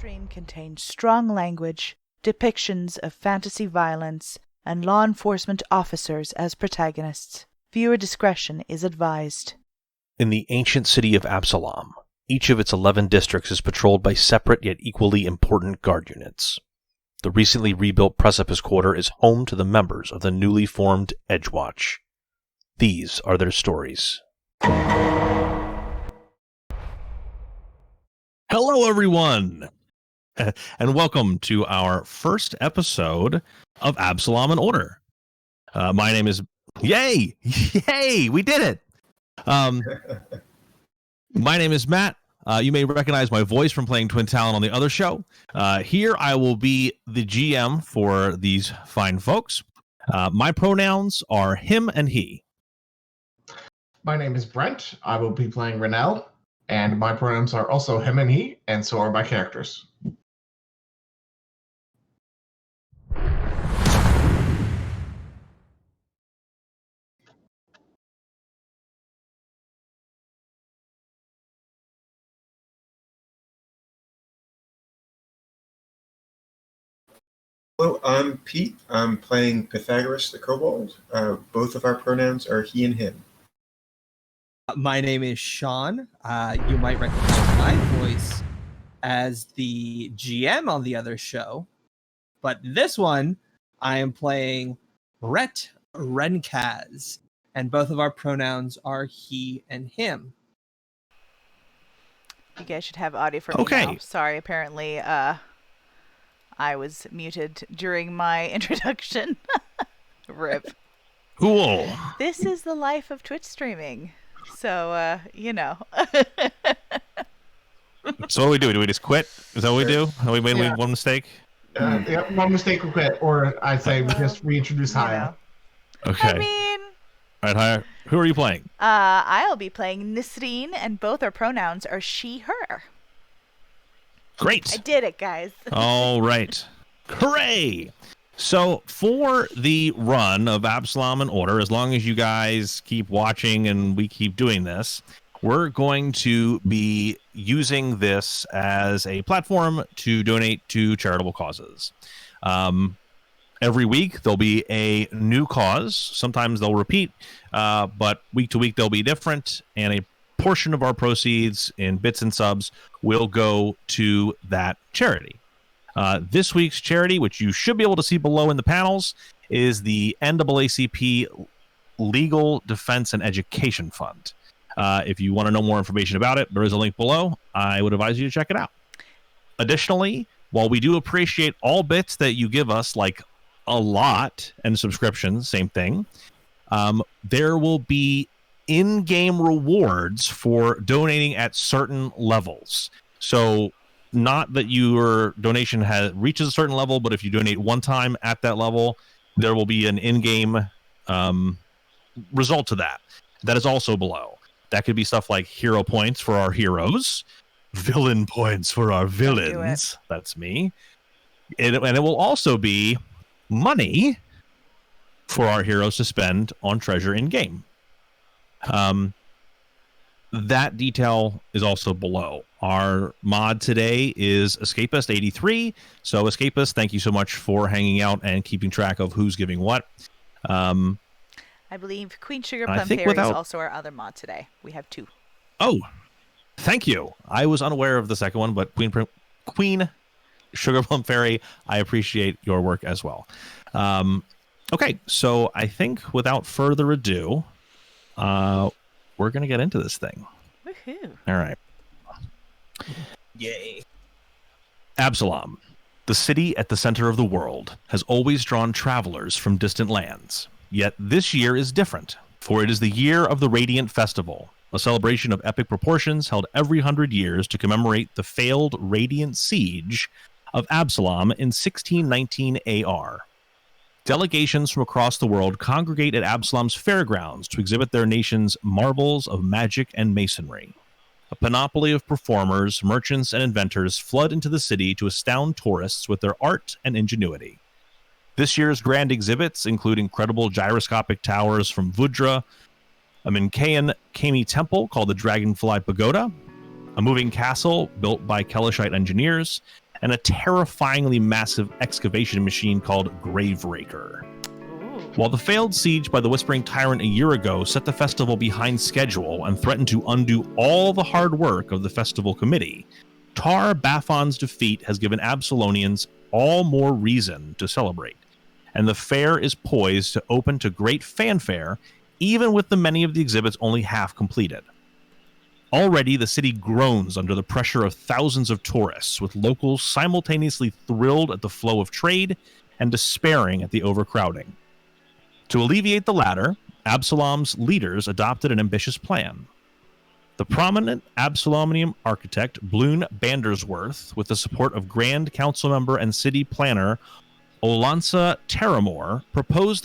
stream contains strong language, depictions of fantasy violence, and law enforcement officers as protagonists. Viewer discretion is advised. In the ancient city of Absalom, each of its 11 districts is patrolled by separate yet equally important guard units. The recently rebuilt Precipice Quarter is home to the members of the newly formed Edgewatch. These are their stories. Hello, everyone, and welcome to our first episode of Absalom in Order. My name is... Yay! Yay! We did it! My name is Matt. You may recognize my voice from playing Twin Talon on the other show. Here I will be the GM for these fine folks. My pronouns are him and he. My name is Brent. I will be playing Renell, and my pronouns are also him and he, and so are my characters. Hello, I'm Pete. I'm playing Pythagoras the Kobold. Both of our pronouns are he and him. My name is Sean. You might recognize my voice as the GM on the other show. But this one, I am playing Rhett Renkaz. And both of our pronouns are he and him. You guys should have audio for me now. Sorry, apparently I was muted during my introduction. RIP. Cool. This is the life of Twitch streaming. So, you know. So what do we do? Do we just quit? Is that what we do? We made one mistake? Yeah, one mistake we quit, or I'd say we just reintroduce Haya. Okay. I mean... All right, Haya, who are you playing? I'll be playing Nisreen, and both our pronouns are she, her. Great. I did it, guys. All right. Hooray! So for the run of Absalom in Order, as long as you guys keep watching and we keep doing this, we're going to be using this as a platform to donate to charitable causes. Every week there'll be a new cause. Sometimes they'll repeat, but week to week they'll be different, and a portion of our proceeds in bits and subs will go to that charity. This week's charity, which you should be able to see below in the panels, is the NAACP Legal Defense and Education Fund. If you want to know more information about it, there is a link below. I would advise you to check it out. Additionally, while we do appreciate all bits that you give us, like a lot, and subscriptions, same thing, there will be in-game rewards for donating at certain levels. So not that your donation reaches a certain level, but if you donate one time at that level, there will be an in-game result to that. That is also below. That could be stuff like hero points for our heroes, villain points for our villains. That's me. And it will also be money for our heroes to spend on treasure in-game. That detail is also below. Our mod today is Escapist83. So Escapist, thank you so much for hanging out and keeping track of who's giving what. I believe Queen Sugar Plum Fairy is also our other mod today. We have two. Oh, thank you. I was unaware of the second one, but Queen Sugar Plum Fairy, I appreciate your work as well. Okay, so I think without further ado, we're going to get into this thing. Woohoo. All right. Yay. Absalom, the city at the center of the world, has always drawn travelers from distant lands. Yet this year is different, for it is the year of the Radiant Festival, a celebration of epic proportions held every 100 years to commemorate the failed Radiant Siege of Absalom in 1619 AR. Delegations from across the world congregate at Absalom's fairgrounds to exhibit their nation's marvels of magic and masonry. A panoply of performers, merchants, and inventors flood into the city to astound tourists with their art and ingenuity. This year's grand exhibits include incredible gyroscopic towers from Vudra, a Mincaean Kami temple called the Dragonfly Pagoda, a moving castle built by Kelishite engineers, and a terrifyingly massive excavation machine called Graveraker. While the failed siege by the Whispering Tyrant a year ago set the festival behind schedule and threatened to undo all the hard work of the festival committee, Tar Baphon's defeat has given Absalonians all more reason to celebrate, and the fair is poised to open to great fanfare, even with the many of the exhibits only half completed. Already, the city groans under the pressure of thousands of tourists, with locals simultaneously thrilled at the flow of trade and despairing at the overcrowding. To alleviate the latter, Absalom's leaders adopted an ambitious plan. The prominent Absalomian architect Bloon Bandersworth, with the support of Grand Council member and city planner Olansa Terramore, propositioned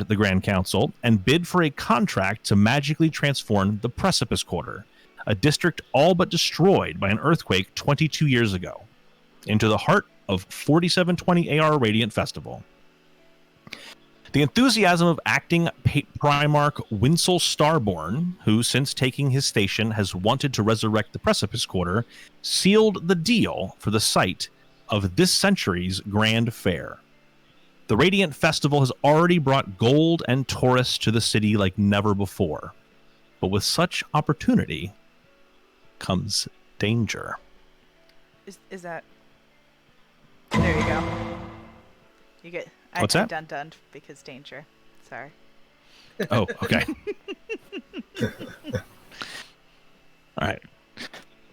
the Grand Council and bid for a contract to magically transform the Precipice Quarter, a district all but destroyed by an earthquake 22 years ago, into the heart of 4720 AR Radiant Festival. The enthusiasm of acting Primarch Winsel Starborn, who since taking his station has wanted to resurrect the Precipice Quarter, sealed the deal for the site of this century's Grand Fair. The Radiant Festival has already brought gold and tourists to the city like never before. But with such opportunity comes danger. Is that... There you go. You get... What's that? Dun because danger. Sorry. Oh, okay. All right.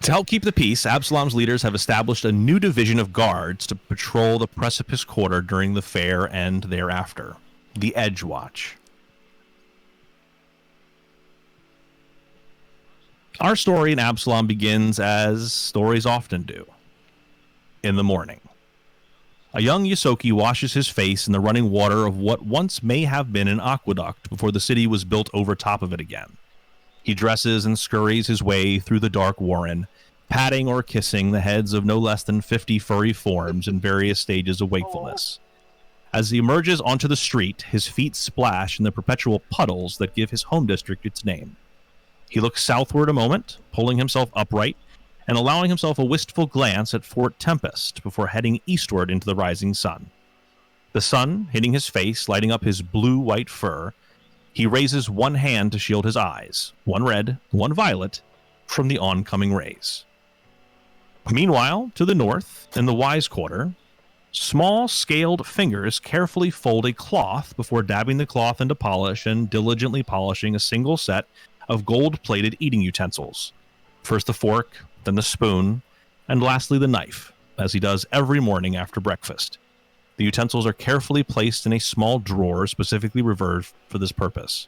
To help keep the peace, Absalom's leaders have established a new division of guards to patrol the Precipice Quarter during the fair and thereafter. The Edge Watch. Our story in Absalom begins as stories often do. In the morning. A young Yosoki washes his face in the running water of what once may have been an aqueduct before the city was built over top of it again. He dresses and scurries his way through the dark warren, patting or kissing the heads of no less than 50 furry forms in various stages of wakefulness. As he emerges onto the street, his feet splash in the perpetual puddles that give his home district its name. He looks southward a moment, pulling himself upright, and allowing himself a wistful glance at Fort Tempest before heading eastward into the rising sun. The sun hitting his face, lighting up his blue-white fur, he raises one hand to shield his eyes, one red, one violet, from the oncoming rays. Meanwhile, to the north, in the Wise Quarter, small, scaled fingers carefully fold a cloth before dabbing the cloth into polish and diligently polishing a single set of gold-plated eating utensils. First the fork, then the spoon, and lastly the knife, as he does every morning after breakfast. The utensils are carefully placed in a small drawer specifically reserved for this purpose.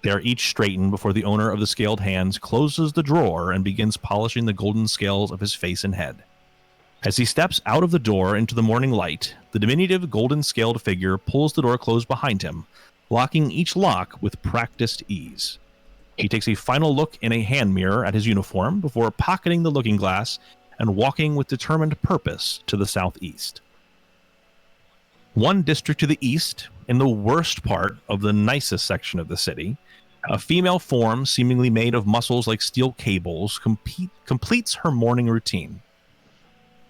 They are each straightened before the owner of the scaled hands closes the drawer and begins polishing the golden scales of his face and head. As he steps out of the door into the morning light, the diminutive golden scaled figure pulls the door closed behind him, locking each lock with practiced ease. He takes a final look in a hand mirror at his uniform before pocketing the looking glass and walking with determined purpose to the southeast. One district to the east, in the worst part of the nicest section of the city, a female form seemingly made of muscles like steel cables completes her morning routine.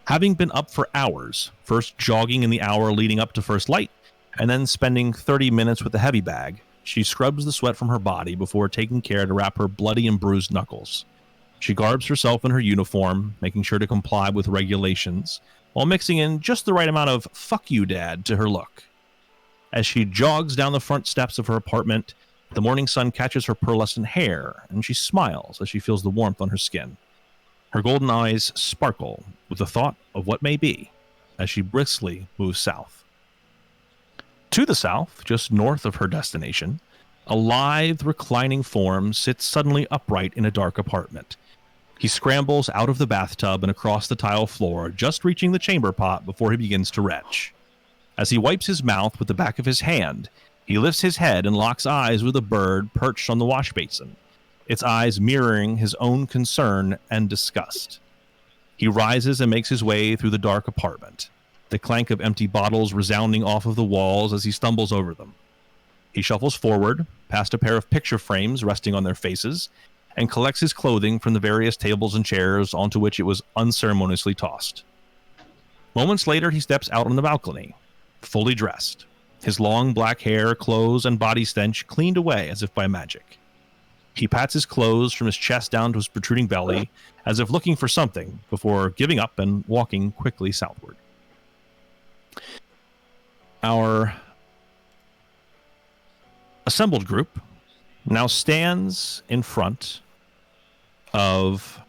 Having been up for hours, first jogging in the hour leading up to first light, and then spending 30 minutes with the heavy bag, she scrubs the sweat from her body before taking care to wrap her bloody and bruised knuckles. She garbs herself in her uniform, making sure to comply with regulations, while mixing in just the right amount of "fuck you, Dad" to her look. As she jogs down the front steps of her apartment, the morning sun catches her pearlescent hair, and she smiles as she feels the warmth on her skin. Her golden eyes sparkle with the thought of what may be, as she briskly moves south. To the south, just north of her destination, a lithe, reclining form sits suddenly upright in a dark apartment. He scrambles out of the bathtub and across the tile floor, just reaching the chamber pot before he begins to retch. As he wipes his mouth with the back of his hand, he lifts his head and locks eyes with a bird perched on the wash basin, its eyes mirroring his own concern and disgust. He rises and makes his way through the dark apartment, the clank of empty bottles resounding off of the walls as he stumbles over them. He shuffles forward, past a pair of picture frames resting on their faces, and collects his clothing from the various tables and chairs onto which it was unceremoniously tossed. Moments later, he steps out on the balcony, fully dressed, his long black hair, clothes, and body stench cleaned away as if by magic. He pats his clothes from his chest down to his protruding belly, as if looking for something, before giving up and walking quickly southward. Our assembled group now stands in front of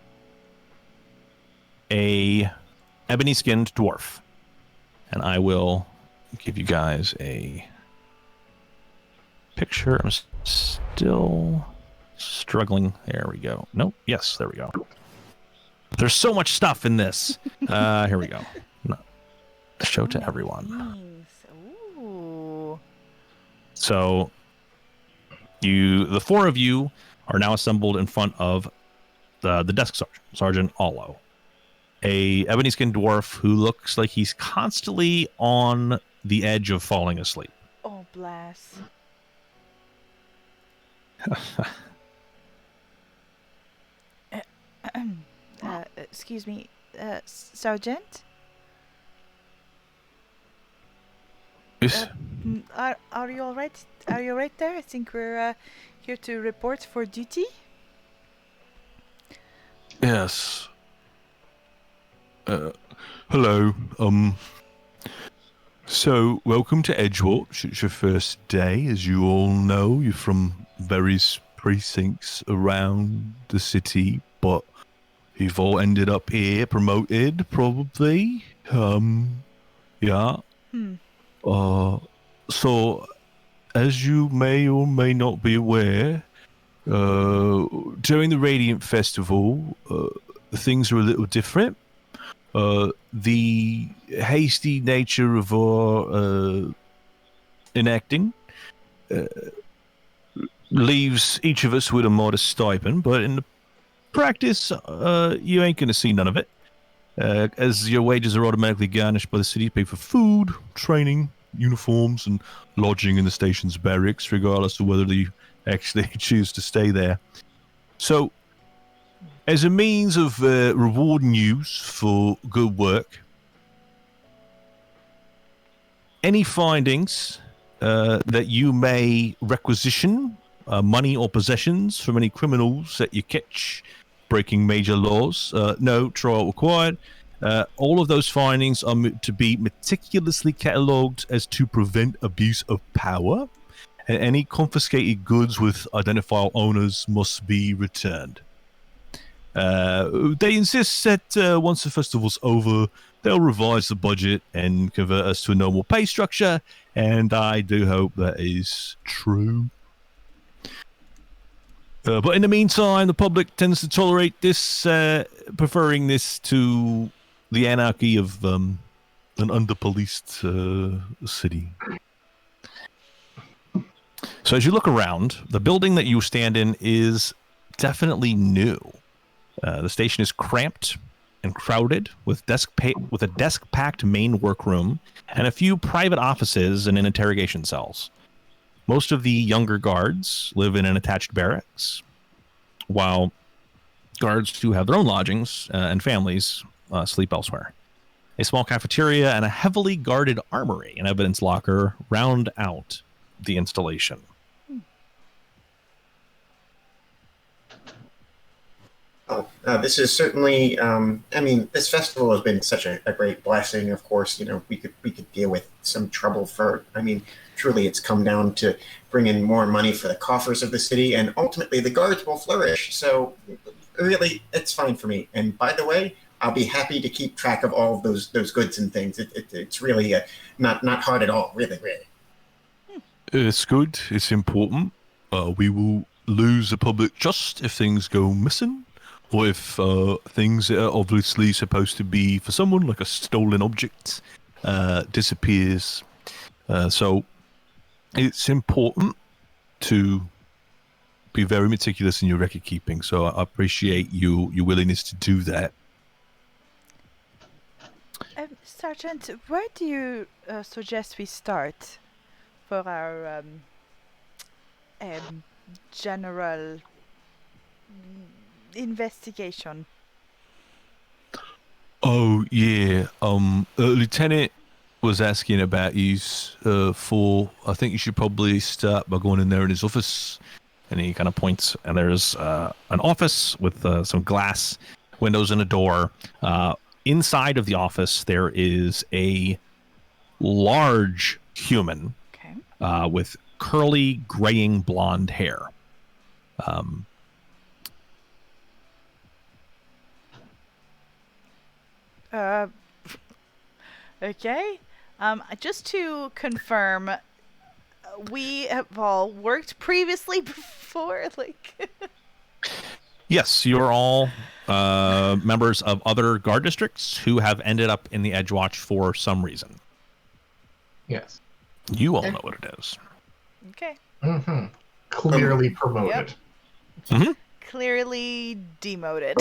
a ebony-skinned dwarf. And I will give you guys a picture. I'm still struggling. There we go. Nope. Yes, there we go. There's so much stuff in this. Here we go. No. Show to everyone. Ooh. So the four of you are now assembled in front of the desk sergeant, Sergeant Allo, a ebony-skinned dwarf who looks like he's constantly on the edge of falling asleep. Oh, bless. Excuse me, Sergeant? Yes. Are you all right? Are you right there? I think we're here to report for duty. Yes. Hello. So, welcome to Edgewatch. It's your first day. As you all know, you're from various precincts around the city, but you've all ended up here, promoted, probably. Yeah. So, as you may or may not be aware, during the Radiant Festival, things are a little different. The hasty nature of our enacting leaves each of us with a modest stipend, but in the practice, you ain't going to see none of it, as your wages are automatically garnished by the city to pay for food, training, uniforms, and lodging in the station's barracks, regardless of whether you actually choose to stay there. So, as a means of rewarding you for good work, any findings that you may requisition, money or possessions from any criminals that you catch breaking major laws, no trial required. All of those findings are to be meticulously catalogued as to prevent abuse of power, and any confiscated goods with identifiable owners must be returned. They insist that once the festival's over, they'll revise the budget and convert us to a normal pay structure, and I do hope that is true. But in the meantime, the public tends to tolerate this, preferring this to the anarchy of an under-policed city. So as you look around, the building that you stand in is definitely new. The station is cramped and crowded with a desk-packed main workroom and a few private offices and interrogation cells. Most of the younger guards live in an attached barracks, while guards who have their own lodgings and families sleep elsewhere. A small cafeteria and a heavily guarded armory and evidence locker round out the installation. This is certainly, this festival has been such a great blessing. Of course, we could deal with some trouble truly it's come down to bring in more money for the coffers of the city, and ultimately the guards will flourish. So really, it's fine for me. And by the way, I'll be happy to keep track of all of those goods and things. It's really not hard at all, really. It's good. It's important. We will lose the public trust if things go missing, or if things that are obviously supposed to be for someone, like a stolen object, disappears. So it's important to be very meticulous in your record keeping. So I appreciate your willingness to do that. Sergeant, where do you suggest we start for our general investigation. Oh yeah. Lieutenant was asking about you for. I think you should probably start by going in there in his office. And he kind of points, and there's an office with some glass windows and a door. Inside of the office, there is a large human with curly, graying blonde hair. Okay. Just to confirm, we have all worked previously before, like. Yes, you're all members of other guard districts who have ended up in the Edgewatch for some reason. Yes. You all know what it is. Okay. Mm-hmm. Clearly promoted. Yep. Mm-hmm. Clearly demoted.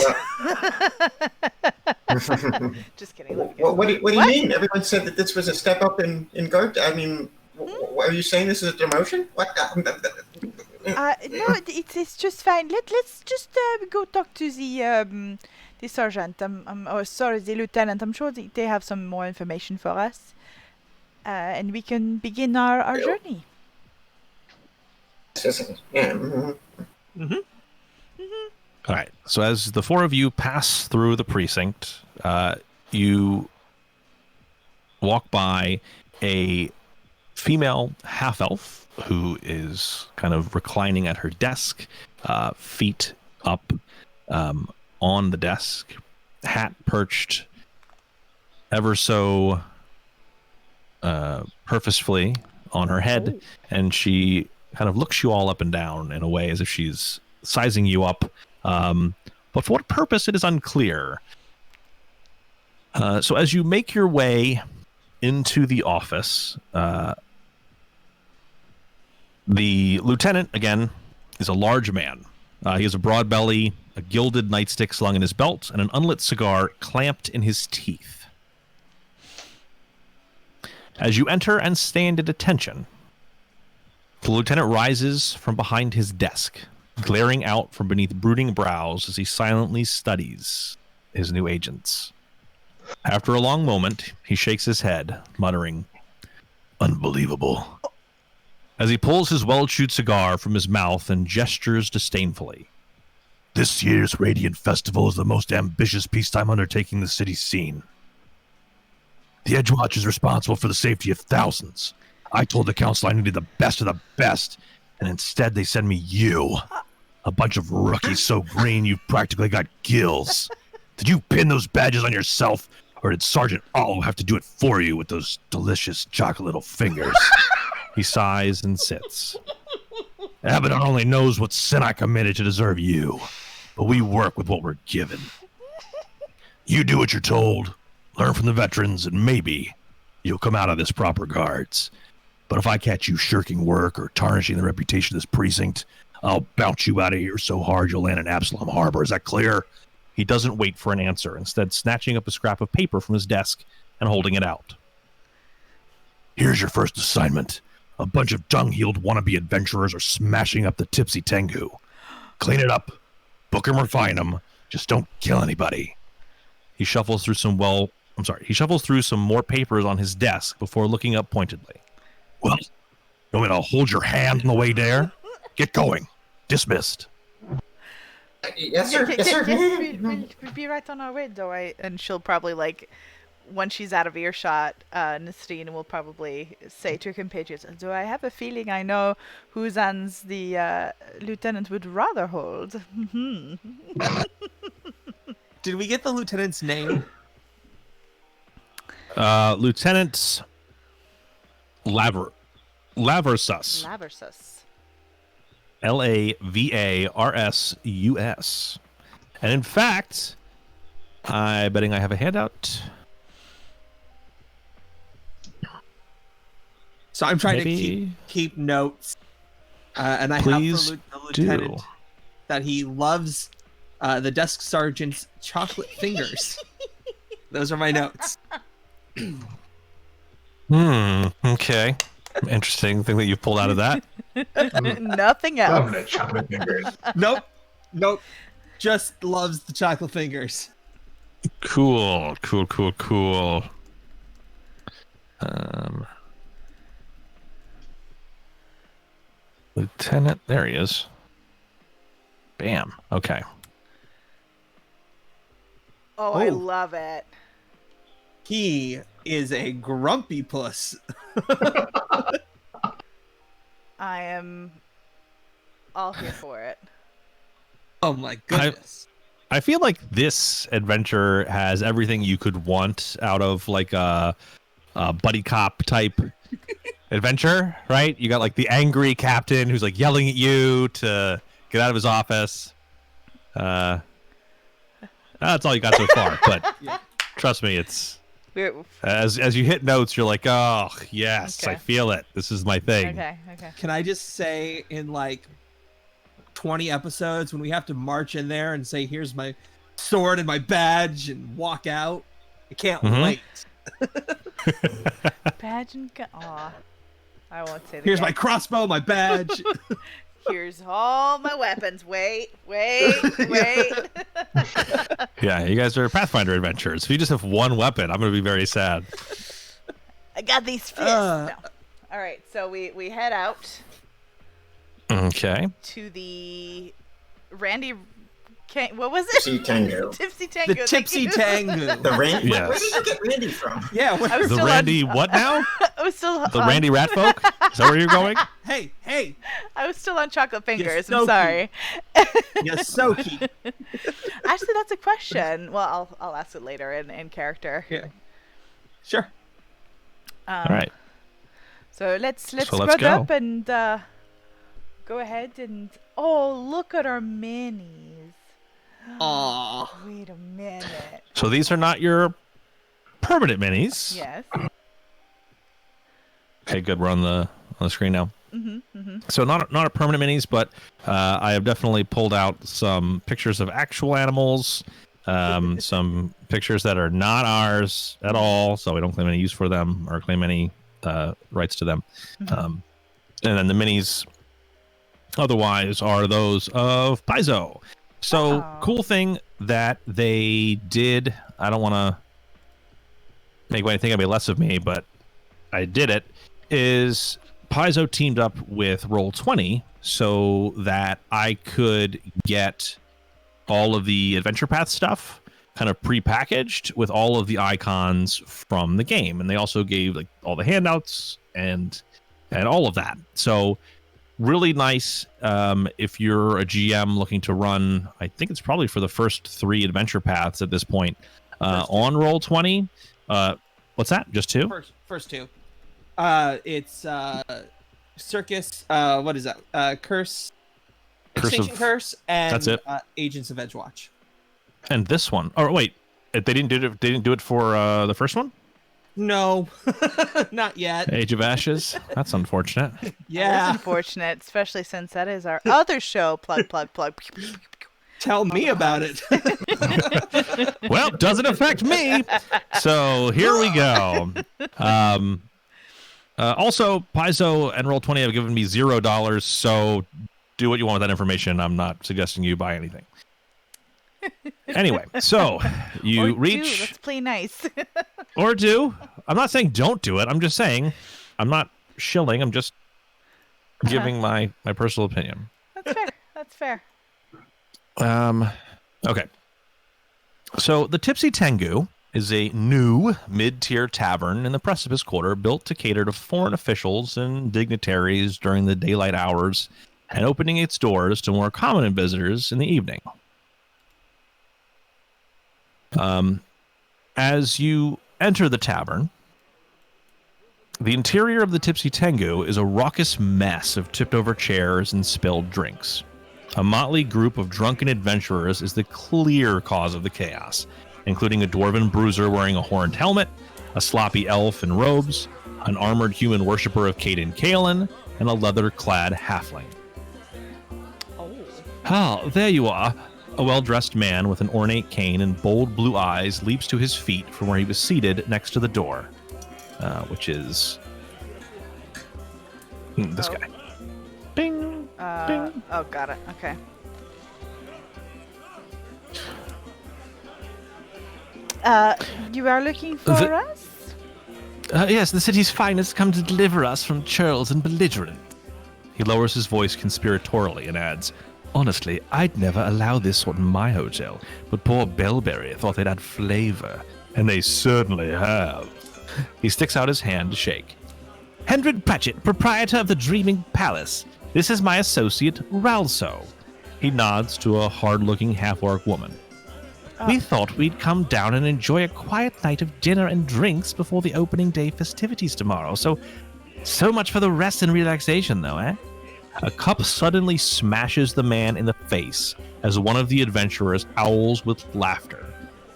Just kidding. What do you mean? Everyone said that this was a step up in guard. I mean, are you saying this is a demotion? What? No, it's just fine. Let's just go talk to the sergeant. The lieutenant. I'm sure they have some more information for us, and we can begin our journey. Yeah. All right. So as the four of you pass through the precinct, you walk by a female half-elf who is kind of reclining at her desk, feet up on the desk, hat perched ever so purposefully on her head, and she kind of looks you all up and down in a way as if she's sizing you up. But for what purpose, it is unclear. So as you make your way into the office, the lieutenant, again, is a large man. He has a broad belly, a gilded nightstick slung in his belt, and an unlit cigar clamped in his teeth. As you enter and stand at attention, the lieutenant rises from behind his desk, glaring out from beneath brooding brows as he silently studies his new agents. After a long moment, he shakes his head, muttering, "Unbelievable," as he pulls his well-chewed cigar from his mouth and gestures disdainfully. "This year's Radiant Festival is the most ambitious peacetime undertaking the city's seen. The Edgewatch is responsible for the safety of thousands. I told the council I needed the best of the best, and instead they send me you. A bunch of rookies so green you've practically got gills. Did you pin those badges on yourself, or did Sergeant Olive have to do it for you with those delicious chocolate little fingers?" He sighs and sits. "Abaddon only knows what sin I committed to deserve you, but we work with what we're given. You do what you're told, learn from the veterans, and maybe you'll come out of this proper guards. But if I catch you shirking work or tarnishing the reputation of this precinct, I'll bounce you out of here so hard you'll land in Absalom Harbor. Is that clear?" He doesn't wait for an answer, instead snatching up a scrap of paper from his desk and holding it out. "Here's your first assignment. A bunch of dung-heeled wannabe adventurers are smashing up the Tipsy Tengu. Clean it up, book 'em or fine 'em. Just don't kill anybody." He shuffles through some more papers on his desk before looking up pointedly. "Well, you want me to hold your hand on the way there? Get going. Dismissed." Yes, sir. Yes, sir. We'll be right on our way, though. And she'll probably, like, once she's out of earshot, Nestine will probably say to her compatriots, "Do I have a feeling I know whose hands the lieutenant would rather hold?" Did we get the lieutenant's name? Lieutenant Laversus. Laversus. Lavarsus. And in fact, I'm betting I have a handout. So I'm trying to keep notes. And I have for the lieutenant that he loves the desk sergeant's chocolate fingers. Those are my notes. Okay. Interesting thing that you pulled out of that. Nothing else. Chocolate fingers. Nope. Nope. Just loves the chocolate fingers. Cool. Lieutenant, there he is. Bam. Okay. Oh, I love it. He is a grumpy puss. I am all here for it. Oh my goodness. I feel like this adventure has everything you could want out of like a buddy cop type adventure, right? You got like the angry captain who's like yelling at you to get out of his office. That's all you got so far, but trust me, it's as you hit notes, you're like, oh yes, Okay. I feel it. This is my thing. Okay. Can I just say, in like 20 episodes, when we have to march in there and say, here's my sword and my badge and walk out, I can't wait. Badge and gun. Aw. I won't say the Here's game. my crossbow, my badge. Here's all my weapons. Wait. Yeah, you guys are Pathfinder adventurers. If you just have one weapon, I'm going to be very sad. I got these fists. No. All right, so we head out Okay. to the Randy. What was it? Tipsy Tango. Tipsy Tango. The Tipsy Tango. The Randy. Yes. Where did you get Randy from? Yeah. I was The still Randy what now? I was still The Randy Ratfolk? Is that where you're going? Hey. I was still on chocolate fingers. so I'm sorry. You're so cute. Actually, that's a question. Well, I'll ask it later in character. Yeah. Sure. All right. So let's let's scrub go. up and go ahead and look at our minis. Aww. Wait a minute. So these are not your permanent minis. Yes. Okay, good. We're on the screen now. Mm-hmm. So not a permanent minis, but I have definitely pulled out some pictures of actual animals, some pictures that are not ours at all, so we don't claim any use for them or claim any rights to them. And then the minis otherwise are those of Paizo. So cool thing that they did, I don't want to make anybody think any less of me, but I did it, is Paizo teamed up with Roll20 so that I could get all of the Adventure Path stuff kind of pre-packaged with all of the icons from the game. And they also gave like all the handouts and all of that. So really nice if you're a GM looking to run, I think it's probably for the first 3 Adventure Paths at this point, on Roll20. What's that? Just 2? First 2. It's Circus. What is that? Curse. Extinction Curse and that's it. Agents of Edgewatch. And this one. Oh wait, they didn't do it. They didn't do it for the first one. No, not yet. Age of Ashes. That's unfortunate. Yeah. It's unfortunate, especially since that is our other show. Plug. Tell me about it. Well, doesn't affect me. So here we go. Also, Paizo and Roll20 have given me $0, so do what you want with that information. I'm not suggesting you buy anything. Anyway, so you reach. Let's play nice. Or do. I'm not saying don't do it. I'm just saying I'm not shilling. I'm just giving my personal opinion. That's fair. Okay. So the Tipsy Tengu is a new mid-tier tavern in the Precipice Quarter built to cater to foreign officials and dignitaries during the daylight hours and opening its doors to more common visitors in the evening. As you enter the tavern, the interior of the Tipsy Tengu is a raucous mess of tipped-over chairs and spilled drinks. A motley group of drunken adventurers is the clear cause of the chaos, including a dwarven bruiser wearing a horned helmet, a sloppy elf in robes, an armored human worshiper of Caden Kalen, and a leather-clad halfling. Oh, there you are. A well-dressed man with an ornate cane and bold blue eyes leaps to his feet from where he was seated next to the door, which is this guy. Bing. Oh, got it. Okay. You are looking for us? Yes, the city's finest come to deliver us from churls and belligerent. He lowers his voice conspiratorially and adds, honestly, I'd never allow this in my hotel, but poor Bellberry thought they'd add flavor, and they certainly have. He sticks out his hand to shake. Hendred Pratchett, proprietor of the Dreaming Palace. This is my associate, Ralso. He nods to a hard-looking half-orc woman. We thought we'd come down and enjoy a quiet night of dinner and drinks before the opening day festivities tomorrow. So much for the rest and relaxation, though, eh? A cup suddenly smashes the man in the face as one of the adventurers howls with laughter.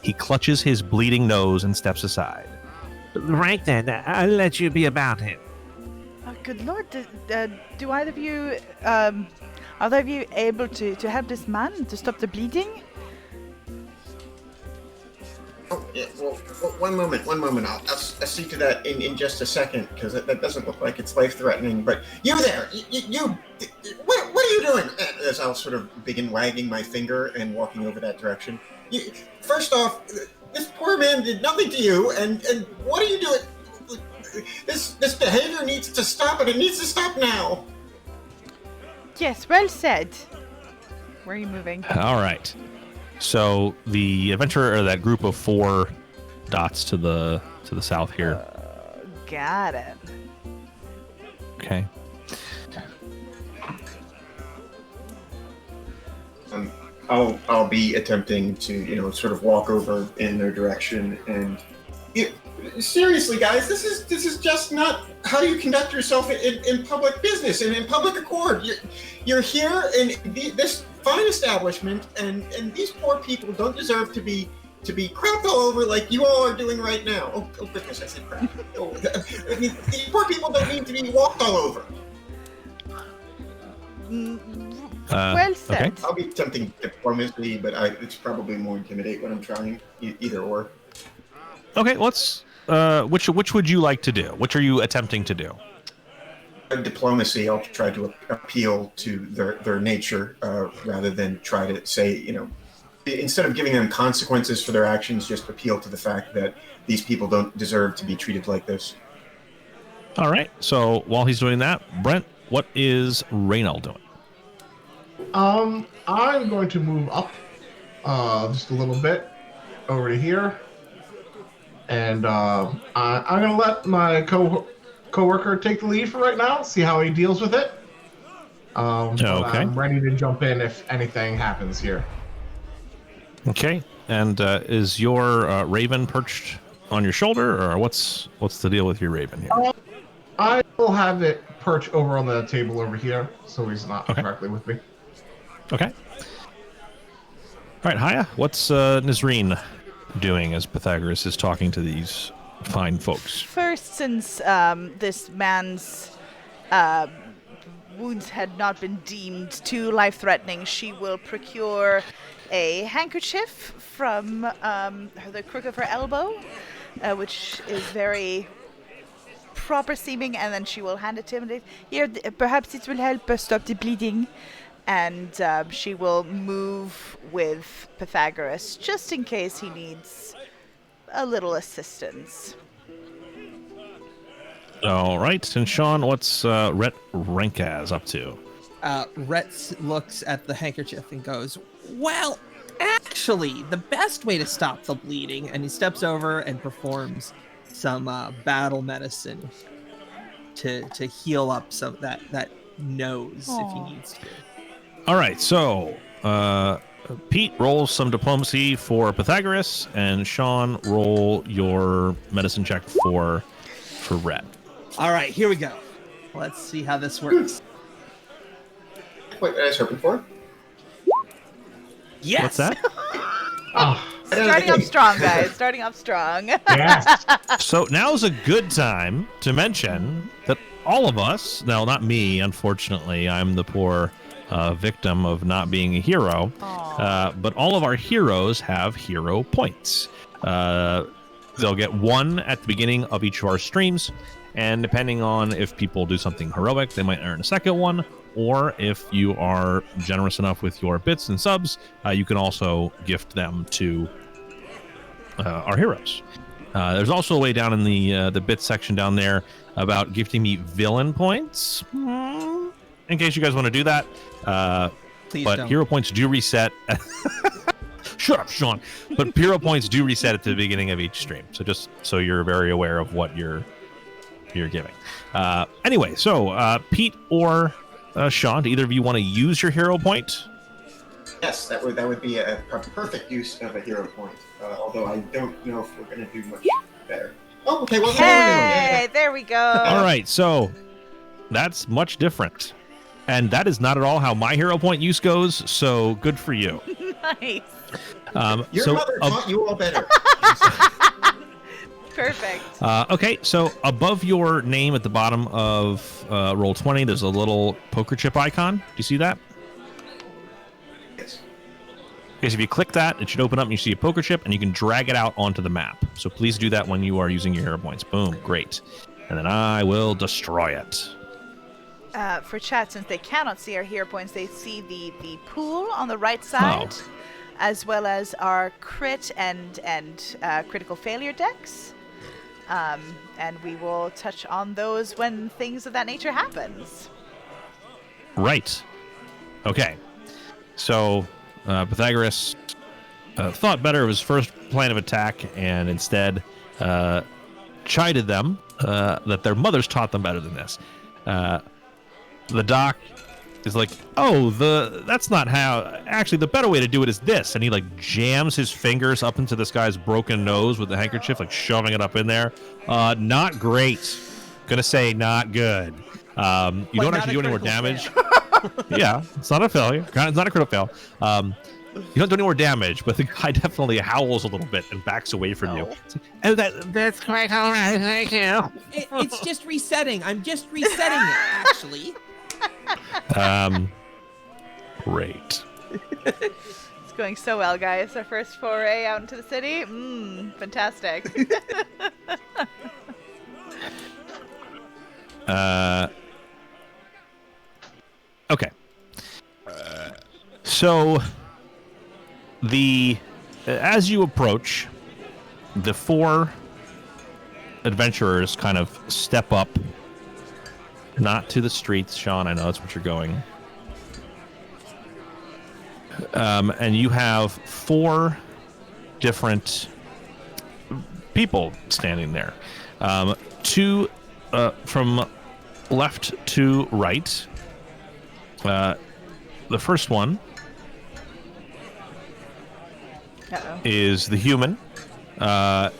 He clutches his bleeding nose and steps aside. Right then, I'll let you be about it. Oh, good lord. Do either of you, are either of you able to help this man to stop the bleeding? Oh, yeah, well, one moment. I'll see to that in just a second, because that doesn't look like it's life-threatening. But you there, what are you doing? As I'll sort of begin wagging my finger and walking over that direction. First off, this poor man did nothing to you, and what are you doing? This behavior needs to stop, and it needs to stop now. Yes, well said. Where are you moving? All right. So the adventurer, or that group of 4 dots to the south here. Got it. Okay. I'll be attempting to sort of walk over in their direction and. Seriously, guys, this is just not how you conduct yourself in public business and in public accord. You're here in this fine establishment, and these poor people don't deserve to be crapped all over like you all are doing right now. Oh goodness, I said crap. I mean, these poor people don't need to be walked all over. Well said. Okay. I'll be attempting diplomacy, but it's probably more intimidate when I'm trying. Either or. Okay, let's. Which would you like to do? Which are you attempting to do? Diplomacy. I'll try to appeal to their nature rather than try to say, instead of giving them consequences for their actions, just appeal to the fact that these people don't deserve to be treated like this. All right. So while he's doing that, Brent, what is Raynell doing? I'm going to move up just a little bit over to here. And I'm going to let my coworker take the lead for right now, see how he deals with it. Okay. I'm ready to jump in if anything happens here. Okay. And is your raven perched on your shoulder, or what's the deal with your raven here? I will have it perched over on the table over here, so he's not directly with me. Okay. All right, Haya, what's Nazreen doing as Pythagoras is talking to these fine folks? First, since this man's wounds had not been deemed too life-threatening, she will procure a handkerchief from the crook of her elbow, which is very proper-seeming, and then she will hand it to him. Here, perhaps it will help stop the bleeding. And she will move with Pythagoras just in case he needs a little assistance. All right. And Sean, what's Rhett Renkaz up to? Rhett looks at the handkerchief and goes, well, actually, the best way to stop the bleeding, and he steps over and performs some battle medicine to heal up some that nose if he needs to. All right, so Pete rolls some diplomacy for Pythagoras, and Sean, roll your medicine check for Rhett. All right, here we go. Let's see how this works. What I was hoping for? Yes. What's that? Starting up strong, guys. Starting up strong. Yes. So now's a good time to mention that all of us, no, not me, unfortunately, I'm the poor victim of not being a hero, but all of our heroes have hero points. They'll get 1 at the beginning of each of our streams, and depending on if people do something heroic, they might earn a second one, or if you are generous enough with your bits and subs, you can also gift them to our heroes. There's also a way down in the bits section down there about gifting me villain points. In case you guys want to do that. Please but don't. hero points do reset. Shut up, Sean. But hero points do reset at the beginning of each stream. So just so you're very aware of what you're giving. Anyway, so Pete or Sean, do either of you want to use your hero point? Yes, that would be a perfect use of a hero point. Although I don't know if we're going to do much better. Oh, okay. Well, Hey, there we go. All right, so that's much different. And that is not at all how my hero point use goes, so good for you. Nice. Your mother taught you all better. Perfect. Okay, so above your name at the bottom of Roll20, there's a little poker chip icon. Do you see that? Yes. Okay, so if you click that, it should open up and you see a poker chip, and you can drag it out onto the map. So please do that when you are using your hero points. Boom, great. And then I will destroy it. For chat, since they cannot see our hero points, they see the pool on the right side, as well as our crit and critical failure decks. And we will touch on those when things of that nature happens. Right. Okay. So Pythagoras thought better of his first plan of attack and instead chided them that their mothers taught them better than this. The doc is like, oh, that's not how. Actually, the better way to do it is this. And he like jams his fingers up into this guy's broken nose with the handkerchief, like shoving it up in there. Not great. Gonna say not good. You don't actually do any more damage. Yeah, it's not a failure. It's not a critical fail. You don't do any more damage, but the guy definitely howls a little bit and backs away from you. Oh, that's quite all right. Thank you. It's just resetting. I'm just resetting it, actually. Great. It's going so well, guys. Our first foray out into the city. Fantastic. Okay. So as you approach, the four adventurers kind of step up, not to the streets, Sean. I know that's what you're going. And you have four different people standing there. Two from left to right. The first one is the human.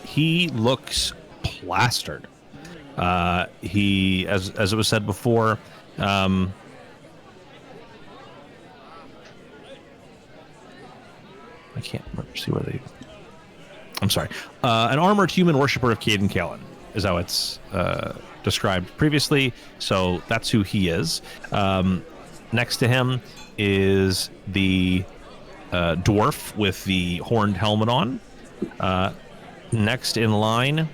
He looks plastered. He, as it was said before, I can't remember. See where they. I'm sorry. An armored human worshiper of Caden Kalen is how it's described previously. So that's who he is. Next to him is the dwarf with the horned helmet on. Next in line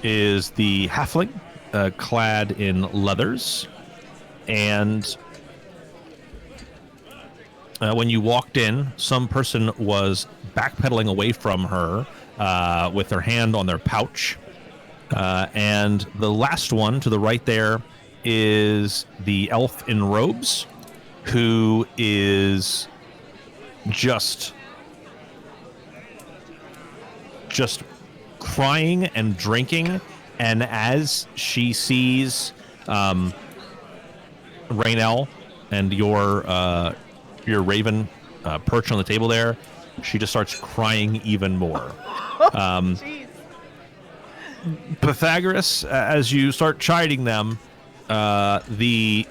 is the halfling, clad in leathers. And when you walked in, some person was backpedaling away from her with their hand on their pouch. And the last one to the right there is the elf in robes, who is just crying and drinking. And as she sees Raynell and your raven perched on the table there, she just starts crying even more. Jeez. Pythagoras, as you start chiding them, the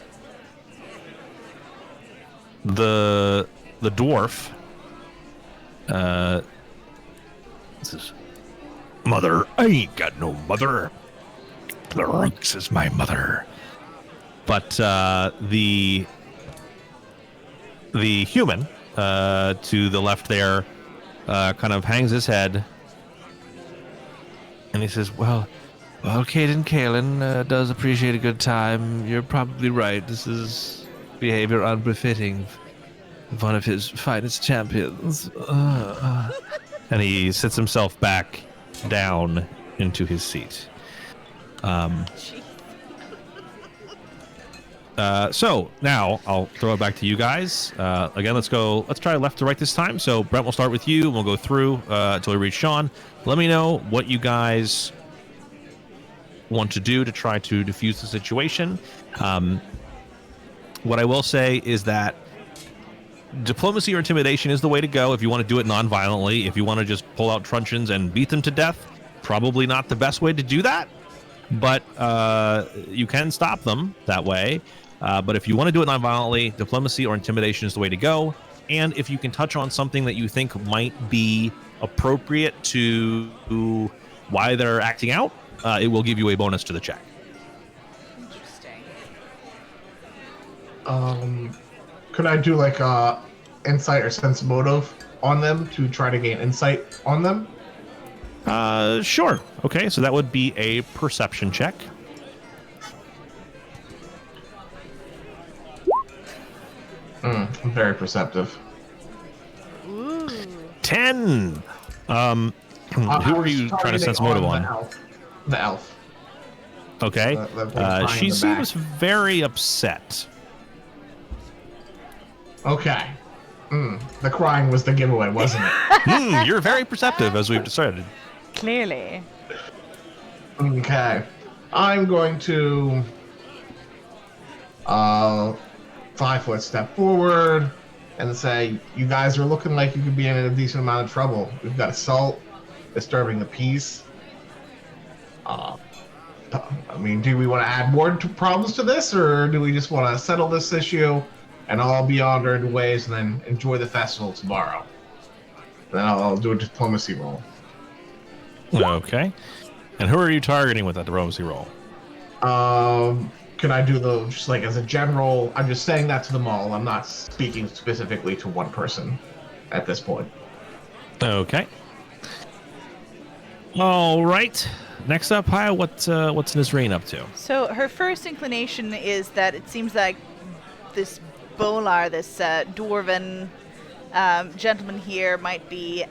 dwarf says, "Mother, I ain't got no mother. The Rinks is my mother." But the human to the left there kind of hangs his head, and he says, Well, Caden Kalen does appreciate a good time. You're probably right. This is behavior unbefitting one of his finest champions. And he sits himself back down into his seat. So now I'll throw it back to you guys. Again, let's try left to right this time. So Brent, we'll start with you, and we'll go through until we reach Sean. Let me know what you guys want to do to try to defuse the situation. What I will say is that diplomacy or intimidation is the way to go if you want to do it non-violently. If you want to just pull out truncheons and beat them to death, probably not the best way to do that. But you can stop them that way. But if you want to do it non-violently, diplomacy or intimidation is the way to go. And if you can touch on something that you think might be appropriate to why they're acting out, it will give you a bonus to the check. Interesting. Could I do like insight or sense motive on them to try to gain insight on them? Sure. Okay, so that would be a perception check. I'm very perceptive. Ooh. 10. Who are you trying to sense motive on? The elf. Okay. She seems very upset. Okay. The crying was the giveaway, wasn't it? You're very perceptive, as we've decided. Clearly. Okay. I'm going to 5-foot step forward and say, you guys are looking like you could be in a decent amount of trouble. We've got assault, disturbing the peace. I mean, do we want to add more problems to this, or do we just want to settle this issue and all be on our ways and then enjoy the festival tomorrow? Then I'll do a diplomacy roll. Okay. And who are you targeting with that diplomacy roll? Can I do just like as a general? I'm just saying that to them all. I'm not speaking specifically to one person at this point. Okay. All right. Next up, Haya, what's Nizreen up to? So her first inclination is that it seems like this Bolar, this dwarven gentleman here, might be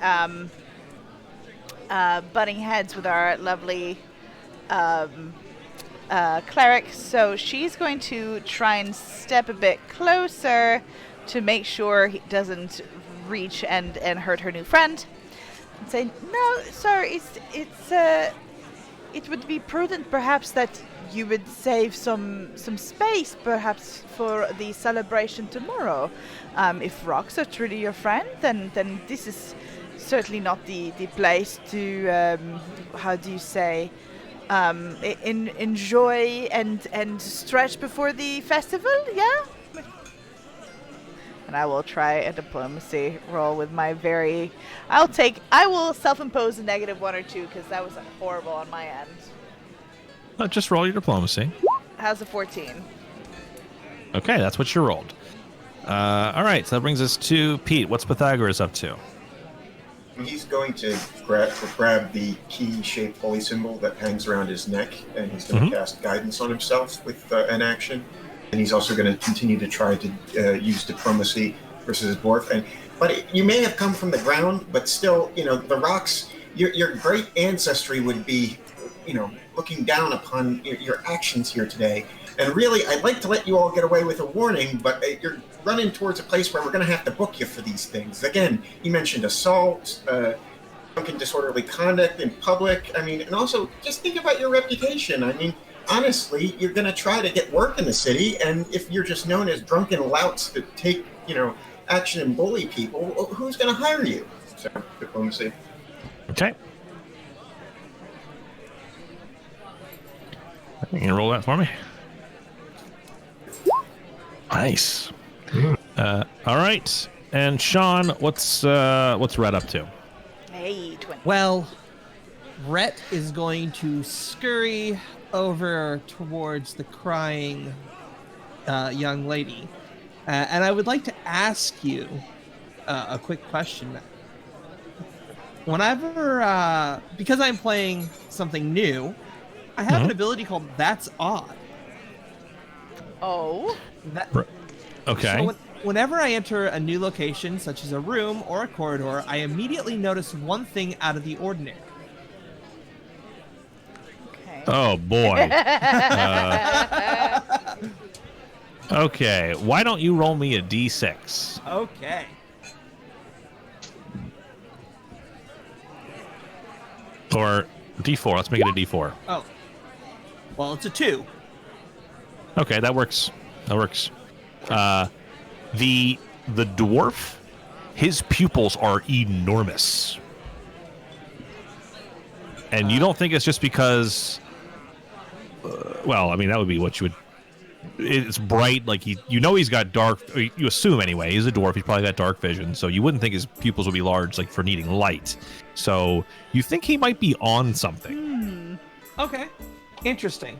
butting heads with our lovely cleric. So she's going to try and step a bit closer to make sure he doesn't reach and hurt her new friend. And say, no, sir, it would be prudent perhaps that you would save some space perhaps for the celebration tomorrow. If rocks are truly your friend, then this is certainly not the place to how do you say enjoy and stretch before the festival. Yeah. And I will try a diplomacy roll with my I will self-impose a -1 or 2 because that was horrible on my end. Just roll your diplomacy. How's a 14? Okay, that's what you rolled. All right, so that brings us to Pete. What's Pythagoras up to? He's going to grab the key-shaped holy symbol that hangs around his neck, and he's going to cast guidance on himself with an action. And he's also going to continue to try to use diplomacy versus his dwarf. But you may have come from the ground, but still, the rocks. Your great ancestry would be, looking down upon your actions here today. And really, I'd like to let you all get away with a warning, but you're running towards a place where we're going to have to book you for these things. Again, you mentioned assault, drunken disorderly conduct in public. I mean, and also just think about your reputation. I mean, honestly, you're going to try to get work in the city, and if you're just known as drunken louts that take, action and bully people, who's going to hire you? So, diplomacy. Okay. You can roll that for me. Nice. All right. And Sean, what's Red up to? Hey, 20. Well, Rhett is going to scurry over towards the crying young lady. And I would like to ask you a quick question. Whenever, because I'm playing something new, I have an ability called That's Odd. Oh. Okay. Whenever I enter a new location, such as a room or a corridor, I immediately notice one thing out of the ordinary. Okay. Oh boy. Okay, why don't you roll me a d6? Okay. Or d4. Let's make it a d4. Oh. Well, it's a 2. Okay, that works. That works. The dwarf, his pupils are enormous. And you don't think it's just because well, I mean, that would be what you would. It's bright, like he's got dark. You assume anyway, he's a dwarf. He's probably got dark vision, so you wouldn't think his pupils would be large, like for needing light. So you think he might be on something. Okay, interesting.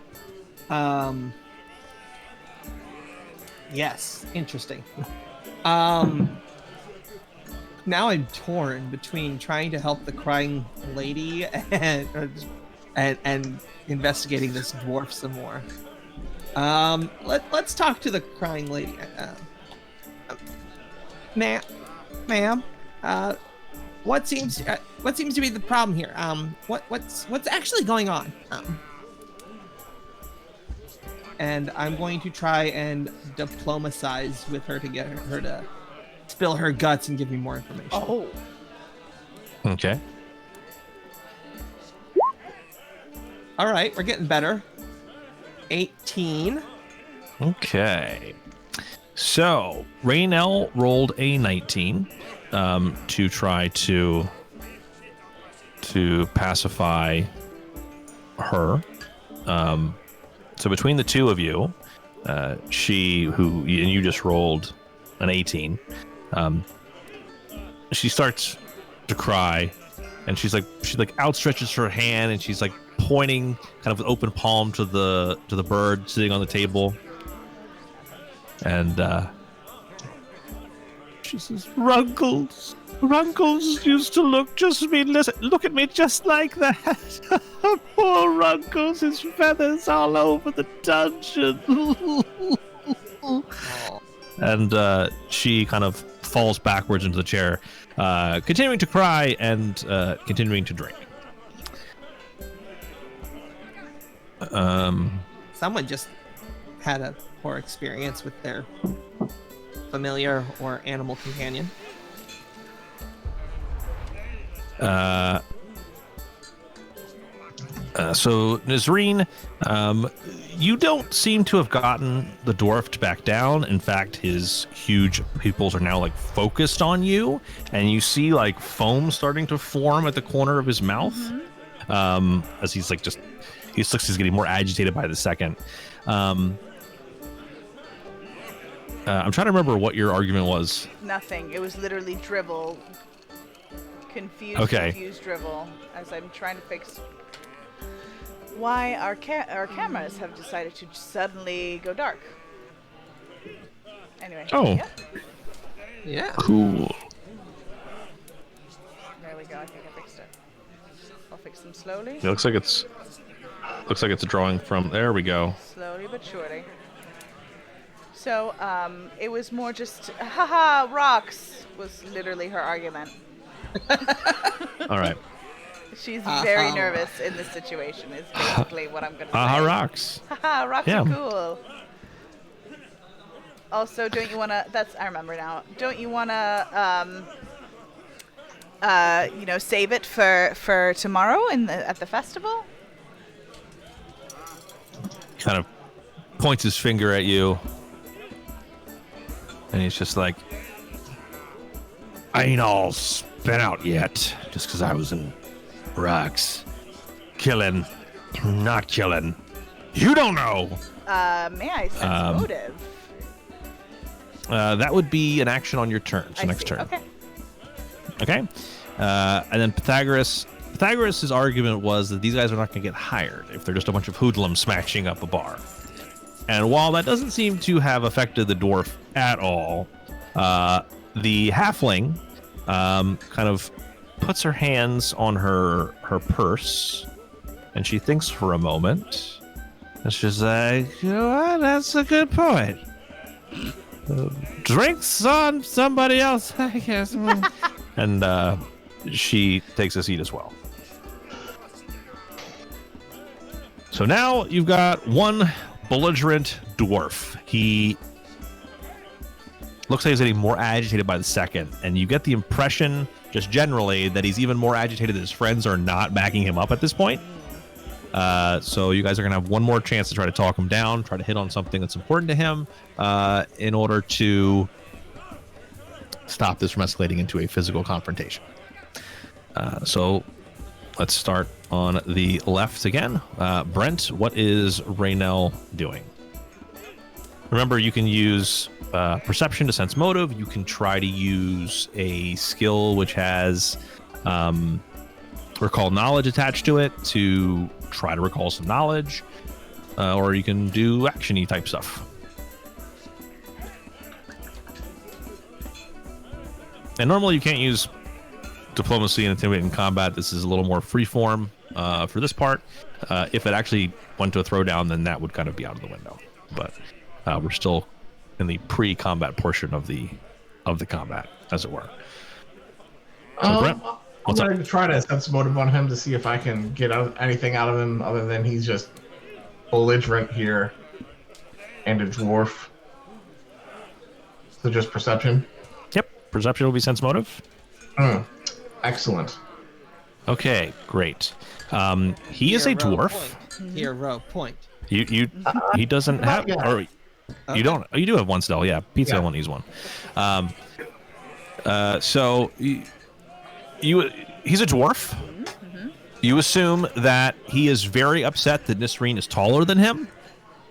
Yes, interesting. Now I'm torn between trying to help the crying lady and investigating this dwarf some more. Let's talk to the crying lady. Ma'am, what seems to be the problem here? What's actually going on? And I'm going to try and diplomatize with her to get her to spill her guts and give me more information. Oh. Okay. All right, we're getting better. 18. Okay. So Raynell rolled a 19 to try to pacify her. So between the two of you, you just rolled an 18. She starts to cry, and she outstretches her hand, and she's like pointing kind of with open palm to the bird sitting on the table, and she says, Runkles used to look at me just like that. Poor Runkles, his feathers all over the dungeon. And she kind of falls backwards into the chair, continuing to cry and continuing to drink. Someone just had a poor experience with their familiar or animal companion. So Nazreen, you don't seem to have gotten the dwarf to back down. In fact, his huge pupils are now like focused on you, and you see like foam starting to form at the corner of his mouth. As he's like he looks he's getting more agitated by the second. I'm trying to remember what your argument was. Nothing. It was literally drivel. Confused drivel. As I'm trying to fix why our cameras have decided to suddenly go dark. Anyway. Oh. Yeah. Cool. There we go. I think I fixed it. I'll fix them slowly. It looks like it's a drawing from. There we go. Slowly but surely. So, it was more just, haha, rocks was literally her argument. All right. She's very nervous in this situation, is basically what I'm going to say. Haha, rocks. Haha, rocks are cool. Also, don't you want to, I remember now, don't you want to, save it for tomorrow at the festival? Kind of points his finger at you. And he's just like, I ain't all spent out yet, just because I was in rocks. Killing, not killing. You don't know. May I sense motive? That would be an action on your turn, so next turn. Okay. And then Pythagoras' argument was that these guys are not going to get hired if they're just a bunch of hoodlums smashing up a bar. And while that doesn't seem to have affected the dwarf at all, the halfling kind of puts her hands on her purse, and she thinks for a moment, and she's like, you know what, that's a good point. drinks on somebody else, I guess. And she takes a seat as well. So now you've got one belligerent dwarf. He looks like he's getting more agitated by the second, and you get the impression, just generally, that he's even more agitated that his friends are not backing him up at this point. So you guys are going to have one more chance to try to talk him down, try to hit on something that's important to him in order to stop this from escalating into a physical confrontation. So let's start on the left again. Brent, what is Raynell doing? Remember, you can use perception to sense motive. You can try to use a skill which has recall knowledge attached to it to try to recall some knowledge, or you can do action-y type stuff. And normally you can't use diplomacy and intimidate in combat. This is a little more freeform for this part. If it actually went to a throwdown, then that would kind of be out of the window. But we're still in the pre-combat portion of the combat, as it were. So, Brent, I'm going to try to sense motive on him to see if I can get anything out of him other than he's just belligerent here and a dwarf. So just perception? Yep, perception will be sense motive. Excellent. Okay, great. He is a dwarf. Hero point. He doesn't have, or you don't. You do have one still, yeah. Pizza won't use one. So he's a dwarf. Mm-hmm. You assume that he is very upset that Nisreen is taller than him,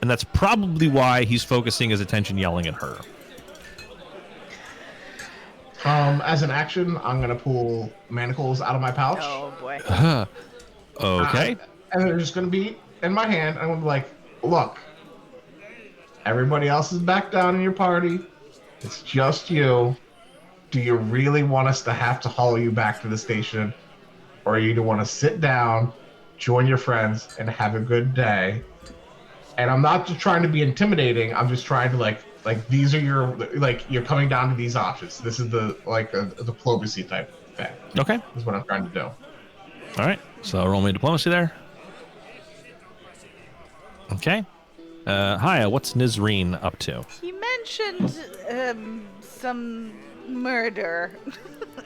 and that's probably why he's focusing his attention yelling at her. As an action, I'm gonna pull manacles out of my pouch. Oh boy. Okay. And they're just gonna be in my hand. I'm gonna be like, look, everybody else is back down in your party. It's just you. Do you really want us to have to haul you back to the station? Or you want to sit down, join your friends, and have a good day? And I'm not just trying to be intimidating. I'm just trying to like these are your, you're coming down to these options. This is the a diplomacy type thing. Okay. Is what I'm trying to do. All right. So roll me diplomacy there. Okay. Hiya, what's Nisreen up to? He mentioned some murder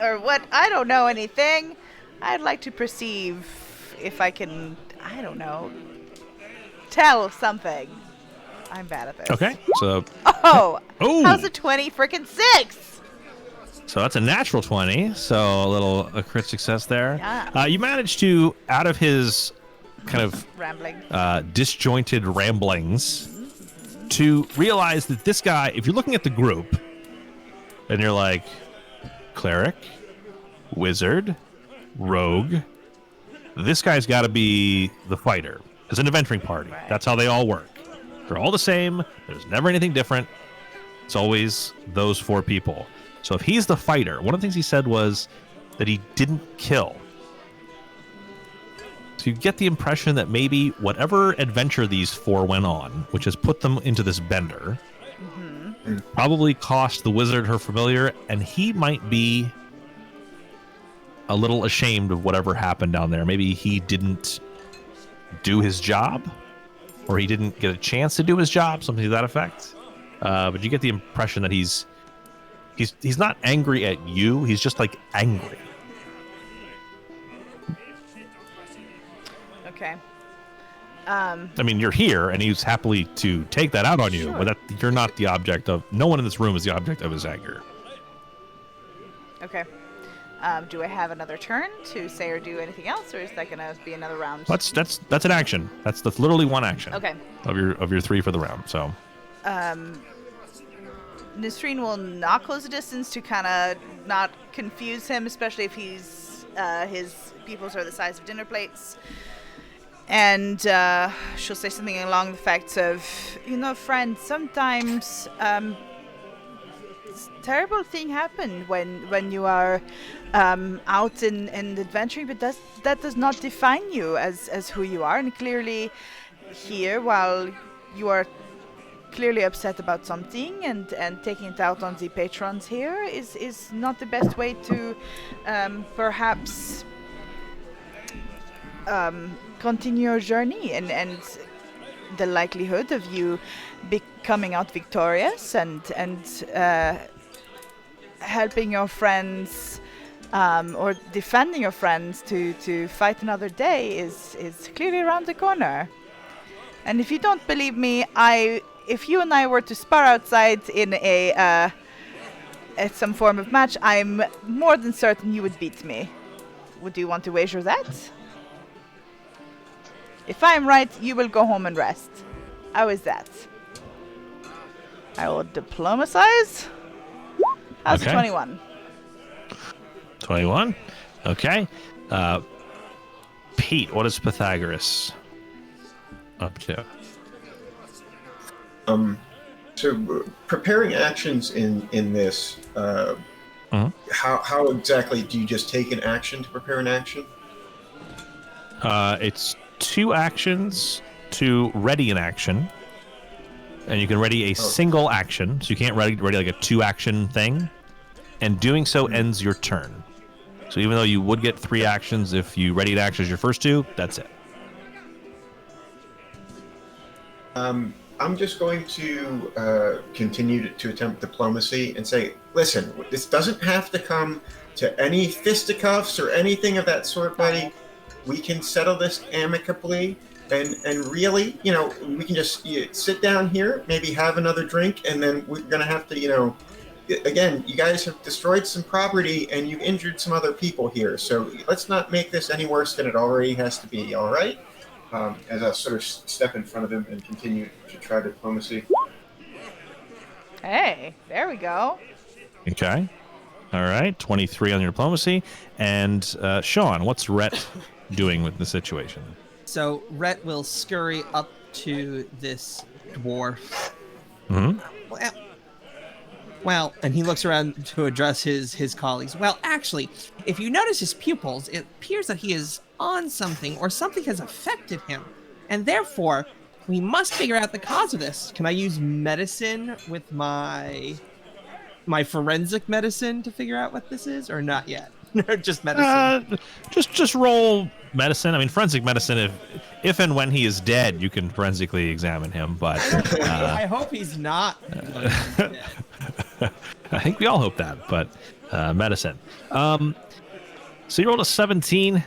or what? I don't know anything. I'd like to perceive if I can, I don't know, tell something. I'm bad at this. Okay, so how's a 20 freaking 6? So that's a natural 20. So a crit success there. Yeah. You managed to, out of his kind of rambling, disjointed ramblings, to realize that this guy, if you're looking at the group, and you're like, cleric, wizard, rogue, this guy's got to be the fighter. It's an adventuring party. Right. That's how they all work. They're all the same. There's never anything different. It's always those 4 people. So if he's the fighter, one of the things he said was that he didn't kill. So you get the impression that maybe whatever adventure these 4 went on, which has put them into this bender, probably cost the wizard her familiar, and he might be a little ashamed of whatever happened down there. Maybe he didn't do his job, or he didn't get a chance to do his job, something to that effect. But you get the impression that he's not angry at you. He's just like angry. Okay. I mean, you're here, and he's happily to take that out on you, but you're not the object of. No one in this room is the object of his anger. Okay. Do I have another turn to say or do anything else, or is that gonna be another round? That's an action. That's literally one action. Okay. Of your 3 for the round. So. Nisreen will not close the distance to kind of not confuse him, especially if his peoples are the size of dinner plates. And she'll say something along the effects of, friend, sometimes terrible thing happen when you are out in adventuring, but that does not define you as who you are. And clearly here, while you are clearly upset about something, and taking it out on the patrons here is not the best way to perhaps continue your journey, and the likelihood of you coming out victorious and helping your friends or defending your friends to fight another day is clearly around the corner. And if you don't believe me, if you and I were to spar outside in at some form of match, I'm more than certain you would beat me. Would you want to wager that? If I'm right, you will go home and rest. How is that? I will diplomacize. How's Okay. a 21? 21. Okay. Pete, what is Pythagoras up to? So preparing actions in this, how exactly do you just take an action to prepare an action? It's 2 actions to ready an action, and you can ready a single action, so you can't ready like a 2-action thing, and doing so ends your turn. So even though you would get 3 actions if you readied actions your first 2, that's it. I'm just going to continue to attempt diplomacy and say, listen, this doesn't have to come to any fisticuffs or anything of that sort, buddy. We can settle this amicably, and really, we can just sit down here, maybe have another drink, and then we're going to have to, again, you guys have destroyed some property and you've injured some other people here. So let's not make this any worse than it already has to be, all right? As I sort of step in front of him and continue to try diplomacy. Hey, there we go. Okay. All right. 23 on your diplomacy. And Sean, what's Rhett doing with the situation? So Rhett will scurry up to this dwarf. Mm-hmm. Well, and he looks around to address his colleagues. Well, actually, if you notice his pupils, it appears that he is on something, or something has affected him, and therefore we must figure out the cause of this. Can I use medicine with my forensic medicine to figure out what this is, or not yet? Just medicine. Just roll medicine. I mean, forensic medicine. If and when he is dead, you can forensically examine him. But I hope he's not. I think we all hope that. But medicine. So you rolled a 17.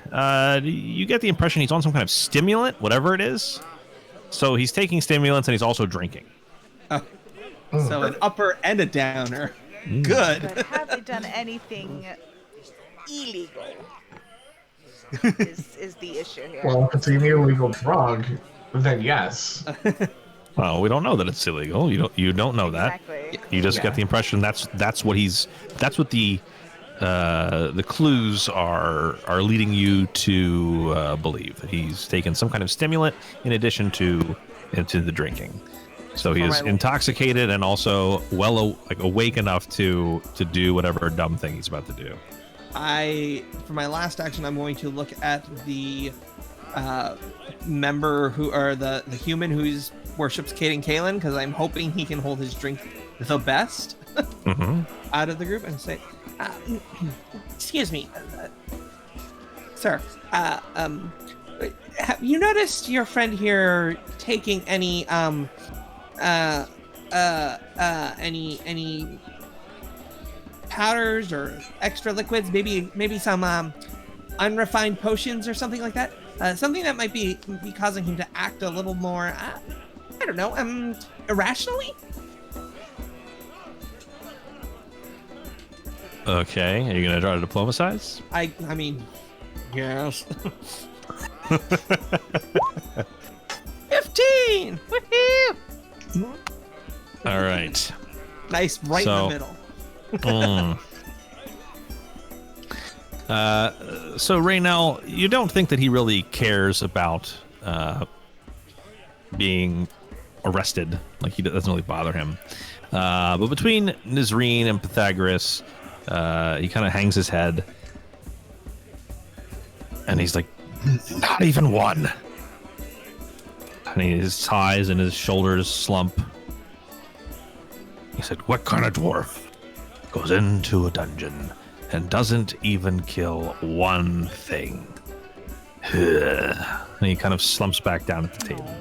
You get the impression he's on some kind of stimulant, whatever it is. So he's taking stimulants and he's also drinking. So an upper and a downer. Good. But have they done anything illegal? is the issue here. Well, if it's an illegal drug, then yes. Well, we don't know that it's illegal. You don't know that. Exactly. You just get the impression that's what the clues are leading you to believe that he's taken some kind of stimulant in addition to the drinking. So he is intoxicated and also awake enough to do whatever dumb thing he's about to do. For my last action, I'm going to look at the member the human who worships Kate and Kaelin, because I'm hoping he can hold his drink the best out of the group, and say, excuse me, sir, have you noticed your friend here taking any powders or extra liquids, maybe some unrefined potions or something like that, something that might be causing him to act a little more I don't know, irrationally? Okay, are you gonna try to diplomacize? I mean, yes. 15. Woohoo! All right. Nice, right in the middle. So Raynell, you don't think that he really cares about being arrested. Like, he doesn't really bother him. But between Nizreen and Pythagoras, he kind of hangs his head, and he's like, "Not even one." And his thighs and his shoulders slump, He said, "What kind of dwarf goes into a dungeon and doesn't even kill one thing?" And he kind of slumps back down at the table.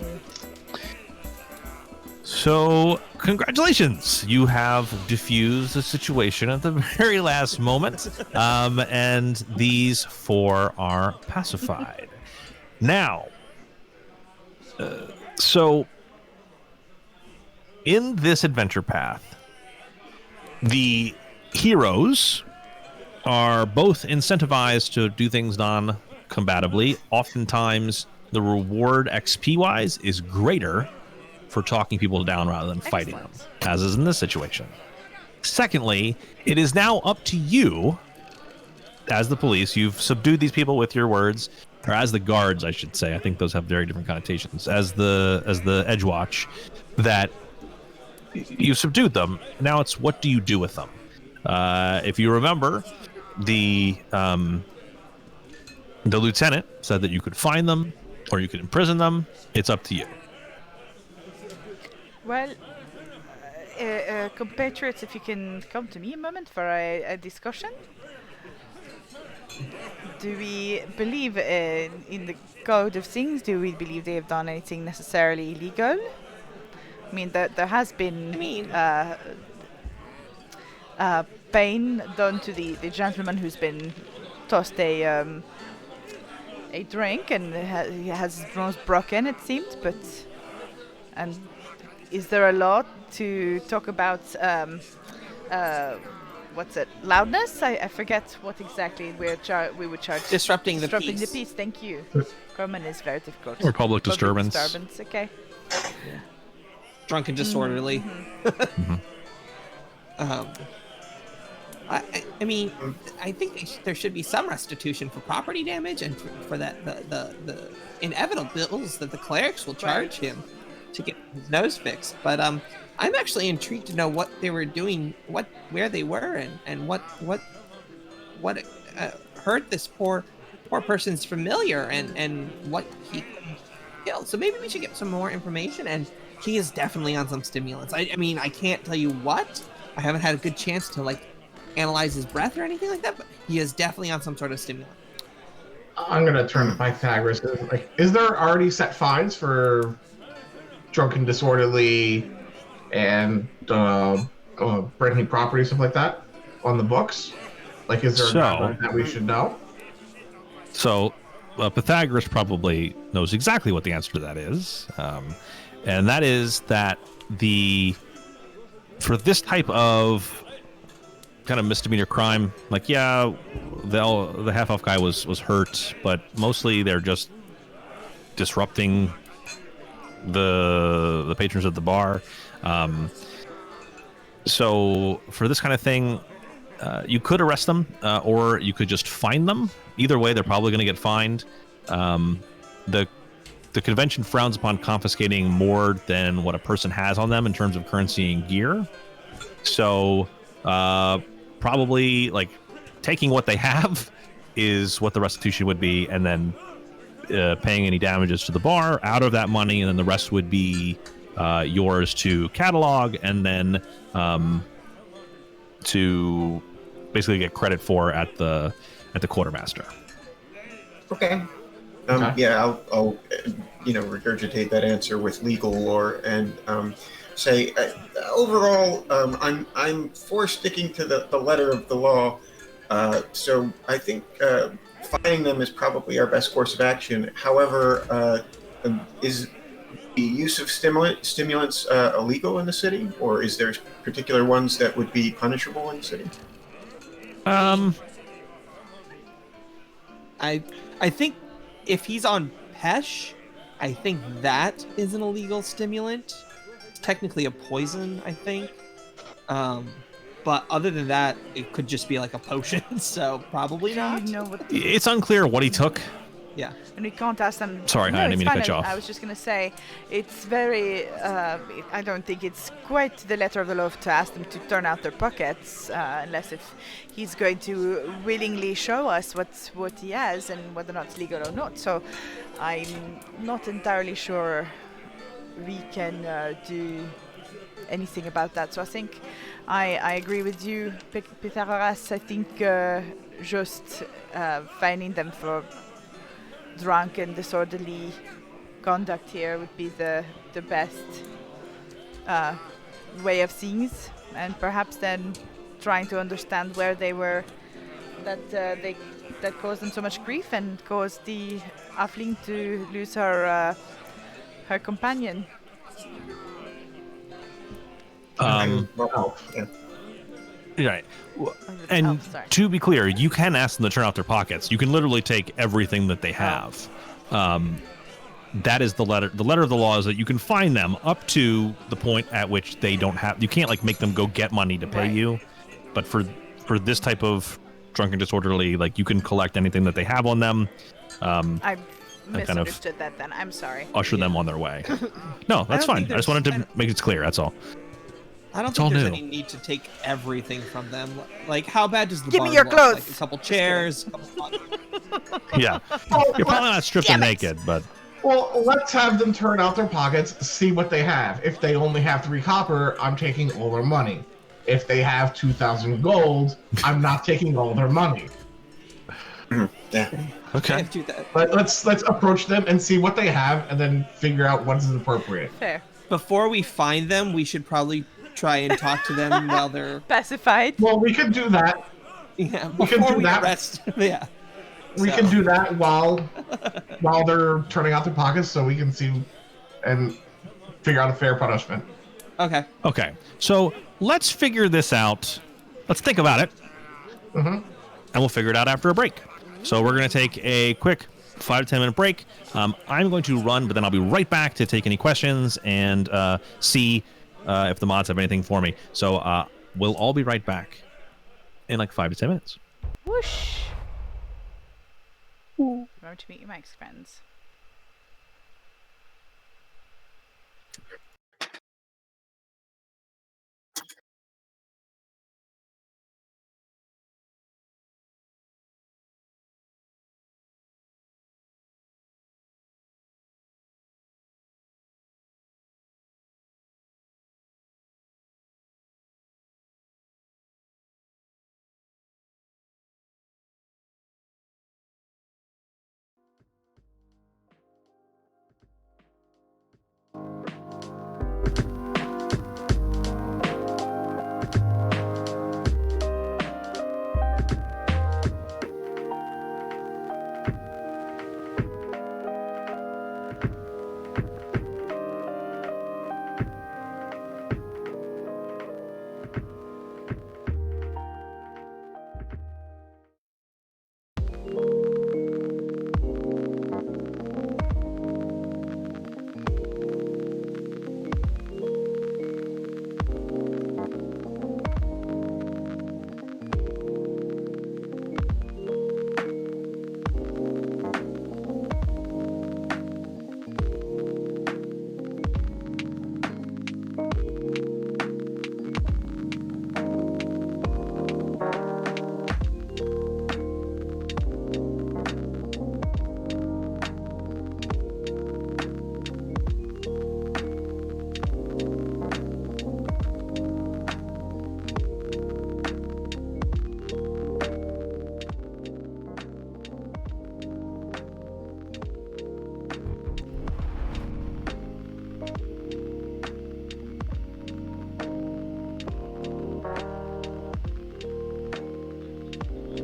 So, congratulations! You have diffused the situation at the very last moment, and these 4 are pacified. Now, so in this adventure path, the heroes are both incentivized to do things non-combatively. Oftentimes, the reward XP-wise is greater for talking people down rather than fighting them, as is in this situation. Secondly, it is now up to you, as the police. You've subdued these people with your words, or as the guards, I should say. I think those have very different connotations. As the Edgewatch, that you subdued them. Now it's what do you do with them? If you remember, the lieutenant said that you could find them or you could imprison them. It's up to you. Well, compatriots, if you can come to me a moment for a discussion. Do we believe in the code of things? Do we believe they have done anything necessarily illegal? I mean, there has been pain done to the gentleman who's been tossed a drink, and he has his nose broken, it seemed. But is there a law to talk about what's it? Loudness? I forget what exactly we would charge. Disrupting the peace. The peace. Thank you. Common is very difficult. Or public disturbance. Okay. Drunk and disorderly. I mean, I think there should be some restitution for property damage and for that the inevitable bills that the clerics will charge him to get his nose fixed. But I'm actually intrigued to know what they were doing, where they were, and what hurt this poor person's familiar, and what he killed. So maybe we should get some more information. And he is definitely on some stimulants. I mean, I can't tell you what. I haven't had a good chance to analyze his breath or anything like that, but he is definitely on some sort of stimulant. I'm gonna turn to Pythagoras. Is there already set fines for drunken, disorderly, and breaking property, stuff like that, on the books? Is there a guideline that we should know? So, Pythagoras probably knows exactly what the answer to that is, and that is that for this type of kind of misdemeanor crime, the half-elf guy was hurt, but mostly they're just disrupting the patrons at the bar. So for this kind of thing, you could arrest them, or you could just fine them. Either way, they're probably going to get fined. The convention frowns upon confiscating more than what a person has on them in terms of currency and gear. So probably taking what they have is what the restitution would be, and then paying any damages to the bar out of that money, and then the rest would be yours to catalog, and then to basically get credit for at the quartermaster. Okay. Yeah, I'll regurgitate that answer with legal lore and say overall, I'm for sticking to the letter of the law. So I think fining them is probably our best course of action. However, is the use of stimulants illegal in the city, or is there particular ones that would be punishable in the city? I think if he's on Pesh, I think that is an illegal stimulant. It's technically a poison, I think. But other than that, it could just be a potion, so probably not. It's unclear what he took. Yeah. And we can't ask them. Sorry, I didn't mean to cut you off. I was just going to say, it's very, I don't think it's quite the letter of the law to ask them to turn out their pockets, unless if he's going to willingly show us what he has and whether or not it's legal or not. So I'm not entirely sure we can do anything about that. So I think I agree with you, Pythagoras. I think just fining them for drunk and disorderly conduct here would be the best way of things, and perhaps then trying to understand where they were that caused them so much grief and caused the Halfling to lose her companion. Yeah. Right. And to be clear, you can ask them to turn out their pockets. You can literally take everything that they have. That is the letter. The letter of the law is that you can fine them up to the point at which they don't have. You can't like make them go get money to pay you. But for this type of drunken disorderly, like you can collect anything that they have on them. I misunderstood that. Then I'm sorry. Usher them on their way. No, that's fine. I just wanted to make it clear. That's all. I don't think there's any need to take everything from them. Like, how bad does the Give barn me your look? clothes. Like a couple chairs. Yeah. You're probably not stripped and naked, but... Well, let's have them turn out their pockets, see what they have. If they only have 3 copper, I'm taking all their money. If they have 2,000 gold, I'm not taking all their money. Yeah. Okay. But let's approach them and see what they have, and then figure out what is appropriate. Fair. Before we find them, we should probably try and talk to them while they're pacified. Well, we could do that. Yeah, we can do that. Arrest. Yeah. We can do that while they're turning out their pockets, so we can see and figure out a fair punishment. Okay. Okay. So let's figure this out. Let's think about it. Mm-hmm. And we'll figure it out after a break. So we're going to take a quick 5 to 10 minute break. I'm going to run, but then I'll be right back to take any questions and see if the mods have anything for me. So we'll all be right back in like 5 to 10 minutes. Whoosh. Remember to meet your Mike's friends.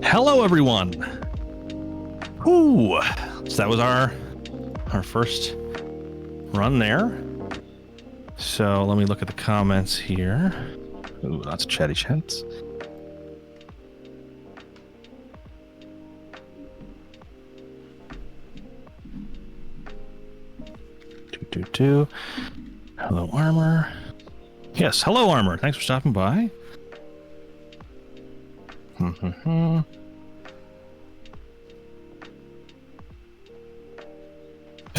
Hello, everyone. Ooh, so that was our first run there. So let me look at the comments here. Ooh, lots of chatty chats. Hello, Armor. Yes, hello, Armor. Thanks for stopping by.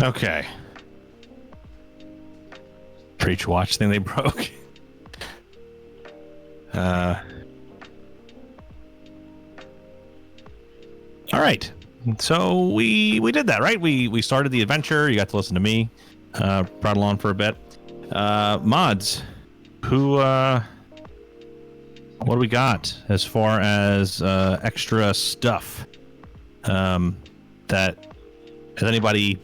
Okay. Preach watch thing they broke. All right. So we did that, right? We started the adventure. You got to listen to me prattle on for a bit. Mods, Who, what do we got as far as extra stuff? That has anybody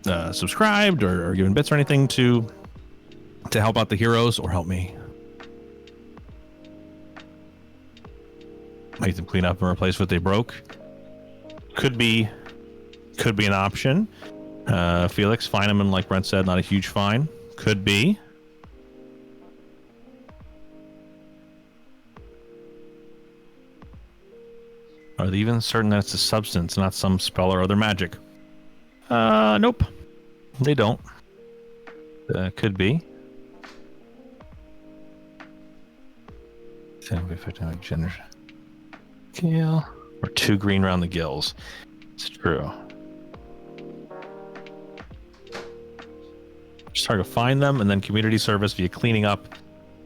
subscribed or given bits or anything to help out the heroes or help me? Make them clean up and replace what they broke. Could be an option. Felix, fine them, and like Brent said, not a huge fine. Could be. Are they even certain that it's a substance, not some spell or other magic? Nope. They don't. Could be. Gale. Or 2 green around the gills. It's true. Just hard to find them, and then community service via cleaning up.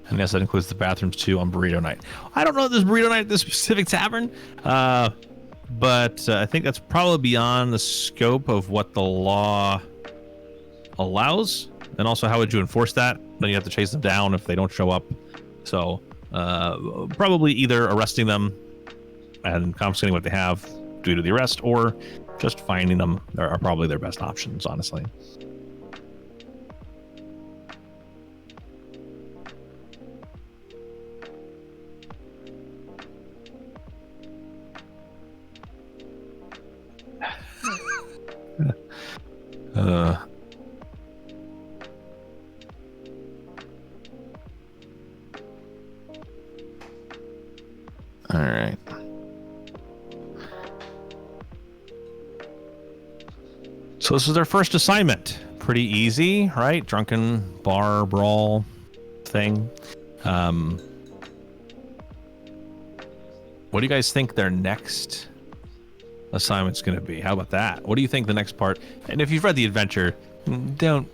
And yes, that includes the bathrooms too on burrito night. I don't know if there's burrito night at this specific tavern, but I think that's probably beyond the scope of what the law allows. And also, how would you enforce that? Then you have to chase them down if they don't show up. So probably either arresting them and confiscating what they have due to the arrest, or just finding them are probably their best options, honestly. All right. So this is their first assignment. Pretty easy, right? Drunken bar brawl thing. What do you guys think their next assignment's going to be? How about that? What do you think the next part? And if you've read the adventure, don't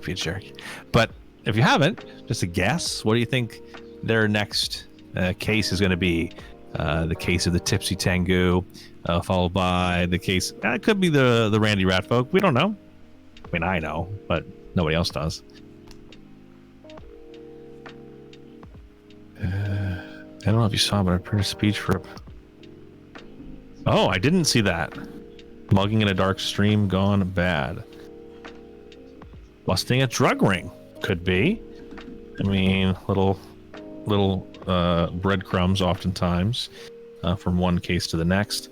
be a jerk. But if you haven't, just a guess. What do you think their next case is going to be? The case of the Tipsy Tengu, followed by the case. It could be the Randy Ratfolk. We don't know. I mean, I know, but nobody else does. I don't know if you saw, but I printed a speech for. Oh, I didn't see that. Mugging in a dark stream gone bad. Busting a drug ring could be. I mean, little breadcrumbs oftentimes from one case to the next.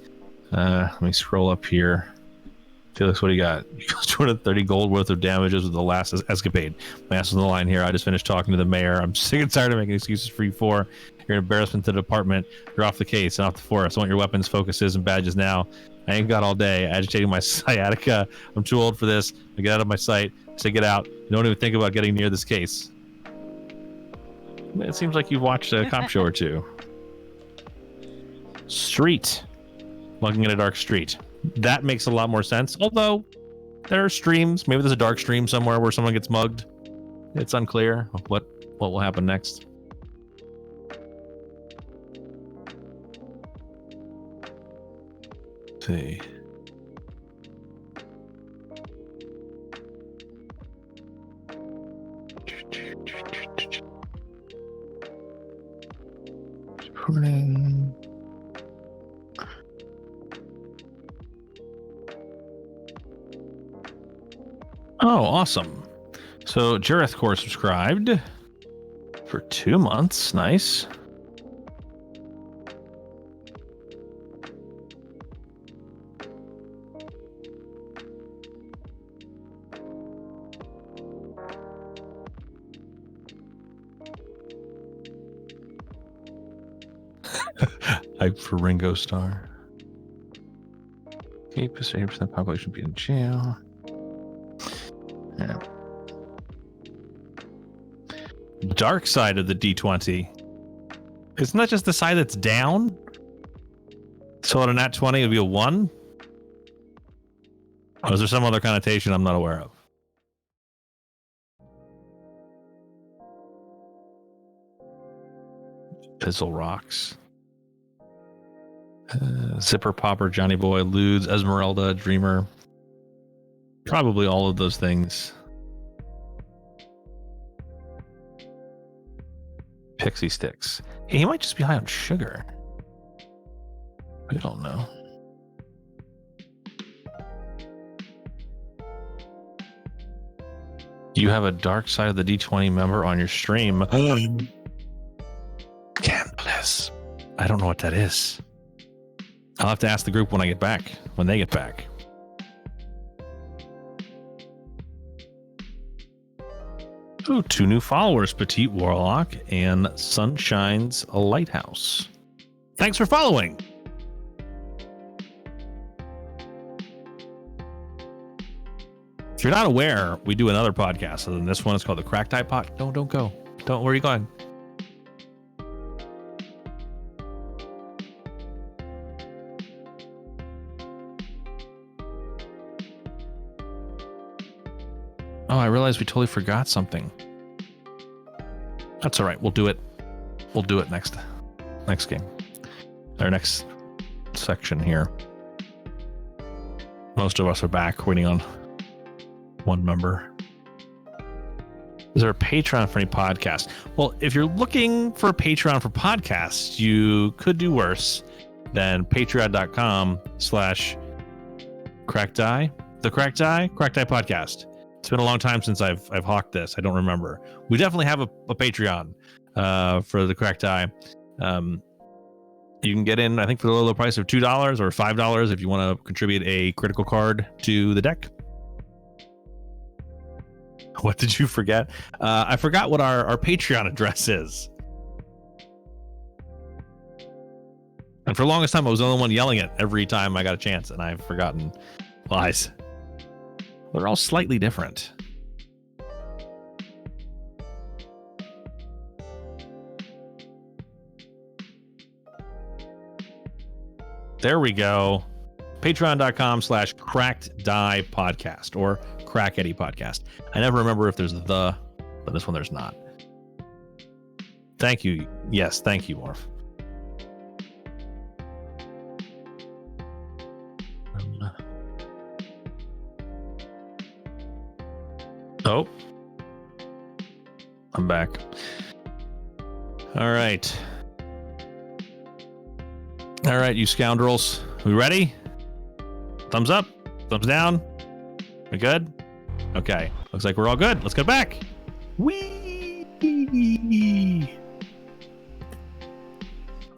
Let me scroll up here. Felix, what do you got? You got 230 gold worth of damages with the last escapade. My ass is on the line here. I just finished talking to the mayor. I'm sick and tired of making excuses for you four. You're an embarrassment to the department. You're off the case and off the forest. I want your weapons, focuses, and badges now. I ain't got all day. Agitating my sciatica. I'm too old for this. I get out of my sight. I say get out. Don't even think about getting near this case. It seems like you've watched a cop show or two. Street. Mugging in a dark street. That makes a lot more sense. Although, there are streams. Maybe there's a dark stream somewhere where someone gets mugged. It's unclear what will happen next. Let's see. Putting. Oh, awesome. So Jareth Core subscribed for 2 months. Nice. Hype for Ringo Starr. Keep 80% population be in jail. Yeah. Dark side of the D20. Isn't that just the side that's down? So on a nat 20, it would be a 1? Or is there some other connotation I'm not aware of? Pizzle rocks. Zipper Popper, Johnny Boy, Ludes, Esmeralda, Dreamer. Probably all of those things. Pixie sticks. Hey, he might just be high on sugar. I don't know. You have a dark side of the D20 member on your stream. Canvas. I don't know what that is. I'll have to ask the group when they get back. Ooh, 2 new followers, Petite Warlock and Sunshine's Lighthouse. Thanks for following. If you're not aware, we do another podcast other than this one. It's called the Cracked Eye Pod. No, don't go. Where are you going? Oh, I realized we totally forgot something. That's all right. We'll do it. We'll do it next game. Our next section here. Most of us are back waiting on one member. Is there a Patreon for any podcast? Well, if you're looking for a Patreon for podcasts, you could do worse than patreon.com/Cracked Eye. The Cracked Eye podcast. It's been a long time since I've hawked this. I don't remember. We definitely have a Patreon for the Cracked Eye. You can get in, I think, for the low price of $2 or $5 if you want to contribute a critical card to the deck. What did you forget? I forgot what our Patreon address is. And for the longest time, I was the only one yelling it every time I got a chance, and I've forgotten. Lies. They're all slightly different. There we go. Patreon.com/Cracked Die Podcast or Crack Eddie Podcast. I never remember if there's but this one there's not. Thank you. Yes, thank you, Morph. Oh, I'm back. All right, you scoundrels. We ready? Thumbs up, thumbs down. We good? Okay, looks like we're all good. Let's go back. Whee!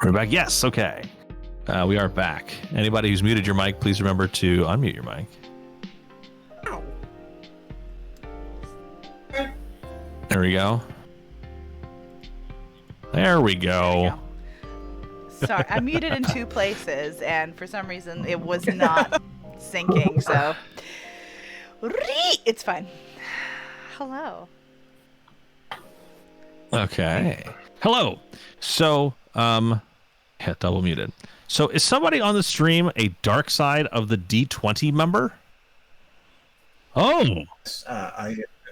We're back. Yes. Okay. We are back. Anybody who's muted your mic, please remember to unmute your mic. There we go. There we go. Sorry, I muted in 2 places, and for some reason it was not syncing, so it's fine. Hello. Okay. Hello. So, double muted. So, is somebody on the stream a dark side of the D20 member? Oh.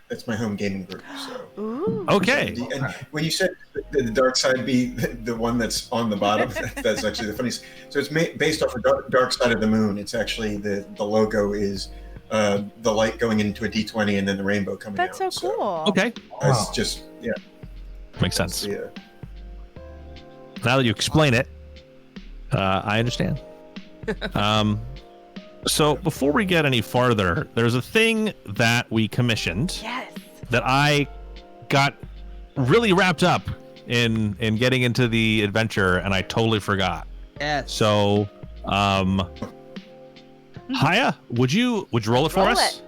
That's my home gaming group. So. Ooh. Okay. And when you said the dark side be the one that's on the bottom, that's actually the funniest. So it's based off the dark side of the moon. It's actually the logo is the light going into a D20 and then the rainbow coming out. That's so cool. Okay. It's just Makes sense. Yeah. Now that you explain it, I understand. So before we get any farther, there's a thing that we commissioned. Yes. That I got really wrapped up in getting into the adventure, and I totally forgot. Yes. So, Haya, would you roll it for us?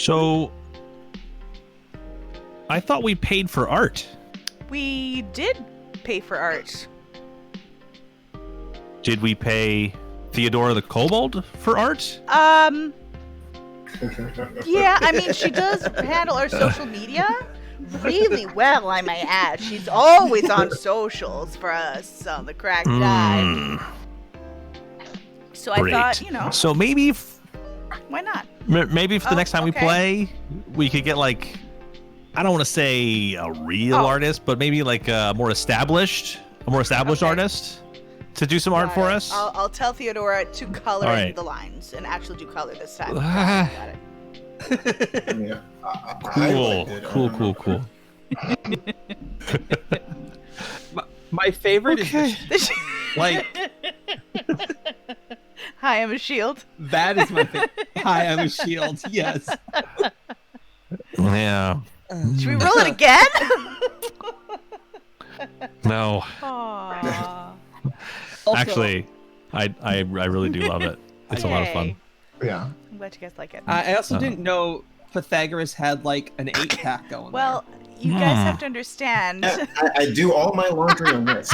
So, I thought we paid for art. We did pay for art. Did we pay Theodora the Kobold for art? Yeah, I mean, she does handle our social media really well, I may add. She's always on socials for us on the Cracked Eye. So Great. I thought, So maybe if, why not? maybe if the next time we okay. play, we could get like, I don't want to say a real artist, but maybe like a more established Okay. artist to do some art Got for it. us. I'll tell Theodora to color All right. the lines and actually do color this time. Ah. Got it. Yeah. Cool. My favorite is like Hi, I'm a shield. that is my favorite. Hi, I'm a shield. Yes. Yeah. Should we roll it again? No. Aww. Also, Actually, I really do love it. It's a lot of fun. Yay. Yeah. I'm glad you guys like it. I also didn't know Pythagoras had like an 8-pack going. Well, you guys have to understand. I do all my laundry on this.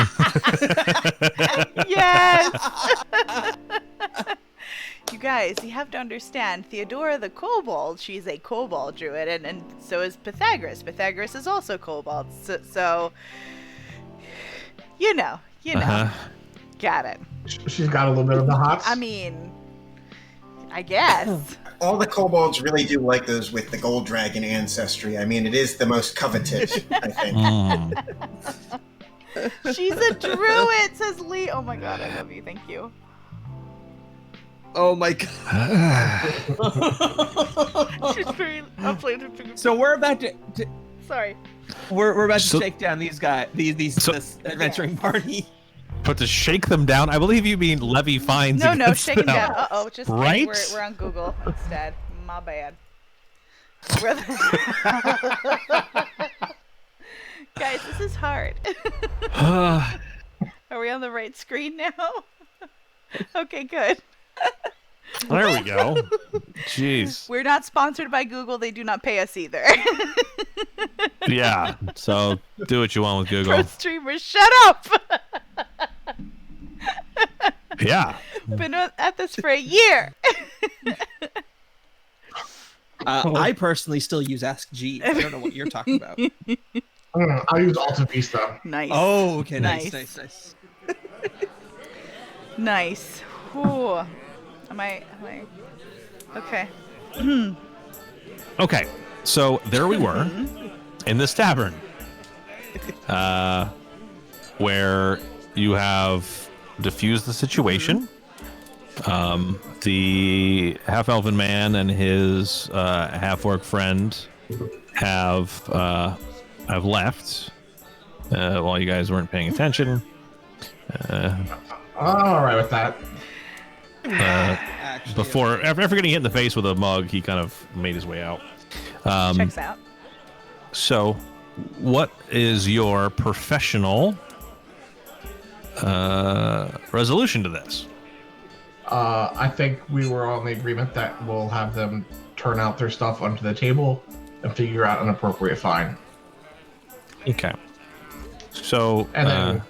Yes! You guys, you have to understand, Theodora the Kobold, she's a Kobold druid, and so is Pythagoras. Pythagoras is also Kobold, so you know. Got it. She's got a little bit of the hots. I mean, I guess. All the kobolds really do like those with the gold dragon ancestry. I mean, it is the most coveted, I think. She's a druid, says Lee. Oh my god, I love you. Thank you. Oh my god. She's very. I'm playing her finger. So we're about to Sorry. we're about to So- shake down these guys, this adventuring party. But to shake them down, I believe you mean levy fines. No, against shake him them. down. Just kidding. Right? We're on Google instead. My bad. Guys, this is hard. Are we on the right screen now? Okay, good. There we go. Jeez. We're not sponsored by Google. They do not pay us either. Yeah. So do what you want with Pro Google. streamers, shut up! Yeah. Been at this for a year. I personally still use Ask Jeeves. I don't know what you're talking about. I use Alta Vista. Nice. Oh, okay, Nice. nice. Nice. Whew. Am I? Okay. Okay. So there we were in this tavern, where you have diffused the situation. The half-elven man and his half-orc friend have left while you guys weren't paying attention. All right with that. Actually, After getting hit in the face with a mug, he kind of made his way out. Checks out. So, what is your professional resolution to this? I think we were on the agreement that we'll have them turn out their stuff onto the table and figure out an appropriate fine. Okay. So, And then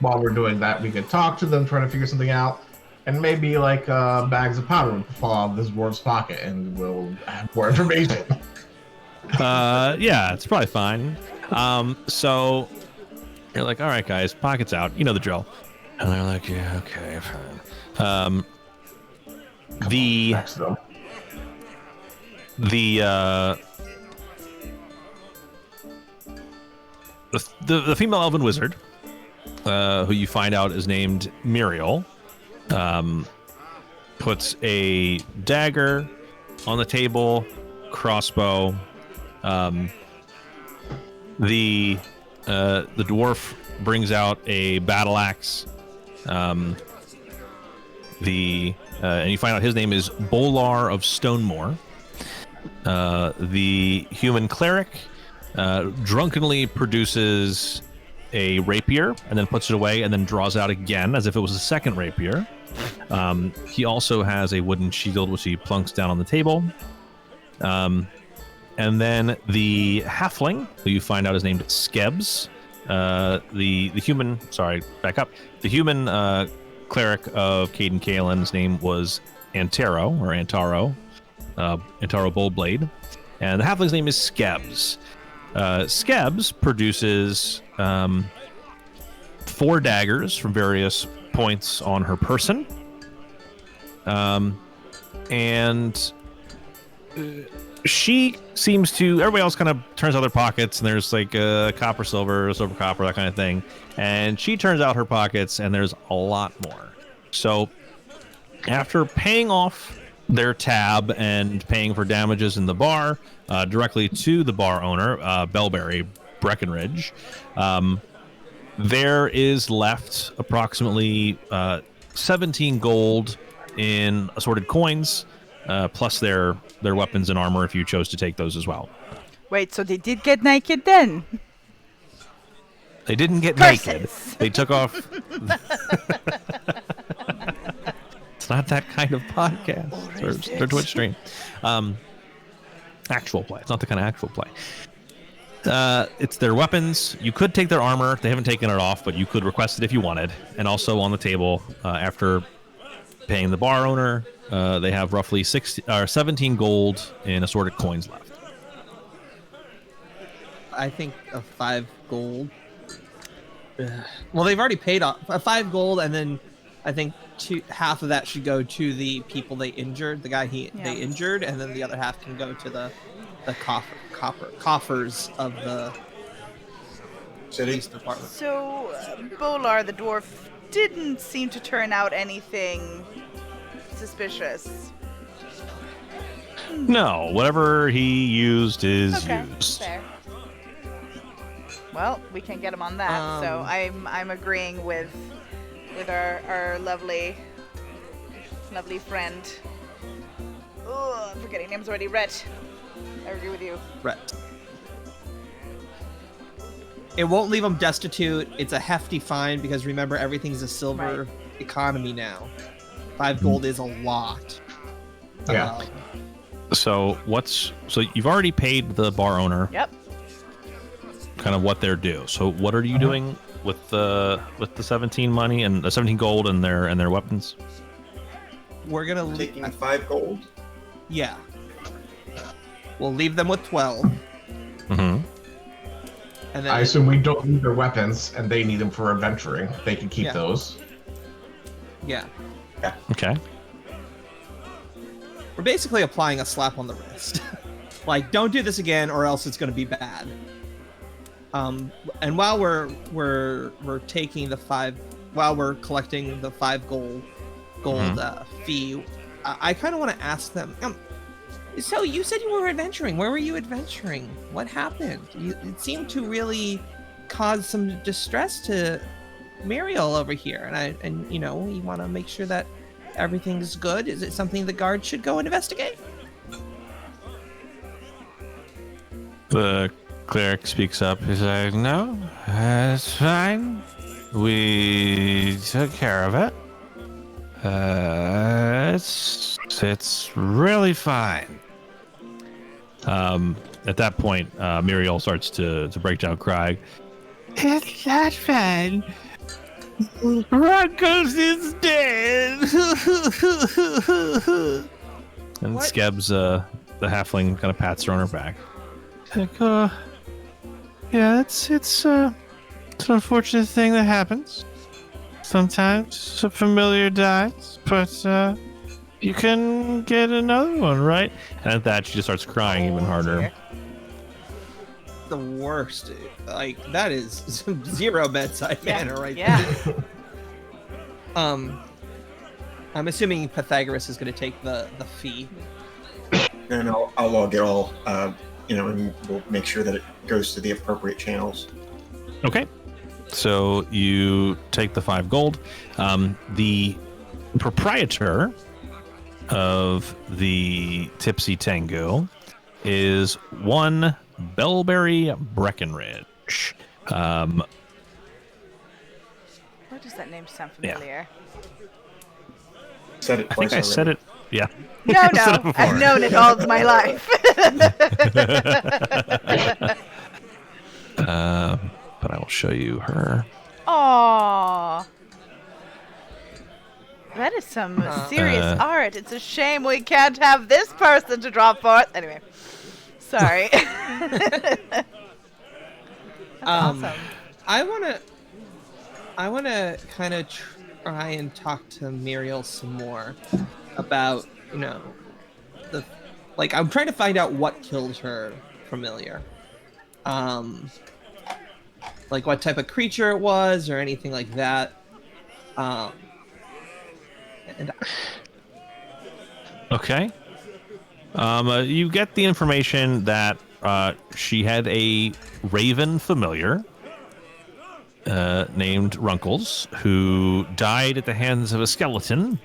while we're doing that, we could talk to them, try to figure something out. And maybe like bags of powder would fall out of this dwarf's pocket and we'll have more information. yeah, it's probably fine. So you're like, all right, guys, pockets out. You know the drill. And they're like, yeah, okay, fine. The female elven wizard, who you find out is named Muriel, puts a dagger on the table, crossbow. The dwarf brings out a battle axe. And you find out his name is Bolar of Stonemore. The human cleric drunkenly produces a rapier and then puts it away and then draws out again as if it was a second rapier. He also has a wooden shield which he plunks down on the table. And then the halfling, who you find out is named Skebs. The human, sorry, back up. The human cleric of Caden Kalen's name was Antaro Boldblade. And the halfling's name is Skebs. Skebs produces 4 daggers from various points on her person. And she seems to, everybody else kind of turns out their pockets, and there's like copper, silver, silver, copper, that kind of thing. And she turns out her pockets, and there's a lot more. So after paying off their tab and paying for damages in the bar directly to the bar owner, Bellberry Breckenridge, there is left approximately 17 gold in assorted coins, plus their weapons and armor if you chose to take those as well. Wait, so they did get naked then? They didn't get Curses. naked. They took off. It's not that kind of podcast or Twitch stream. Actual play. It's not the kind of actual play. It's their weapons. You could take their armor. They haven't taken it off, but you could request it if you wanted. And also on the table, after paying the bar owner, they have roughly 17 gold in assorted coins left. I think a 5 gold. Well, they've already paid off a 5 gold, and then I think half of that should go to the people they injured, the guy they injured, and then the other half can go to the coffers of the police department. So, Bolar the dwarf didn't seem to turn out anything suspicious. No, whatever he used is used. Fair. Well, we can get him on that. So I'm agreeing with our lovely friend. Oh, I'm forgetting names already. Rhett. I agree with you. Rhett. It won't leave them destitute. It's a hefty fine because remember, everything's a silver economy now. 5 gold is a lot. Yeah. So you've already paid the bar owner. Yep. Kind of what they're due. So what are you doing with the 17 money and the 17 gold and their weapons? We're gonna taking 5 gold. Yeah. We'll leave them with 12. Mm-hmm. And then I assume we don't need their weapons, and they need them for adventuring. They can keep those. Yeah. Okay. We're basically applying a slap on the wrist. Like, don't do this again, or else it's gonna be bad. And while we're taking the 5, while we're collecting the 5 gold fee, I kind of want to ask them. So you said you were adventuring. Where were you adventuring? What happened? It seemed to really cause some distress to Muriel over here, and you know, we want to make sure that everything's good. Is it something the guards should go investigate? The cleric speaks up. He's like, "No, it's fine. We took care of it. It's really fine." At that point, Muriel starts to break down crying. It's not fine. Broncos is dead. And What? Skebs, the halfling, kind of pats her on her back. Like, yeah, it's an unfortunate thing that happens. Sometimes a familiar dies, but you can get another one, right? And at that, she just starts crying even harder. Dear. The worst. Like, that is some 0 bedside manner right there. I'm assuming Pythagoras is going to take the fee. And I'll log it all, and we'll make sure that it goes to the appropriate channels. Okay. So you take the 5 gold. The proprietor of the Tipsy Tango is one Bellberry Breckenridge. Why does that name sound familiar? Said it I twice think I said already. it. Yeah. No, Instead of no, before. I've known it all my life. But I will show you her. Aww. That is some serious Uh, art. It's a shame we can't have this person to draw forth. Anyway, sorry. That's awesome. I wanna kind of try and talk to Muriel some more about, I'm trying to find out what killed her familiar. Like what type of creature it was or anything like that. Okay. You get the information that she had a raven familiar named Runkles, who died at the hands of a skeleton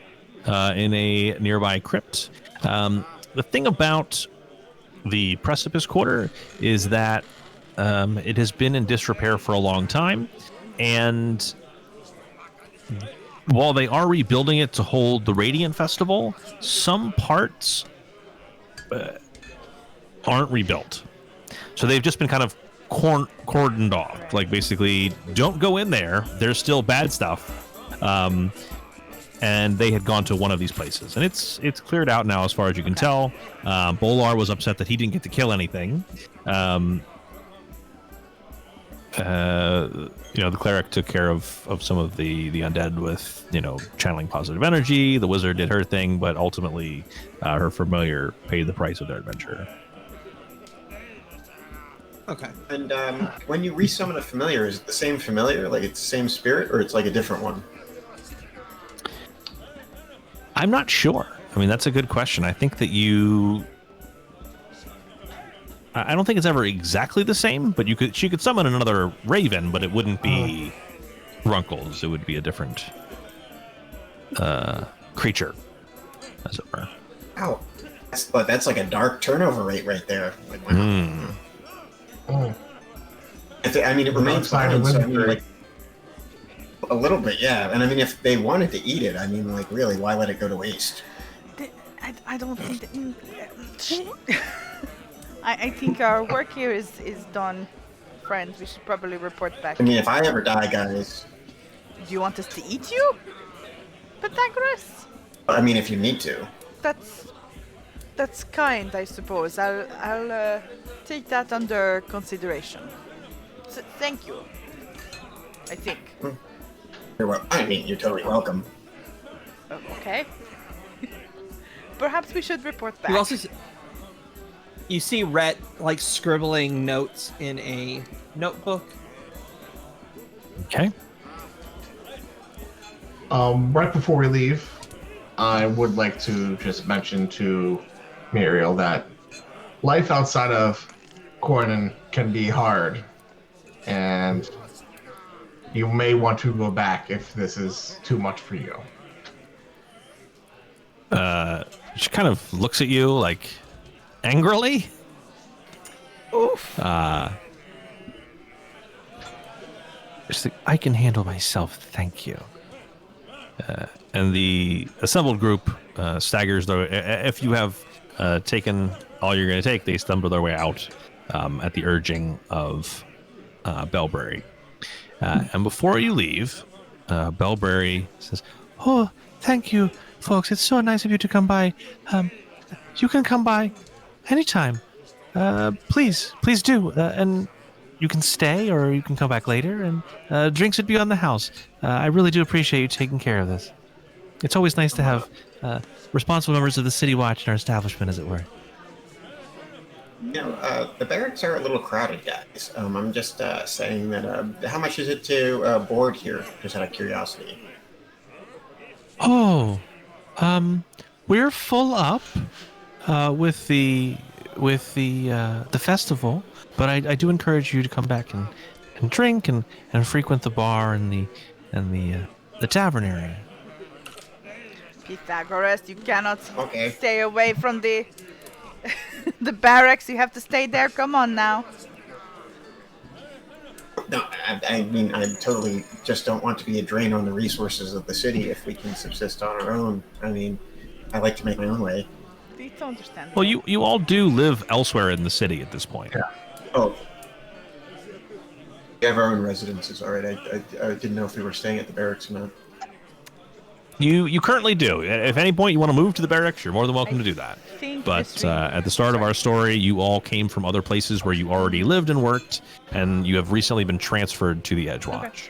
in a nearby crypt. The thing about the Precipice Quarter is that it has been in disrepair for a long time, and while they are rebuilding it to hold the Radiant Festival, some parts aren't rebuilt. So they've just been kind of cordoned off. Like, basically, don't go in there. There's still bad stuff. And they had gone to one of these places. And it's cleared out now as far as you can tell. Bolar was upset that he didn't get to kill anything. The cleric took care of some of the undead with, channeling positive energy. The wizard did her thing, but ultimately her familiar paid the price of their adventure. Okay. And when you resummon a familiar, is it the same familiar? Like it's the same spirit, or it's like a different one? I'm not sure. I mean, that's a good question. I think that I don't think it's ever exactly the same, but she could summon another raven, but it wouldn't be Runkles. It would be a different creature, as it were. Ow. That's like a dark turnover rate right there. Like, wow. Oh. It remains fine, so like a little bit, yeah. And I mean, if they wanted to eat it, really, why let it go to waste? I don't think that... I think our work here is done, friends. We should probably report back. I mean, if I ever die, guys... Do you want us to eat you, Pythagoras? I mean, if you need to. That's kind, I suppose. I'll take that under consideration. So, thank you. I think. You're totally welcome. Okay. Perhaps we should report back. You see Rhett scribbling notes in a notebook. Okay. Right before we leave, I would like to just mention to Muriel that life outside of Cornan can be hard, and you may want to go back if this is too much for you. She kind of looks at you angrily. Oof. I can handle myself, thank you. And the assembled group staggers. If you have taken all you're going to take, they stumble their way out at the urging of Bellberry. And before you leave, Bellberry says, "Oh, thank you, folks. It's so nice of you to come by. You can come by anytime. Please do. And you can stay or you can come back later, and drinks would be on the house. I really do appreciate you taking care of this. It's always nice to have responsible members of the City Watch in our establishment, as it were." The barracks are a little crowded, guys. I'm just saying that, how much is it to board here, just out of curiosity? Oh, we're full up with the festival, but I do encourage you to come back and drink and frequent the bar and the tavern area. Pythagoras, you cannot Okay. stay away from the the barracks. You have to stay there. Come on now. No, I totally just don't want to be a drain on the resources of the city if we can subsist on our own. I like to make my own way. It's understandable. Well, you all do live elsewhere in the city at this point. Yeah. Oh. We have our own residences, all right. I didn't know if we were staying at the barracks or not. You currently do. If at any point you want to move to the barracks, you're more than welcome to do that. But at the start of our story, you all came from other places where you already lived and worked, and you have recently been transferred to the Edgewatch.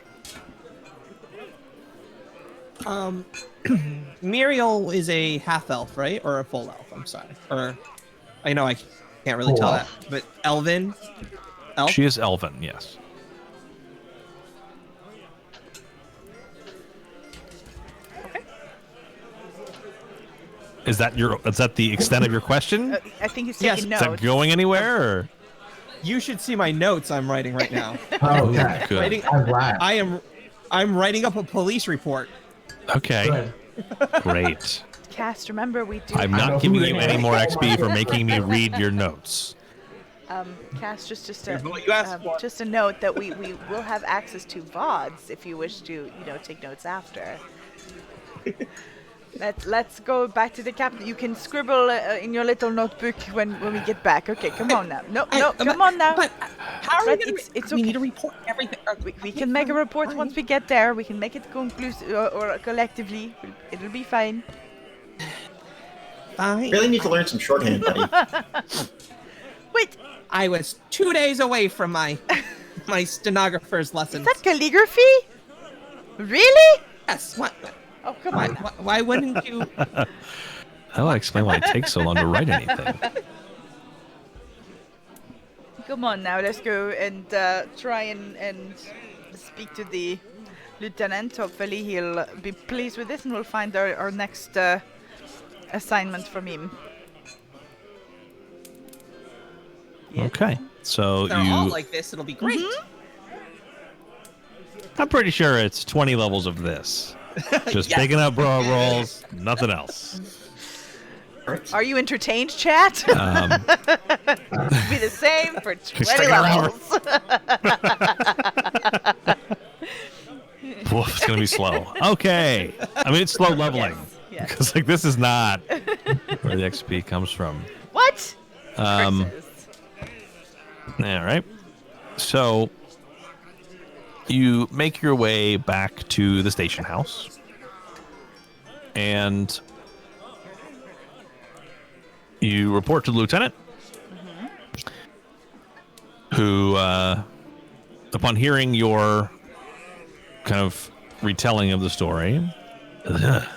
Okay. Muriel is a half elf, right? Or a full elf, I'm sorry. Or I know I can't really tell that. But elven? Elf? She is elven, yes. Is that the extent of your question? I think he's Yes. taking Is notes. that going anywhere? Or? You should see my notes I'm writing right now. Okay. Good. Writing, I'm glad. I'm writing up a police report. Okay. Good. Great. Cast, remember we do. I'm I know not who giving they you are. any more XP for making me read your notes. Cast, just Here's what you asked for. just a note that we will have access to VODs if you wish to, take notes after. Let's go back to the captain. You can scribble in your little notebook when we get back. Okay, come on now. No, come on now. But how are we But gonna it's we okay. need to report everything. We can make a report once we get there. We can make it conclusive or collectively. It'll be fine. Fine. Really need to learn some shorthand, buddy. Wait, I was 2 days away from my stenographer's lessons. is that calligraphy? Really? Yes. What? Oh, come Why, on. why wouldn't you? That'll explain why it takes so long to write anything. Come on now, let's go and try and speak to the lieutenant. Hopefully he'll be pleased with this and we'll find our next assignment from him. Yeah. Okay. So They're all you... like this. It'll be great. I'm pretty sure it's 20 levels of this. Just Yes. picking up bro rolls, nothing else. Are you entertained, chat? Be the same for 20 sticking around levels. Woof, it's gonna be slow. Okay. I mean, it's slow leveling. Yes. Because this is not where the XP comes from. What? All right. So you make your way back to the station house, and you report to the lieutenant, who, upon hearing your kind of retelling of the story, that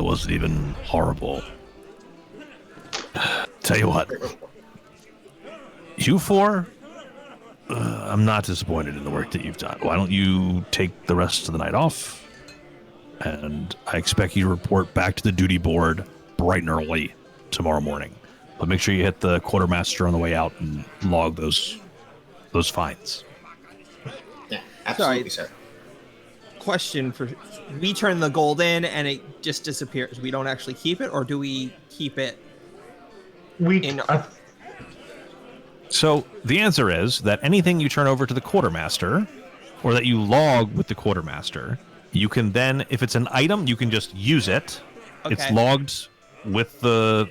wasn't even horrible. Tell you what, you four, I'm not disappointed in the work that you've done. Why don't you take the rest of the night off? And I expect you to report back to the duty board bright and early tomorrow morning. But make sure you hit the quartermaster on the way out and log those fines. Yeah, absolutely, sir. Question for: we turn the gold in and it just disappears. We don't actually keep it, or do we keep it? So the answer is that anything you turn over to the quartermaster, or that you log with the quartermaster, you can then, if it's an item, you can just use it. Okay. It's logged with the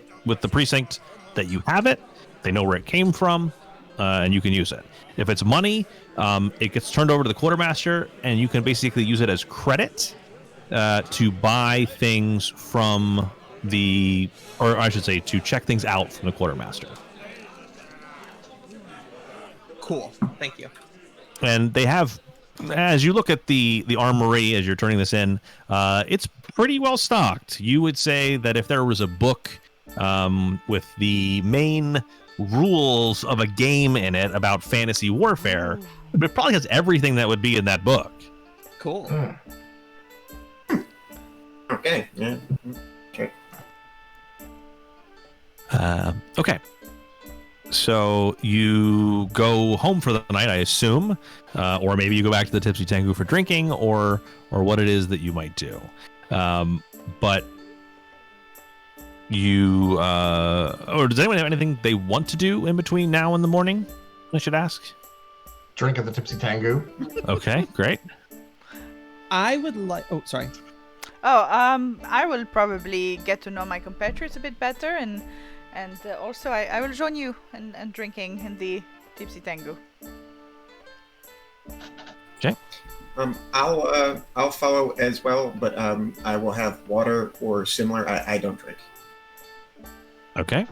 precinct that you have it. They know where it came from, and you can use it. If it's money, it gets turned over to the quartermaster, and you can basically use it as credit to buy things from or I should say, to check things out from the quartermaster. Cool. Thank you. And they have, as you look at the armory as you're turning this in, it's pretty well stocked. You would say that if there was a book with the main rules of a game in it about fantasy warfare, it probably has everything that would be in that book. Cool. Okay. Yeah. Okay. Okay. So you go home for the night, I assume, or maybe you go back to the Tipsy Tango for drinking, or what it is that you might do. But you, or does anyone have anything they want to do in between now and the morning? I should ask. Drink at the Tipsy Tango. Okay, great. I would like. Oh, sorry. I will probably get to know my competitors a bit better, and also I will join you and drinking in the Tipsy Tango. Okay. I'll follow as well, but I will have water or similar. I don't drink. Okay.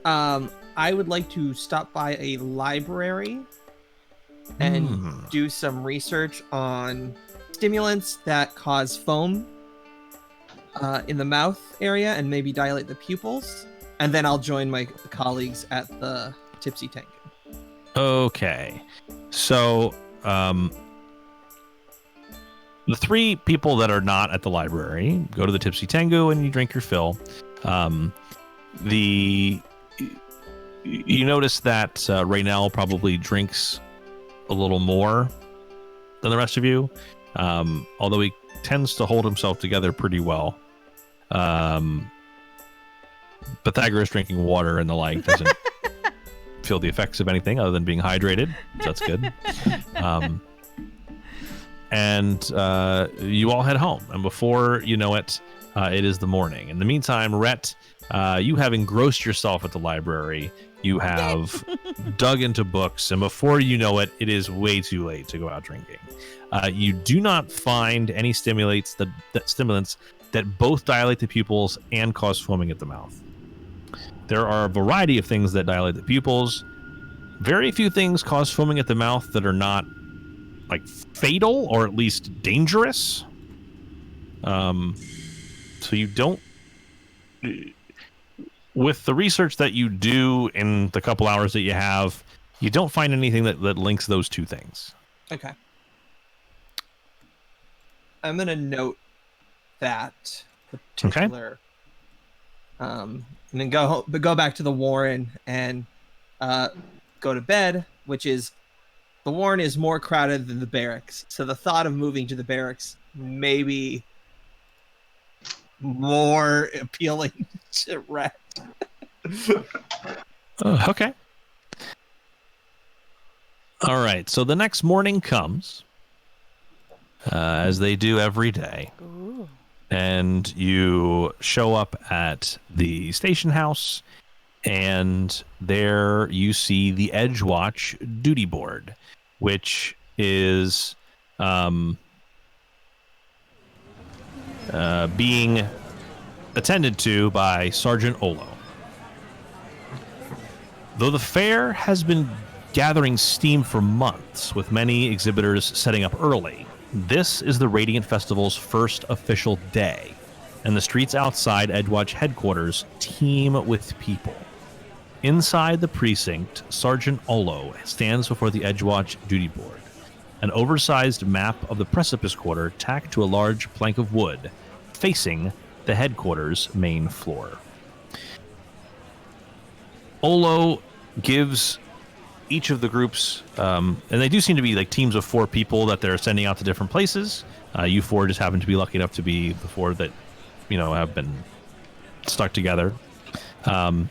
I would like to stop by a library and do some research on stimulants that cause foam in the mouth area and maybe dilate the pupils. And then I'll join my colleagues at the Tipsy Tango. Okay. So, the three people that are not at the library go to the Tipsy Tango and you drink your fill. You notice that Raynell probably drinks a little more than the rest of you, although he tends to hold himself together pretty well. Pythagoras drinking water and the like doesn't feel the effects of anything other than being hydrated, so that's good. And you all head home, and before you know it, it is the morning. In the meantime, Rhett, you have engrossed yourself at the library. You have dug into books, and before you know it, it is way too late to go out drinking. You do not find any stimulants that both dilate the pupils and cause foaming at the mouth. There are a variety of things that dilate the pupils. Very few things cause foaming at the mouth that are not like fatal or at least dangerous. So you don't, with the research that you do in the couple hours that you have, you don't find anything that links those two things. Okay. I'm going to note that particular, and then go back to the Warren and go to bed, which is, the Warren is more crowded than the barracks. So the thought of moving to the barracks may be more appealing to Rhett. Okay. All right. So the next morning comes, as they do every day. Ooh. And you show up at the station house, and there you see the Edgewatch duty board, which is being attended to by Sergeant Olo. Though the fair has been gathering steam for months, with many exhibitors setting up early, this is the Radiant Festival's first official day, and the streets outside Edgewatch headquarters teem with people. Inside the precinct, Sergeant Olo stands before the Edgewatch duty board, an oversized map of the Precipice Quarter tacked to a large plank of wood, facing the headquarters' main floor. Olo gives each of the groups, and they do seem to be like teams of 4 people that they're sending out to different places. You 4 just happen to be lucky enough to be the 4 that, have been stuck together. So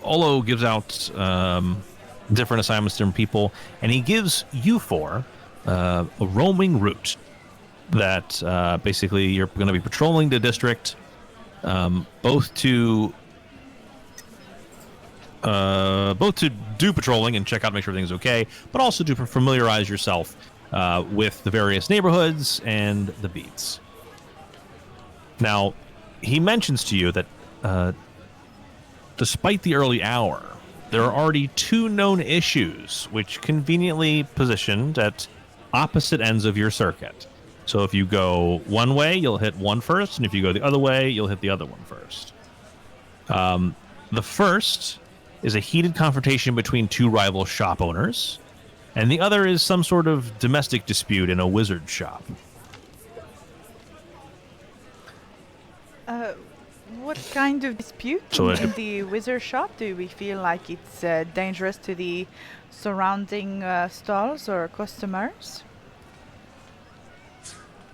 Olo gives out different assignments to different people, and he gives you 4 a roaming route that basically you're going to be patrolling the district, both to do patrolling and check out, make sure everything's okay, but also to familiarize yourself with the various neighborhoods and the beats. Now, he mentions to you that despite the early hour, there are already 2 known issues which conveniently positioned at opposite ends of your circuit. So if you go one way, you'll hit one first, and if you go the other way, you'll hit the other one first. The first is a heated confrontation between 2 rival shop owners, and the other is some sort of domestic dispute in a wizard shop. What kind of dispute in the wizard shop? Do we feel like it's dangerous to the surrounding stalls or customers?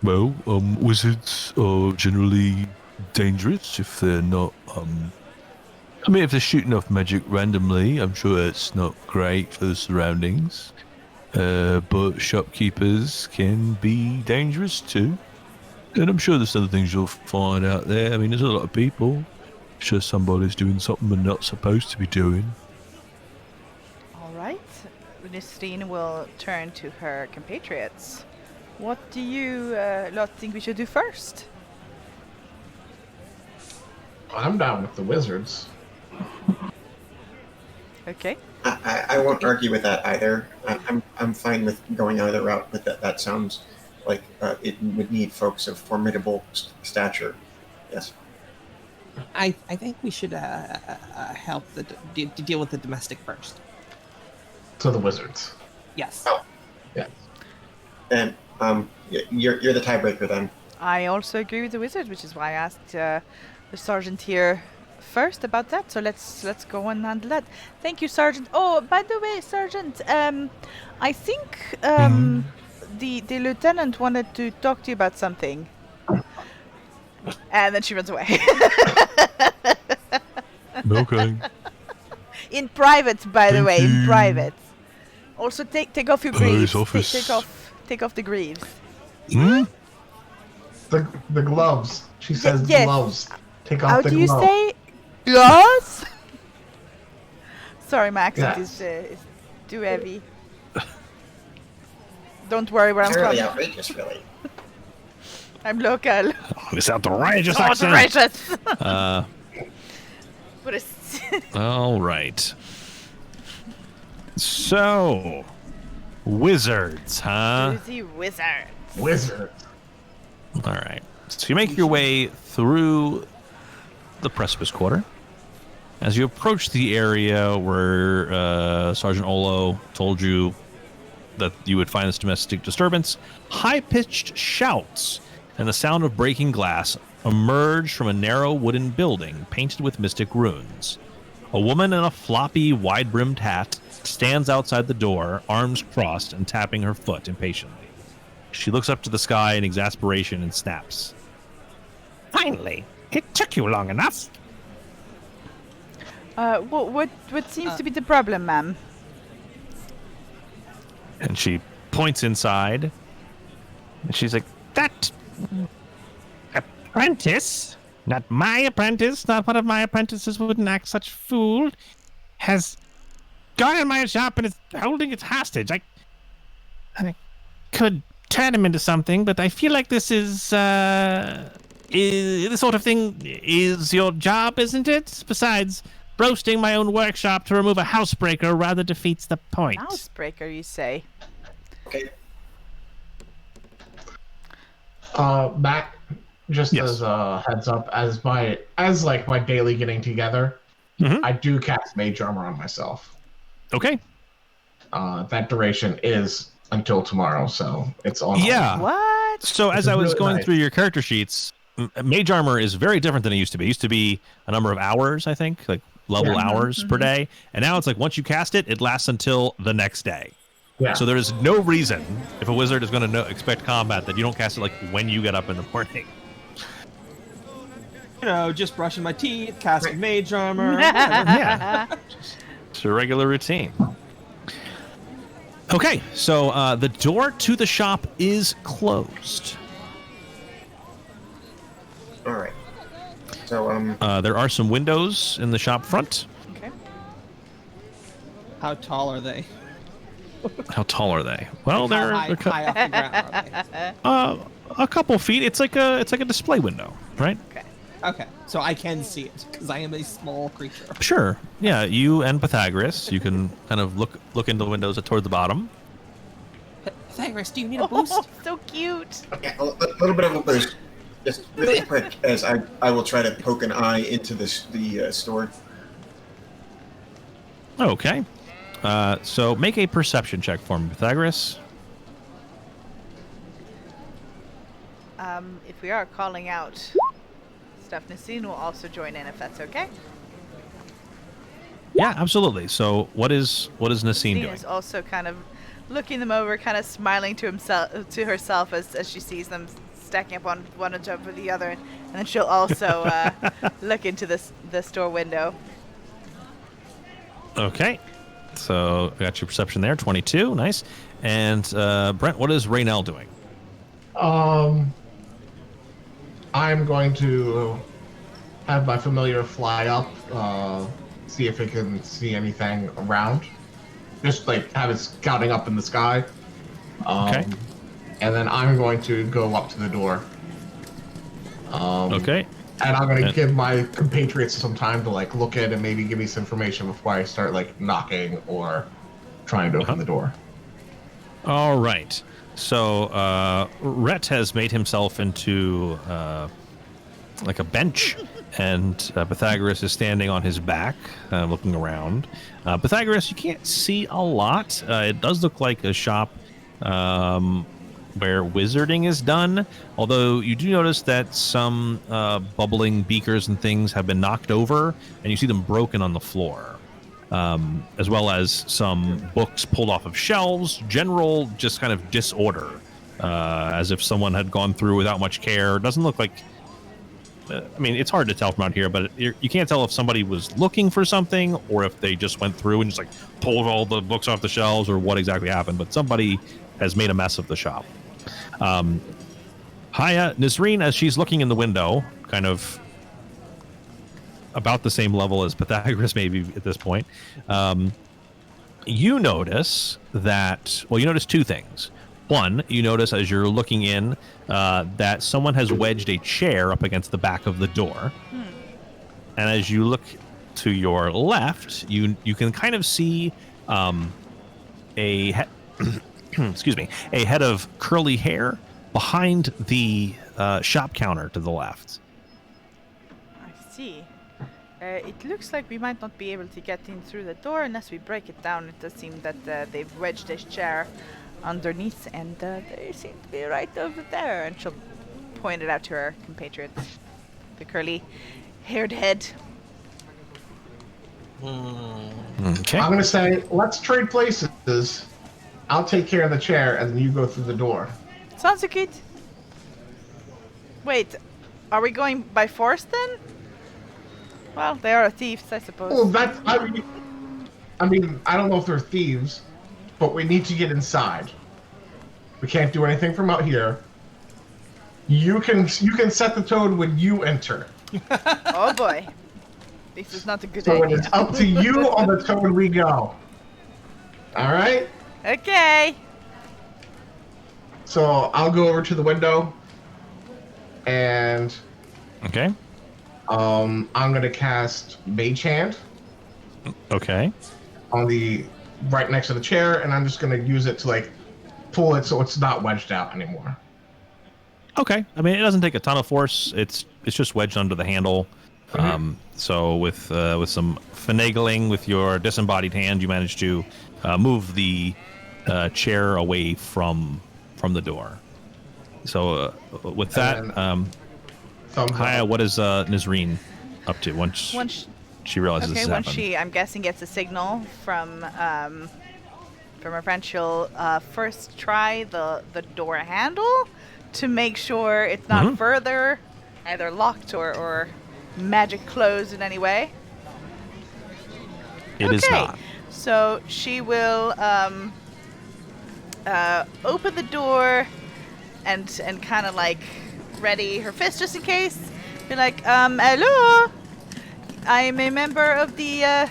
Well, wizards are generally dangerous if they're not, if they're shooting off magic randomly, I'm sure it's not great for the surroundings. But shopkeepers can be dangerous too. And I'm sure there's other things you'll find out there. I mean, there's a lot of people. I'm sure somebody's doing something they're not supposed to be doing. All right. Nistine will turn to her compatriots. What do you lot think we should do first? I'm down with the wizards. Okay. I won't argue with that either. I'm fine with going either route, but that sounds like it would need folks of formidable stature. Yes. I think we should help deal with the domestic first. To the wizards. Yes. Oh. Yes. Then you're the tiebreaker then. I also agree with the wizard, which is why I asked the sergeant here first about that. So let's go and handle that. Thank you, Sergeant. Oh, by the way, Sergeant, I think the lieutenant wanted to talk to you about something, and then she runs away. Okay. In private, by the Thank way, in you. private. Also, take off your greaves. office. Take off the greaves. Hmm? The gloves. She says yes. gloves. Take off How the do you gloves. say gloves? Sorry, my accent Yes. is too heavy. Don't worry where I'm It's really from. outrageous, really. I'm local. This outrageous Oh, accent. outrageous! What is... All right. So, wizards, huh? Susie Wizard. Wizards. All right. So you make your way through the precipice quarter. As you approach the area where Sergeant Olo told you that you would find this domestic disturbance, high-pitched shouts and the sound of breaking glass emerge from a narrow wooden building painted with mystic runes. A woman in a floppy, wide-brimmed hat stands outside the door, arms crossed and tapping her foot impatiently. She looks up to the sky in exasperation and snaps. Finally! It took you long enough! What seems to be the problem, ma'am? And she points inside. And she's like, that apprentice, not my apprentice, not one of my apprentices wouldn't act such fool, has gone in my shop and is holding it hostage. I could turn him into something, but I feel like this is this sort of thing is your job, isn't it? Besides, roasting my own workshop to remove a housebreaker rather defeats the point. Housebreaker, you say? Okay. Matt, just Yes. as a heads up, as my daily getting together, Mhm. I do cast mage armor on myself. Okay. That duration is until tomorrow, so it's on. Yeah. What? So This as is I was really going nice. through your character sheets, mage armor is very different than it used to be. It used to be a number of hours, I think, like level Yeah. hours per day. And now it's like once you cast it, it lasts until the next day. Yeah. So there's no reason, if a wizard is going to expect combat, that you don't cast it like when you get up in the morning. You know, just brushing my teeth, casting mage armor. Yeah. It's a regular routine. Okay, so the door to the shop is closed. All right. So There are some windows in the shop front. Okay. How tall are they? How tall are they? Well, How they're high, high off the ground are they? a couple feet. It's like a display window, right? Okay, so I can see it because I am a small creature. Sure. Yeah, you and Pythagoras, you can kind of look into the windows toward the bottom. Pythagoras, do you need a Oh, boost? so cute. yeah, a little bit of a boost. Just really quick, as I will try to poke an eye into the store. Okay. So make a perception check for me, Pythagoras. If we are calling out stuff, Nasine will also join in if that's okay. Yeah, absolutely. So what is Nassim Nasine doing? is also kind of looking them over, kind of smiling to herself as she sees them stacking up on one on top of the other, and then she'll also look into the store window. Okay. So I got your perception there, 22. Nice. And Brent, what is Raynell doing? I'm going to have my familiar fly up, see if it can see anything around. Just like have it scouting up in the sky. Okay. And then I'm going to go up to the door. Okay. And I'm going to give my compatriots some time to like look at and maybe give me some information before I start like knocking or trying to open the door. All right. So Rhett has made himself into like a bench, and Pythagoras is standing on his back, looking around. Pythagoras, you can't see a lot. It does look like a shop where wizarding is done, although you do notice that some bubbling beakers and things have been knocked over, and you see them broken on the floor. As well as some books pulled off of shelves, general just kind of disorder, as if someone had gone through without much care. It doesn't look like, I mean, it's hard to tell from out here, but you can't tell if somebody was looking for something or if they just went through and just like pulled all the books off the shelves or what exactly happened, but somebody has made a mess of the shop. Haya, Nisreen, as she's looking in the window, kind of about the same level as Pythagoras maybe at this point, you notice that, well, you notice two things. One, you notice as you're looking in that someone has wedged a chair up against the back of the door. And as you look to your left, you can kind of see excuse me, a head of curly hair behind the shop counter to the left. I see. It looks like we might not be able to get in through the door unless we break it down. It does seem that they've wedged this chair underneath, and they seem to be right over there. And she'll point it out to her compatriot, the curly-haired head. Okay. I'm going to say, let's trade places. I'll take care of the chair, and then you go through the door. Sounds good. Wait, are we going by force then? Well, they are thieves, I suppose. Well, that's... I mean, I don't know if they're thieves, but we need to get inside. We can't do anything from out here. You can set the tone when you enter. Oh boy. This is not a good So idea. it is up to you on the tone we go. Alright? Okay. So I'll go over to the window, and Okay. I'm gonna cast Mage Hand Okay. on the right next to the chair, and I'm just gonna use it to like pull it so it's not wedged out anymore. Okay. I mean, it doesn't take a ton of force. It's just wedged under the handle. So with some finagling with your disembodied hand, you manage to move the chair away from the door. So with that, Haya, what is Nisreen up to once she realizes this has once happened? she, I'm guessing, gets a signal from her friend, she'll first try the door handle to make sure it's not further either locked or magic closed in any way. It is not. So she will open the door and kind of like ready her fist just in case. Be like, hello, I am a member of the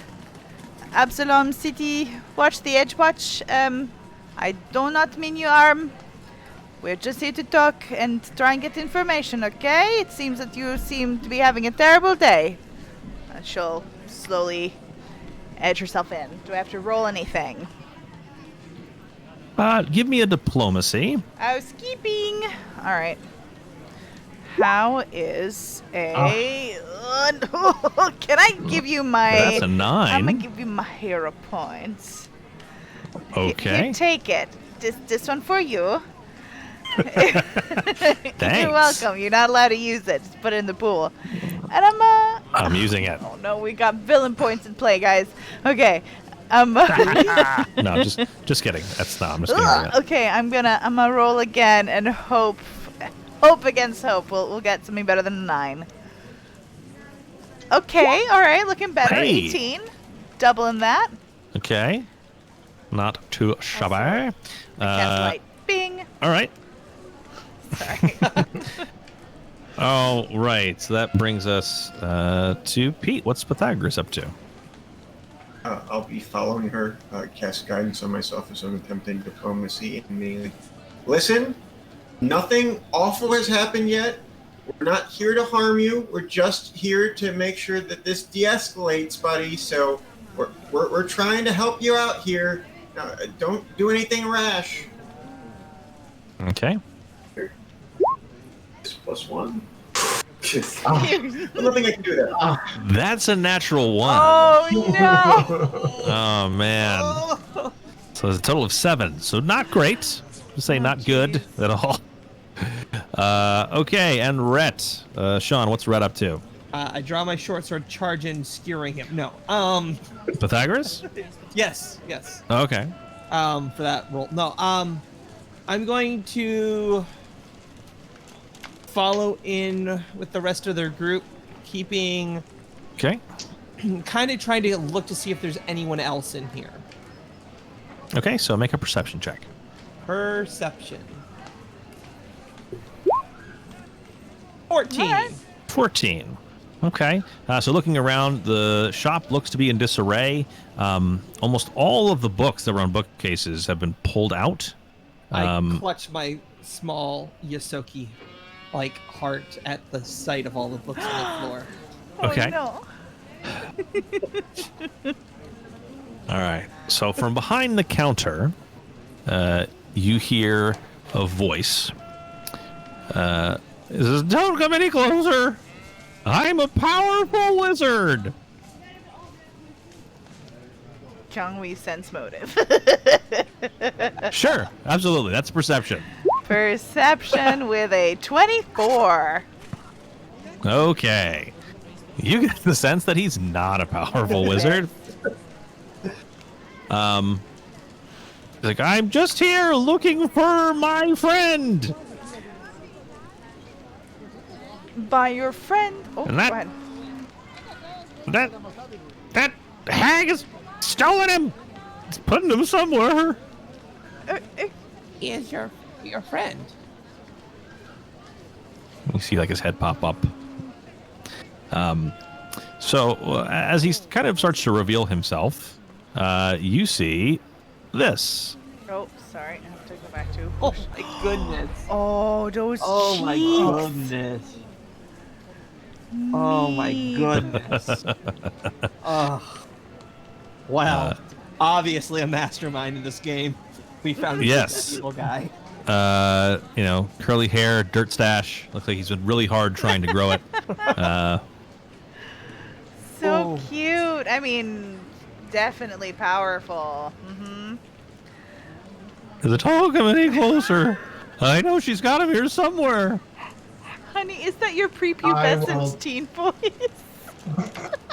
Absalom City Watch, the Edge Watch. I do not mean you harm. We're just here to talk and try and get information, okay? It seems that you seem to be having a terrible day. And she'll slowly edge herself in. Do I have to roll anything? Give me a diplomacy. Housekeeping. All right. How is a... can I give you my... That's a 9. I'm going to give you my hero points. Okay. Here, take it. This one for you. Thanks. You're welcome. You're not allowed to use it. Just put it in the pool. And I'm using it. Oh no, we got villain points in play, guys. Okay. No, just kidding. That's not. I'm just kidding. Okay, I'm gonna roll again and hope against hope. We'll get something better than a 9. Okay, all right, looking better. Hey. 18, doubling that. Okay. Not too shabby. I cast light. Bing. All right. Sorry. All right. So that brings us to Pete. What's Pythagoras up to? I'll be following her, cast guidance on myself as I'm attempting diplomacy and melee. Listen, nothing awful has happened yet. We're not here to harm you. We're just here to make sure that this de-escalates, buddy. So we're trying to help you out here. Don't do anything rash. Okay. +1. Nothing I can do there. That's a natural 1. Oh no! Oh, man. So it's a total of 7. So not great. Just say not good at all. Okay, and Rhett. Sean, what's Rhett up to? I draw my short sword, charge in, skewering him. No. Pythagoras? Yes. Okay. For that roll. No. I'm going to follow in with the rest of their group, keeping Okay. kind of trying to look to see if there's anyone else in here. Okay, so make a perception check. Perception. 14. Alright. 14. Okay. So looking around, the shop looks to be in disarray. Almost all of the books that were on bookcases have been pulled out. I clutch my small Yosoki heart at the sight of all the books on the floor. Okay. Oh, no. All right. So from behind the counter, you hear a voice. It says, "Don't come any closer. I'm a powerful wizard." Can we sense motive? Sure, absolutely. That's perception. Perception with a 24. Okay. You get the sense that he's not a powerful wizard. He's like, "I'm just here looking for my friend." By your friend. Oh, And go that- ahead. That hag has stolen him. It's putting him somewhere. He is your friend. You see like his head pop up. So as he kind of starts to reveal himself, you see this. Oh, sorry. I have to go back to. Oh my goodness. Oh, those Oh my cheeks. goodness. Oh my goodness. Oh. Wow. Obviously a mastermind in this game. We found Yes. this evil guy. Curly hair, dirt stash. Looks like he's been really hard trying to grow it. So cute. I mean, definitely powerful. Mm-hmm. Is it all coming any closer? I know she's got him here somewhere. Honey, is that your I prepubescent will- teen voice?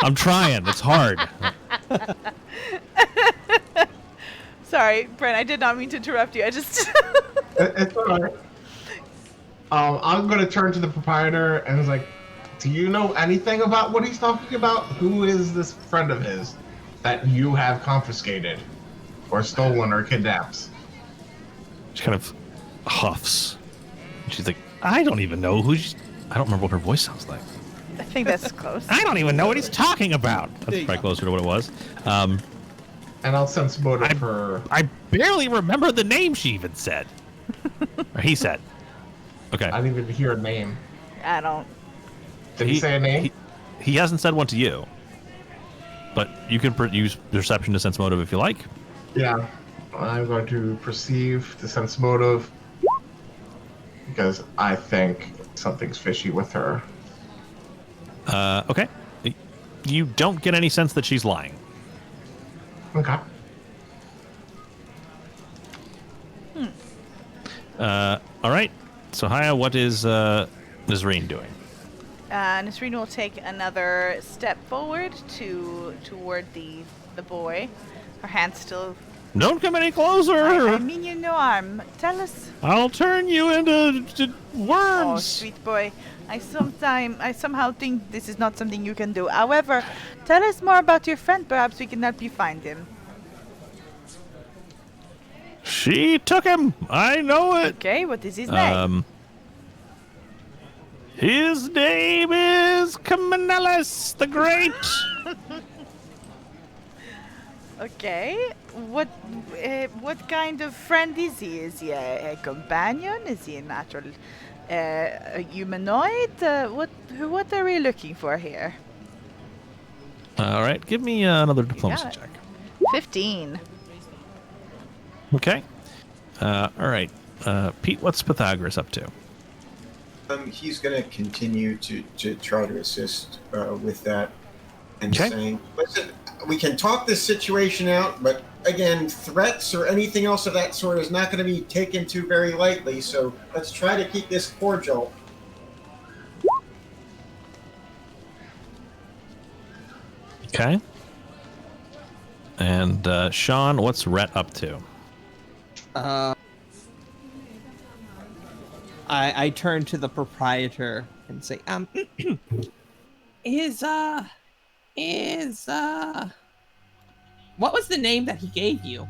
I'm trying. It's hard. Sorry, Brent, I did not mean to interrupt you. I just... It's alright. I'm gonna turn to the proprietor and it's like, "Do you know anything about what he's talking about? Who is this friend of his that you have confiscated, or stolen, or kidnapped?" She kind of huffs. She's like, "I don't even know who she's... I don't remember what her voice sounds like. I think that's close. I don't even know what he's talking about." That's probably closer to what it was. And I'll sense motive her. I barely remember the name she even said. Or he said. Okay. I didn't even hear a name. I don't... Did he say a name? He hasn't said one to you. But you can use perception to sense motive if you like. Yeah. I'm going to perceive the sense motive because I think something's fishy with her. Okay. You don't get any sense that she's lying. Okay. All right. So, Haya, what is Nazreen doing? Nasreen will take another step forward toward the boy. Her hand's still... Don't come any closer! I mean you no harm. Tell us... I'll turn you into Oh, worms! sweet boy. I somehow think this is not something you can do. However, tell us more about your friend. Perhaps we can help you find him. She took him. I know it. Okay, what is his name? His name is Camanellis the Great. Okay, what kind of friend is he? Is he a companion? Is he a natural a humanoid? What are we looking for here? All right, give me another diplomacy got it. check. 15. Okay. All right. Pete, what's Pythagoras up to? He's going to continue to try to assist with that and Okay. saying, listen, we can talk this situation out, but again, threats or anything else of that sort is not going to be taken too very lightly, so let's try to keep this cordial. Okay. And Sean, what's Rhett up to? I turn to the proprietor and say, what was the name that he gave you?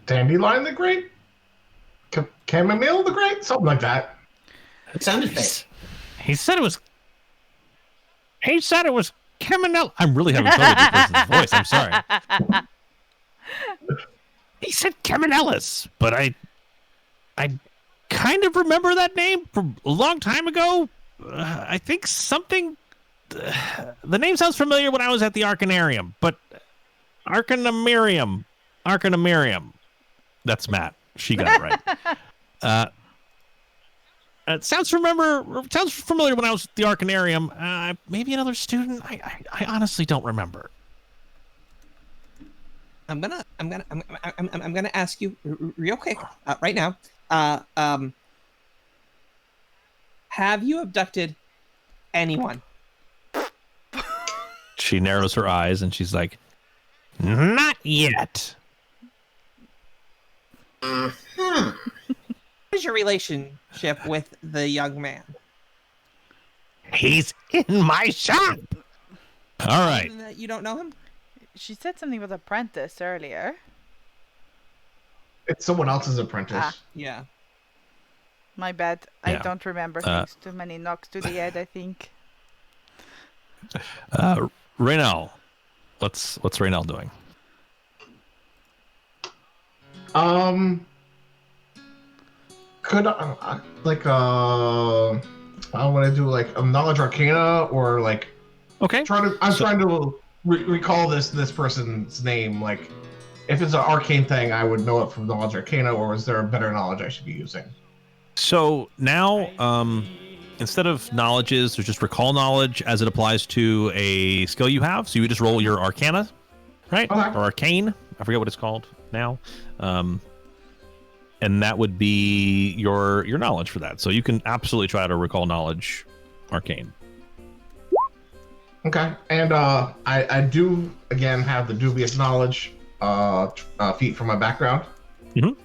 Dandelion the Great? Chamomile the Great? Something like that. It sounded fake. He said it was Camanellis. I'm really having trouble with this person's voice. I'm sorry. He said Camanellis, but I kind of remember that name from a long time ago. I think something. The name sounds familiar when I was at the Arcanarium, but Arcanamirium. That's Matt. She got it right. It sounds familiar when I was at the Arcanarium. Maybe another student. I honestly don't remember. I'm gonna ask you real quick right now. Have you abducted anyone? She narrows her eyes and she's like, "Not yet." What is your relationship with the young man? He's in my shop. All right. You don't know him? She said something about apprentice earlier. It's someone else's apprentice. Ah. Yeah. My bad. Yeah. I don't remember things. Too many knocks to the head, I think. Raynell, what's Raynell doing? Could I want to do like a knowledge arcana or like Okay. trying to recall this person's name. Like, if it's an arcane thing, I would know it from knowledge arcana, or is there a better knowledge I should be using? So now, instead of knowledges, there's just recall knowledge as it applies to a skill you have. So you would just roll your arcana, right? Okay. Or arcane. I forget what it's called now. And that would be your knowledge for that. So you can absolutely try to recall knowledge arcane. Okay, and I do again have the dubious knowledge feat from my background. Mhm.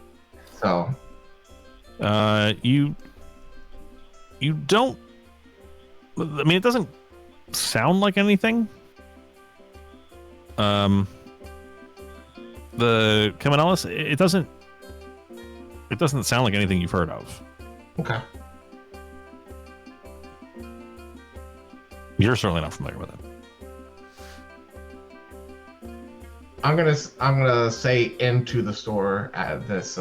So You don't. I mean, it doesn't sound like anything. The Camanellis, it doesn't sound like anything you've heard of. okay, You're certainly not familiar with it. I'm gonna say into the store at this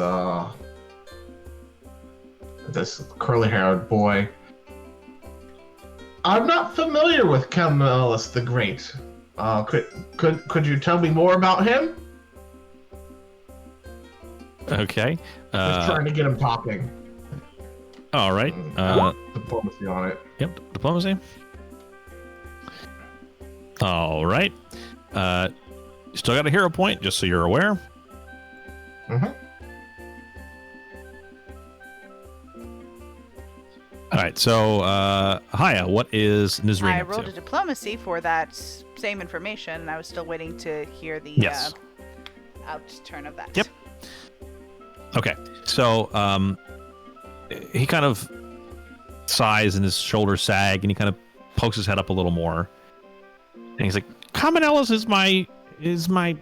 curly-haired boy. I'm not familiar with Camanellis the Great. Could you tell me more about him? Okay. Just trying to get him talking. All right. Diplomacy on it. Yep. Diplomacy. All right. Still got a hero point, just so you're aware. Mm-hmm. All right. So, Haya, what is Nizreen I up rolled to? a diplomacy for that same information, and I was still waiting to hear the Yes. outturn of that. Yep. Okay, so he kind of sighs and his shoulders sag, and he kind of pokes his head up a little more, and he's like, "Camanellis is my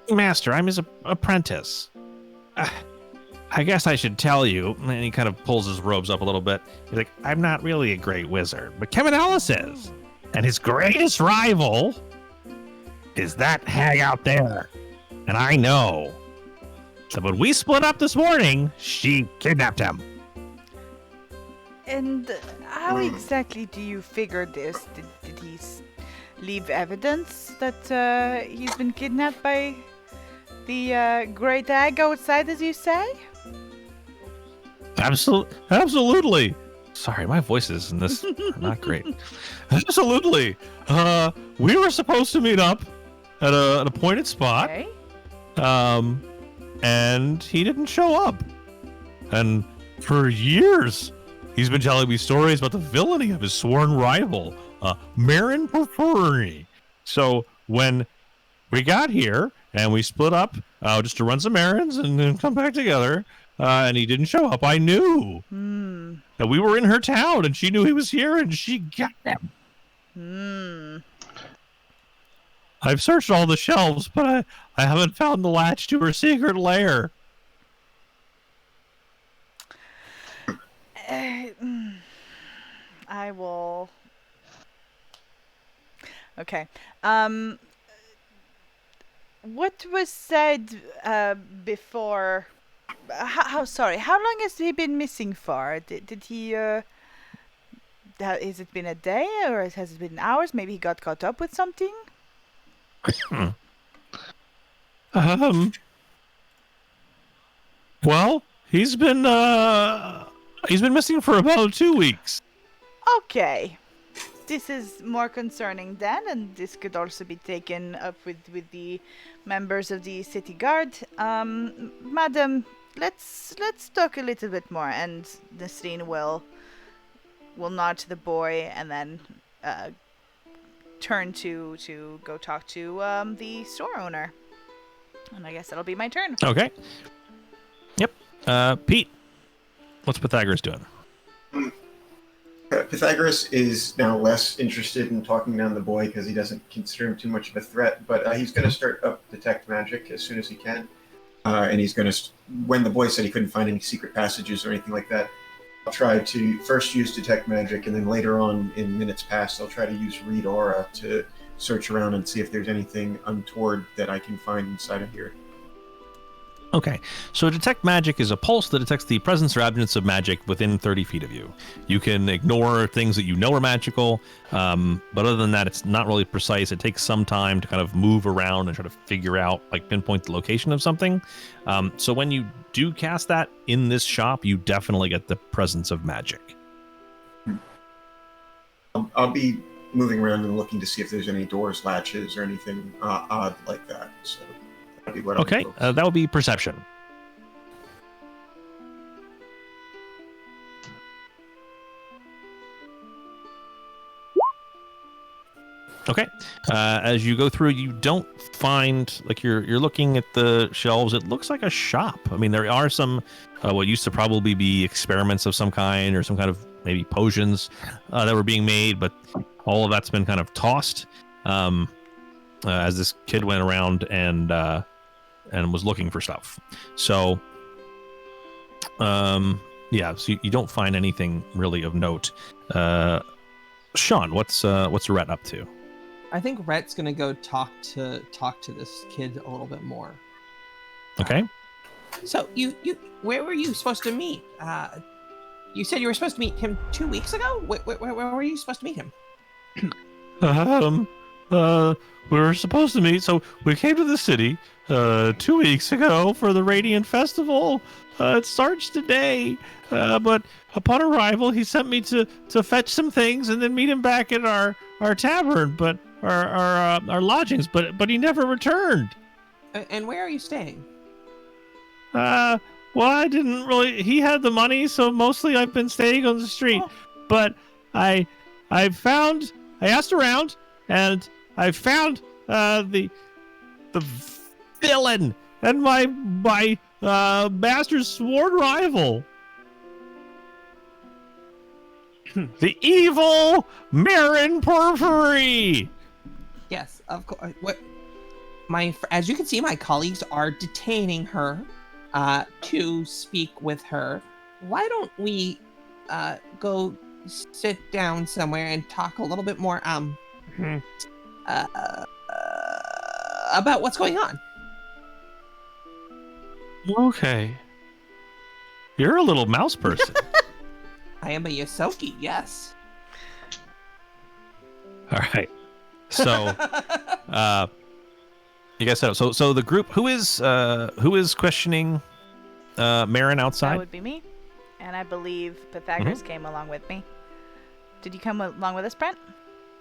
Master, I'm his apprentice. I guess I should tell you. And he kind of pulls his robes up a little bit. He's like, I'm not really a great wizard, but Kevin Ellis is. And his greatest rival is that hag out there. And I know that when we split up this morning, she kidnapped him. And how exactly do you figure this? Did he leave evidence that he's been kidnapped by the great hag outside, as you say? Absolutely. Sorry, my voice is in this not great. Absolutely. We were supposed to meet up at an appointed spot. Okay. And he didn't show up. And for years, he's been telling me stories about the villainy of his sworn rival, Marin Porphyry. So when we got here and we split up just to run some errands and then come back together, and he didn't show up, I knew that we were in her town and she knew he was here and she got him. I've searched all the shelves, but I haven't found the latch to her secret lair. I will. Okay. What was said before? Sorry. How long has he been missing for? Did he? Has it been a day or has it been hours? Maybe he got caught up with something. Well, he's been missing for about 2 weeks. Okay. This is more concerning then, and this could also be taken up with the members of the city guard. Madam, let's talk a little bit more, and Nasreen will nod to the boy and then turn to go talk to the store owner. And I guess that'll be my turn. Okay. Yep. Pete, what's Pythagoras doing? Pythagoras is now less interested in talking down the boy because he doesn't consider him too much of a threat, but he's going to start up Detect Magic as soon as he can. And he's going to, when the boy said he couldn't find any secret passages or anything like that, I'll try to first use Detect Magic, and then later on in minutes past, I'll try to use Read Aura to search around and see if there's anything untoward that I can find inside of here. Okay, so Detect Magic is a pulse that detects the presence or absence of magic within 30 feet of you. You can ignore things that you know are magical, but other than that, it's not really precise. It takes some time to kind of move around and try to figure out, like pinpoint the location of something. So when you do cast that in this shop, you definitely get the presence of magic. I'll be moving around and looking to see if there's any doors, latches, or anything odd like that. So that'd be what Okay, that would be perception. Okay, as you go through, you don't find, like, you're looking at the shelves. It looks like a shop. I mean, there are some what used to probably be experiments of some kind, or some kind of maybe potions that were being made, but all of that's been kind of tossed as this kid went around and was looking for stuff. So yeah, so you don't find anything really of note. Sean, what's Rhett up to? I think Rhett's gonna go talk to this kid a little bit more. Okay. So where were you supposed to meet? You said you were supposed to meet him 2 weeks ago. Where were you supposed to meet him? We were supposed to meet. So we came to the city 2 weeks ago for the Radiant Festival. It starts today. But upon arrival, he sent me to fetch some things and then meet him back at our tavern, but our lodgings. But he never returned. And where are you staying? Well, I didn't really. He had the money, so mostly I've been staying on the street. Oh. But I asked around, and I found the villain and my master's sworn rival, the evil Marin Porphyry. Yes, of course. What? as you can see, my colleagues are detaining her to speak with her. Why don't we go sit down somewhere and talk a little bit more about what's going on? Okay. You're a little mouse person. I am a Yosoki, yes. All right. So, you guys said so the group who is questioning Marin outside? That would be me. And I believe Pythagoras came along with me. Did you come along with us, Brent?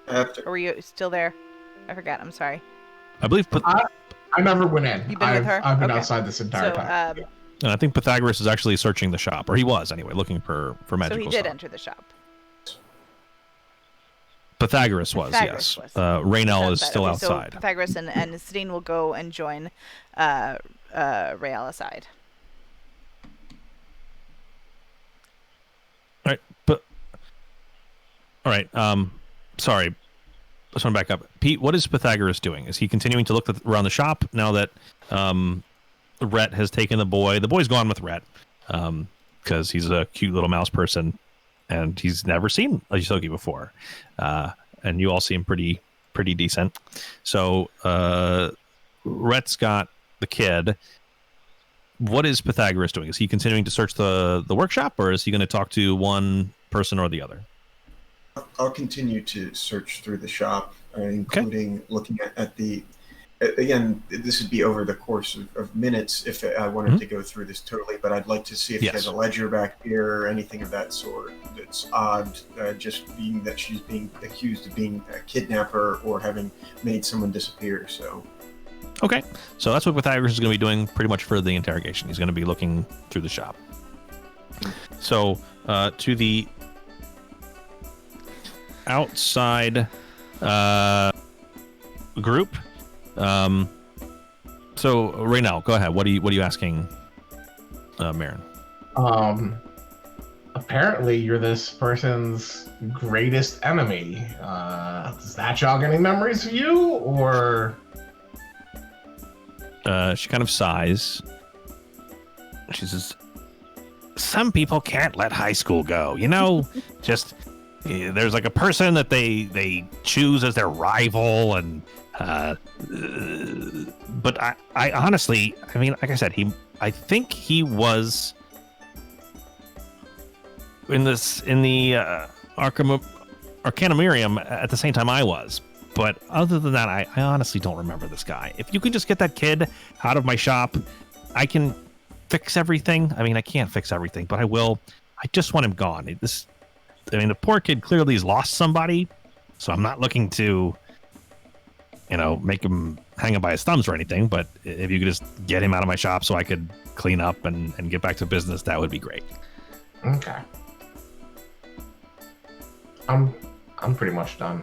Or were you still there? I forgot. I'm sorry. I believe I never went in. You've been with her? I've been Okay. outside this entire time. and I think Pythagoras is actually searching the shop, or he was anyway, looking for magical So he did stuff. enter the shop. Pythagoras was, Pythagoras yes. was. Raynell is Outside. still Okay, outside. So Pythagoras and Sidine will go and join Rael aside. All right. Sorry. Let's want to back up. Pete, what is Pythagoras doing? Is he continuing to look around the shop now that Rhett has taken the boy? The boy's gone with Rhett because he's a cute little mouse person and he's never seen a Yosoki before. And you all seem pretty decent. So Rhett's got the kid. What is Pythagoras doing? Is he continuing to search the workshop, or is he going to talk to one person or the other? I'll continue to search through the shop, including looking at the. Again, this would be over the course of minutes if I wanted to go through this totally, but I'd like to see if there's a ledger back here or anything of that sort that's odd, just being that she's being accused of being a kidnapper or having made someone disappear. So. Okay, so that's what Pythagoras is going to be doing pretty much for the interrogation. He's going to be looking through the shop. So to the outside group. So Raynell, go ahead. What are you asking, Marin? Apparently you're this person's greatest enemy. Does that jog any memories of you, or? She kind of sighs. She says, "Some people can't let high school go. You know, just there's like a person that they choose as their rival, and but I honestly, I mean, like I said, I think he was in the Arcanumerium at the same time I was." But other than that, I honestly don't remember this guy. If you can just get that kid out of my shop, I can fix everything. I mean, I can't fix everything, but I will. I just want him gone. The poor kid clearly has lost somebody, so I'm not looking to, make him hang him by his thumbs or anything. But if you could just get him out of my shop so I could clean up and get back to business, that would be great. Okay. I'm pretty much done.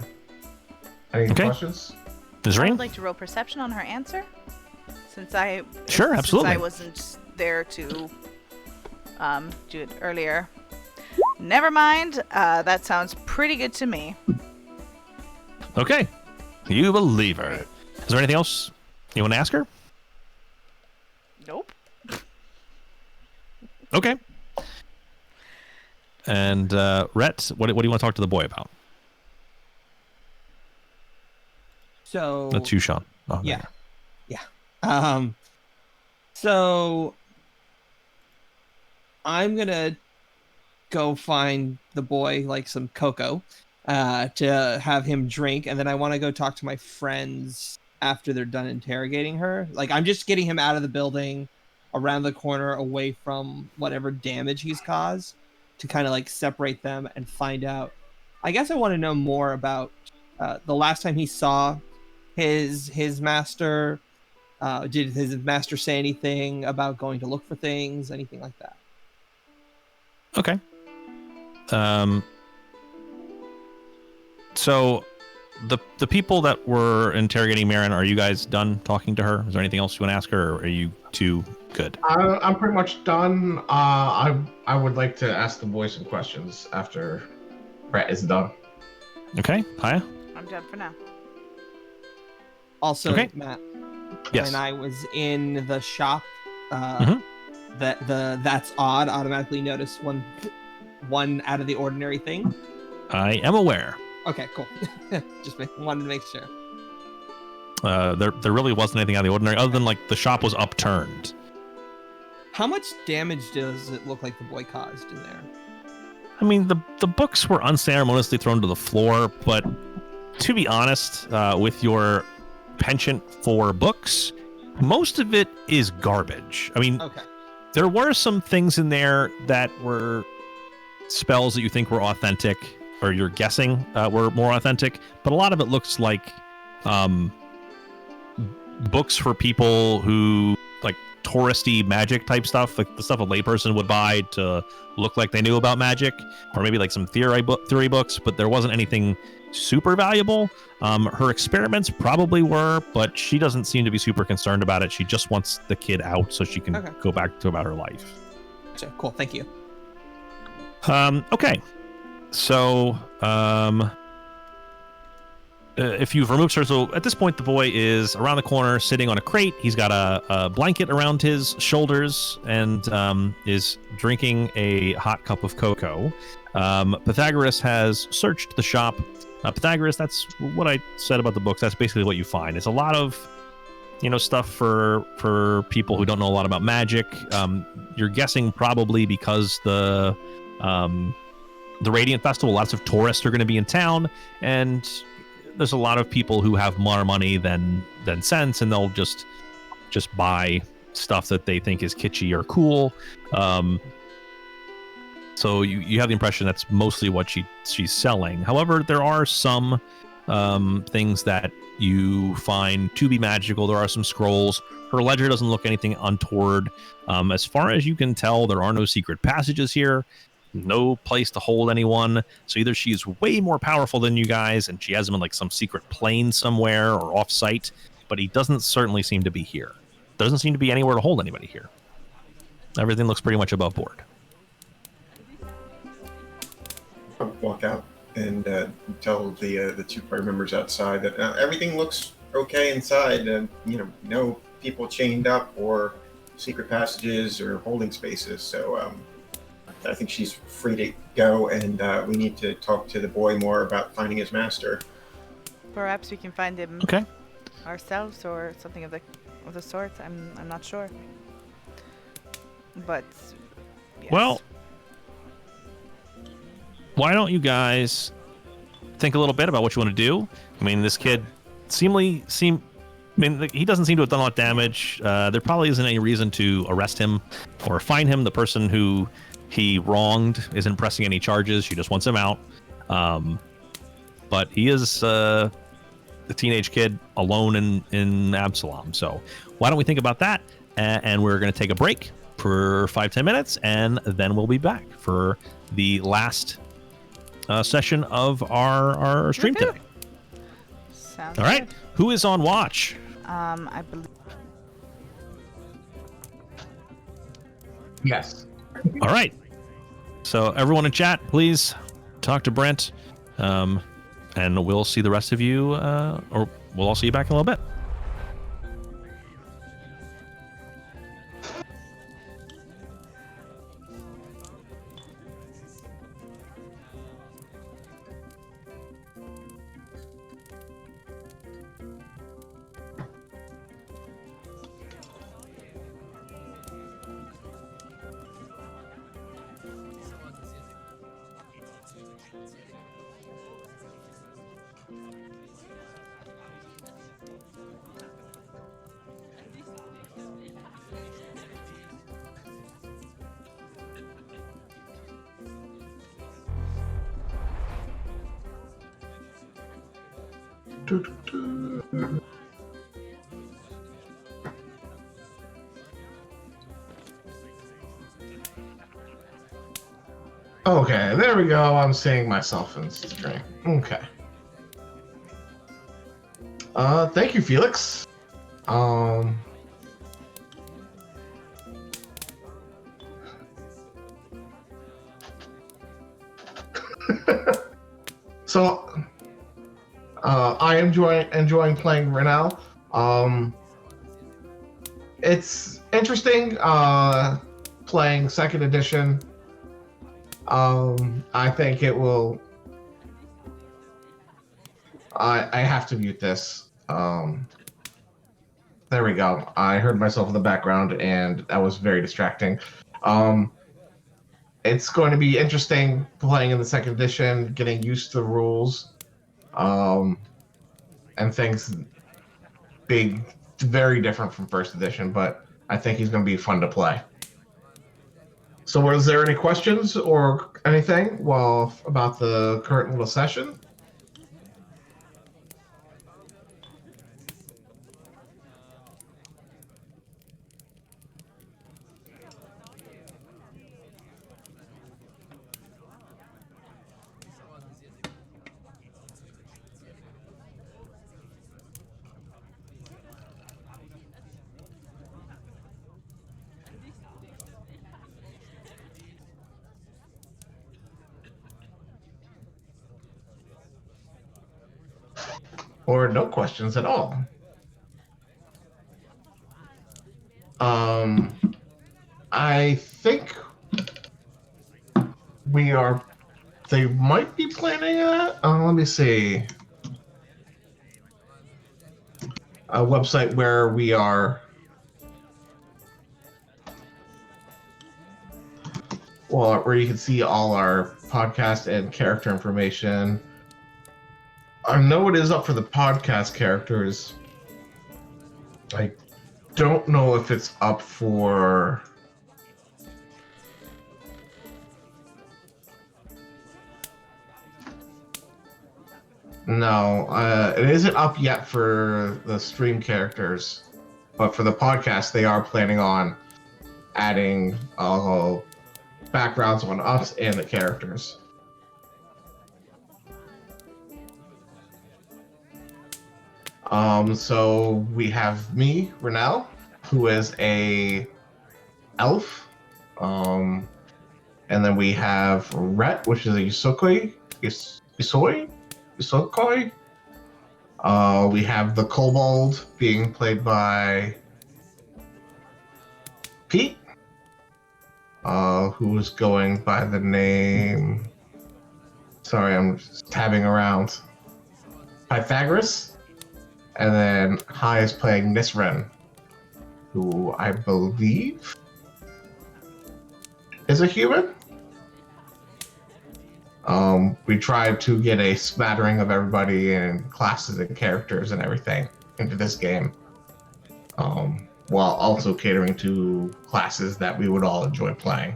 Any questions? I Nazreen? would like to roll perception on her answer, since absolutely. Since I wasn't there to do it earlier. Never mind. That sounds pretty good to me. Okay. You believe her. Is there anything else you want to ask her? Nope. Okay. And Rhett, what do you want to talk to the boy about? So That's you, Sean. Oh, yeah. So I'm gonna go find the boy like some cocoa to have him drink, and then I want to go talk to my friends after they're done interrogating her. Like, I'm just getting him out of the building, around the corner, away from whatever damage he's caused, to kind of like separate them and find out. I guess I want to know more about the last time he saw his master. Did his master say anything about going to look for things, anything like that? Okay. So the people that were interrogating Marin, are you guys done talking to her? Is there anything else you want to ask her, or are you two good? I'm pretty much done. I would like to ask the boy some questions after Brett is done. Okay. Haya? I'm done for now. Also, Okay. Matt, Yes. when I was in the shop, Mhm. that's odd automatically noticed one out of the ordinary thing. I am aware. Okay, cool. Just wanted to make sure. There really wasn't anything out of the ordinary other than like the shop was upturned. How much damage does it look like the boy caused in there? I mean, the books were unceremoniously thrown to the floor, but to be honest, with your penchant for books, most of it is garbage. I mean, Okay. there were some things in there that were spells that you think were authentic, or you're guessing were more authentic, but a lot of it looks like books for people who like touristy magic type stuff, like the stuff a layperson would buy to look like they knew about magic, or maybe like some theory books, but there wasn't anything super valuable. Her experiments probably were, but she doesn't seem to be super concerned about it. She just wants the kid out so she can go back to about her life. Gotcha. Cool. Thank you. Okay. So, if you've removed her, so at this point, the boy is around the corner sitting on a crate. He's got a blanket around his shoulders and is drinking a hot cup of cocoa. Pythagoras has searched the shop. Pythagoras, that's what I said about the books. That's basically what you find. It's a lot of, stuff for people who don't know a lot about magic. You're guessing probably because the Radiant Festival, lots of tourists are going to be in town, and there's a lot of people who have more money than sense, and they'll just buy stuff that they think is kitschy or cool. So you have the impression that's mostly what she's selling. However, there are some things that you find to be magical. There are some scrolls. Her ledger doesn't look anything untoward. As far as you can tell, there are no secret passages here. No place to hold anyone. So either she is way more powerful than you guys and she has him in like some secret plane somewhere or off site, but he doesn't certainly seem to be here. Doesn't seem to be anywhere to hold anybody here. Everything looks pretty much above board. I'll walk out and tell the two party members outside that everything looks okay inside. No people chained up or secret passages or holding spaces. So I think she's free to go, and we need to talk to the boy more about finding his master. Perhaps we can find him ourselves or something of the sort. I'm not sure. But yes. Well, why don't you guys think a little bit about what you want to do? I mean, this kid he doesn't seem to have done a lot of damage. There probably isn't any reason to arrest him or fine him. The person who he wronged isn't pressing any charges. She just wants him out. But he is a teenage kid alone in Absalom. So why don't we think about that? And we're going to take a break for 5-10 minutes, and then we'll be back for the last session of our stream today. Sounds all right. good. Who is on watch? I believe. Yes. All right. So everyone in chat, please talk to Brent, and we'll see the rest of you, or we'll all see you back in a little bit. Okay, there we go. I'm seeing myself in stream. Okay. Thank you, Felix. So, I am enjoying playing right now. it's interesting playing second edition. I think it will. I have to mute this. There we go. I heard myself in the background, and that was very distracting. It's going to be interesting playing in the second edition, getting used to the rules, and things being very different from first edition. But I think he's going to be fun to play. So, was there any questions or anything about the current little session? Or no questions at all? I think they might be planning that. Let me see. A website where we are. Well, where you can see all our podcast and character information. I know it is up for the podcast characters. I don't know if it's up for... No, it isn't up yet for the stream characters, but for the podcast, they are planning on adding backgrounds on us and the characters. So we have me, Renell, who is a elf. And then we have Rhett, which is a Yusokoi. Yusokoi. We have the Kobold being played by Pete, who is going by the name... Sorry, I'm just tabbing around. Pythagoras. And then Hai is playing Nisren, who I believe is a human. We tried to get a smattering of everybody and classes and characters and everything into this game, while also catering to classes that we would all enjoy playing.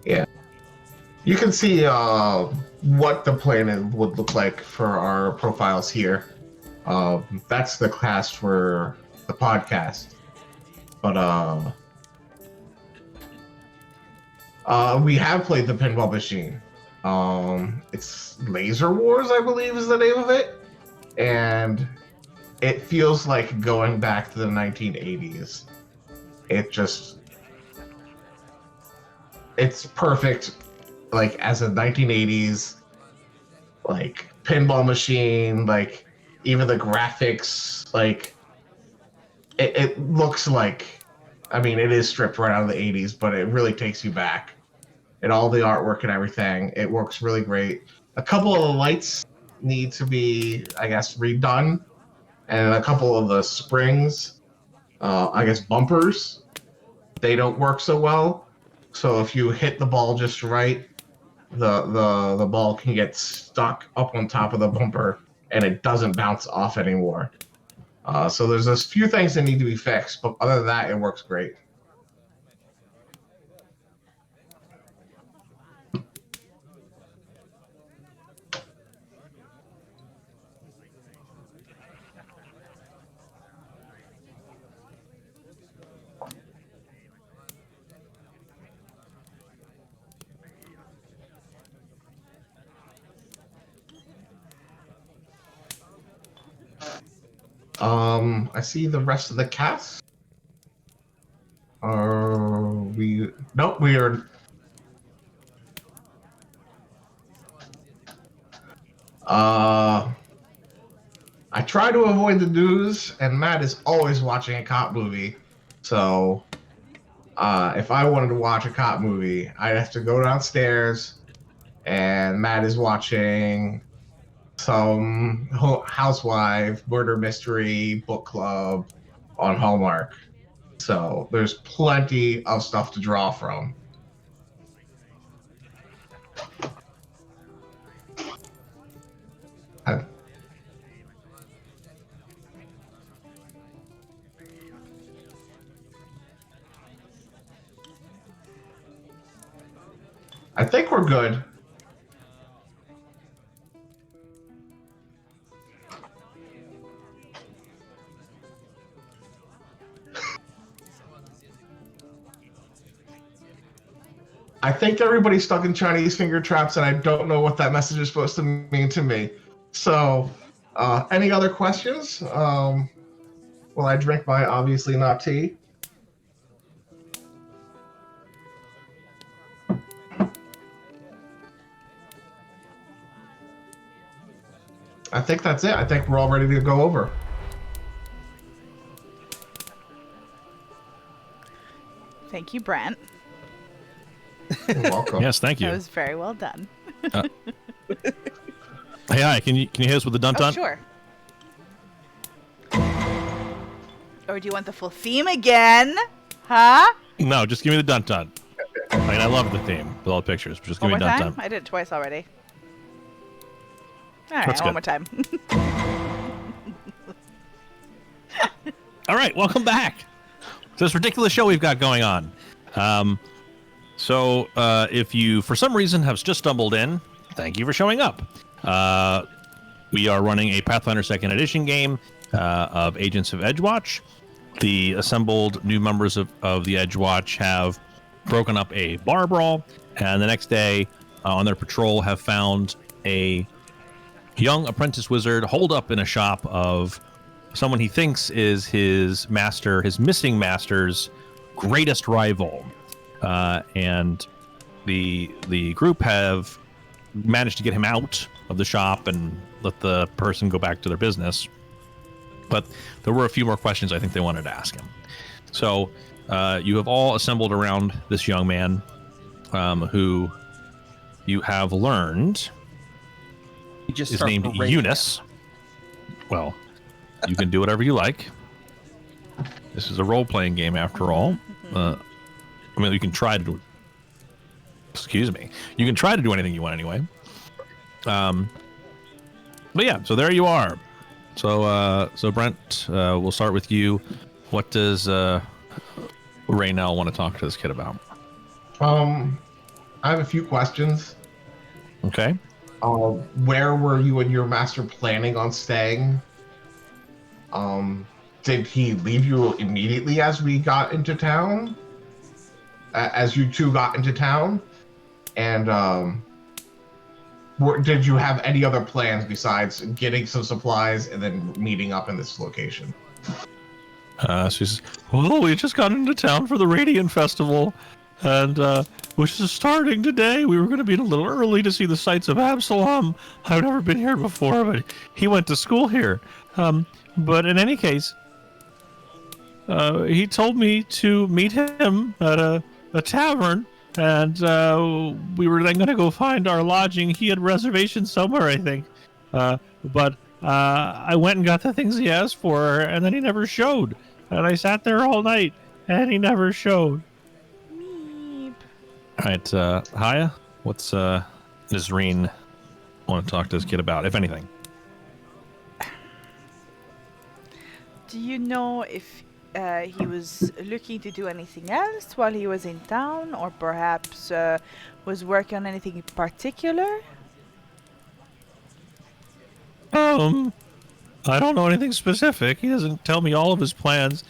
Yeah. You can see what the plan would look like for our profiles here. That's the class for the podcast. But we have played the pinball machine. It's Laser Wars, I believe is the name of it. And it feels like going back to the 1980s. It's perfect, like, as a 1980s, like, pinball machine, like, even the graphics, like, it looks like, I mean, it is stripped right out of the 80s, but it really takes you back. And all the artwork and everything, it works really great. A couple of the lights need to be, I guess, redone, and a couple of the springs, I guess bumpers, they don't work so well. So if you hit the ball just right, the ball can get stuck up on top of the bumper and it doesn't bounce off anymore. So there's a few things that need to be fixed, but other than that, it works great. I see the rest of the cast. Are we? Nope, we are. I try to avoid the news, and Matt is always watching a cop movie. So, if I wanted to watch a cop movie, I'd have to go downstairs, and Matt is watching some housewife murder mystery book club on Hallmark. So there's plenty of stuff to draw from. I think we're good. I think everybody's stuck in Chinese finger traps, and I don't know what that message is supposed to mean to me. So, any other questions? Well, I drink my obviously not tea. I think that's it. I think we're all ready to go over. Thank you, Brent. You're welcome. Yes, thank you. That was very well done. Hey, hi. Can you hit us with the dun Oh, dun? sure. Or do you want the full theme again? Huh? No, just give me the dun dun. I mean, I love the theme with all the pictures. But just give One me more dun time? dun. I did it twice already. All right, That's one good. more time. All right, welcome back to this ridiculous show we've got going on. So if you, for some reason, have just stumbled in, thank you for showing up. We are running a Pathfinder 2nd Edition game of Agents of Edgewatch. The assembled new members of the Edgewatch have broken up a bar brawl, and the next day on their patrol have found a young apprentice wizard holed up in a shop of someone he thinks is his master, his missing master's greatest rival. And the group have managed to get him out of the shop and let the person go back to their business. But there were a few more questions I think they wanted to ask him. So you have all assembled around this young man who you have learned is named Eunice. Well, you can do whatever you like. This is a role-playing game after all. I mean, you can try to do... Excuse me. You can try to do anything you want anyway. But yeah, so there you are. So Brent, we'll start with you. What does Raynell want to talk to this kid about? I have a few questions. Okay. Where were you and your master planning on staying? Did he leave you immediately as we got into town? As you two got into town? And did you have any other plans besides getting some supplies and then meeting up in this location? She says, well, we just got into town for the Radiant Festival, and which is starting today. We were going to be a little early to see the sights of Absalom. I've never been here before, but he went to school here. But in any case, he told me to meet him at a tavern, and we were then going to go find our lodging. He had reservations somewhere, I think. But I went and got the things he asked for, and then he never showed. And I sat there all night, and he never showed. Meep. All right, Haya, what's does Reen want to talk to this kid about, if anything? Do you know if he was looking to do anything else while he was in town, or perhaps was working on anything in particular? I don't know anything specific. He doesn't tell me all of his plans.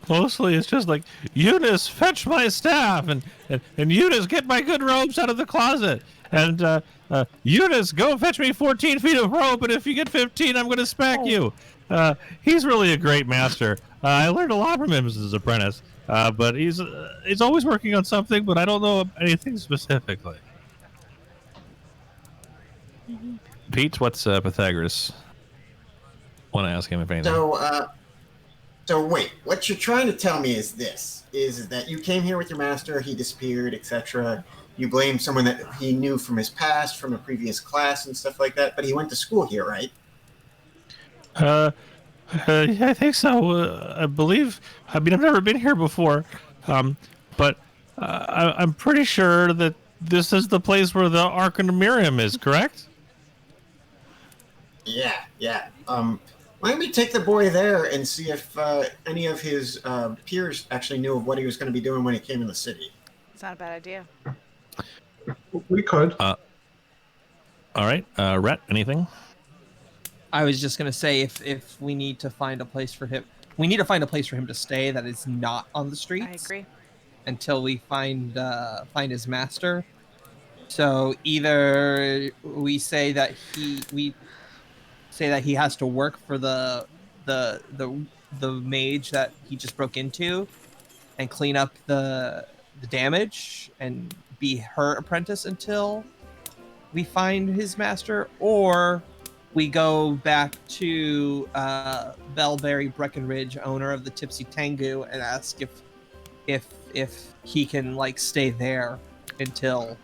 Mostly it's just like, Eunice, fetch my staff, and Eunice, get my good robes out of the closet, and Eunice, go fetch me 14 feet of rope, and if you get 15, I'm going to smack you. He's really a great master. I learned a lot from him as his apprentice. But he's always working on something, but I don't know anything specifically. Pete, what's Pythagoras? Want to ask him if anything? So wait, what you're trying to tell me is this: is that you came here with your master, he disappeared, etc. You blame someone that he knew from his past, from a previous class, and stuff like that. But he went to school here, right? I think so. I believe. I mean, I've never been here before, but I'm pretty sure that this is the place where the Ark of Miriam is. Correct? Yeah. Why don't we take the boy there and see if any of his peers actually knew of what he was going to be doing when he came in the city? It's not a bad idea. We could. All right, Rhett, anything? I was just gonna say if we need to find a place for him, we need to find a place for him to stay that is not on the streets. I agree. Until we find his master. So either we say that he has to work for the mage that he just broke into, and clean up the damage and be her apprentice until we find his master, or we go back to Bellberry Breckenridge, owner of the Tipsy Tengu, and ask if he can like stay there until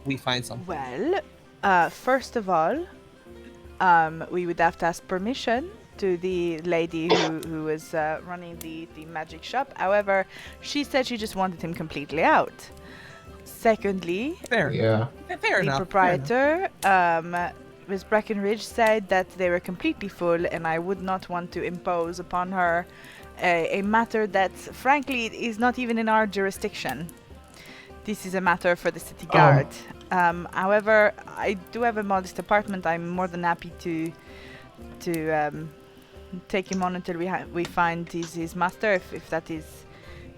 we find something. Well, first of all, we would have to ask permission to the lady who was running the magic shop. However, she said she just wanted him completely out. Secondly, Fair. Yeah. Fair the enough. proprietor, Ms. Breckenridge, said that they were completely full, and I would not want to impose upon her a matter that, frankly, is not even in our jurisdiction. This is a matter for the city guard. However, I do have a modest apartment. I'm more than happy to take him on until we find his master, if that is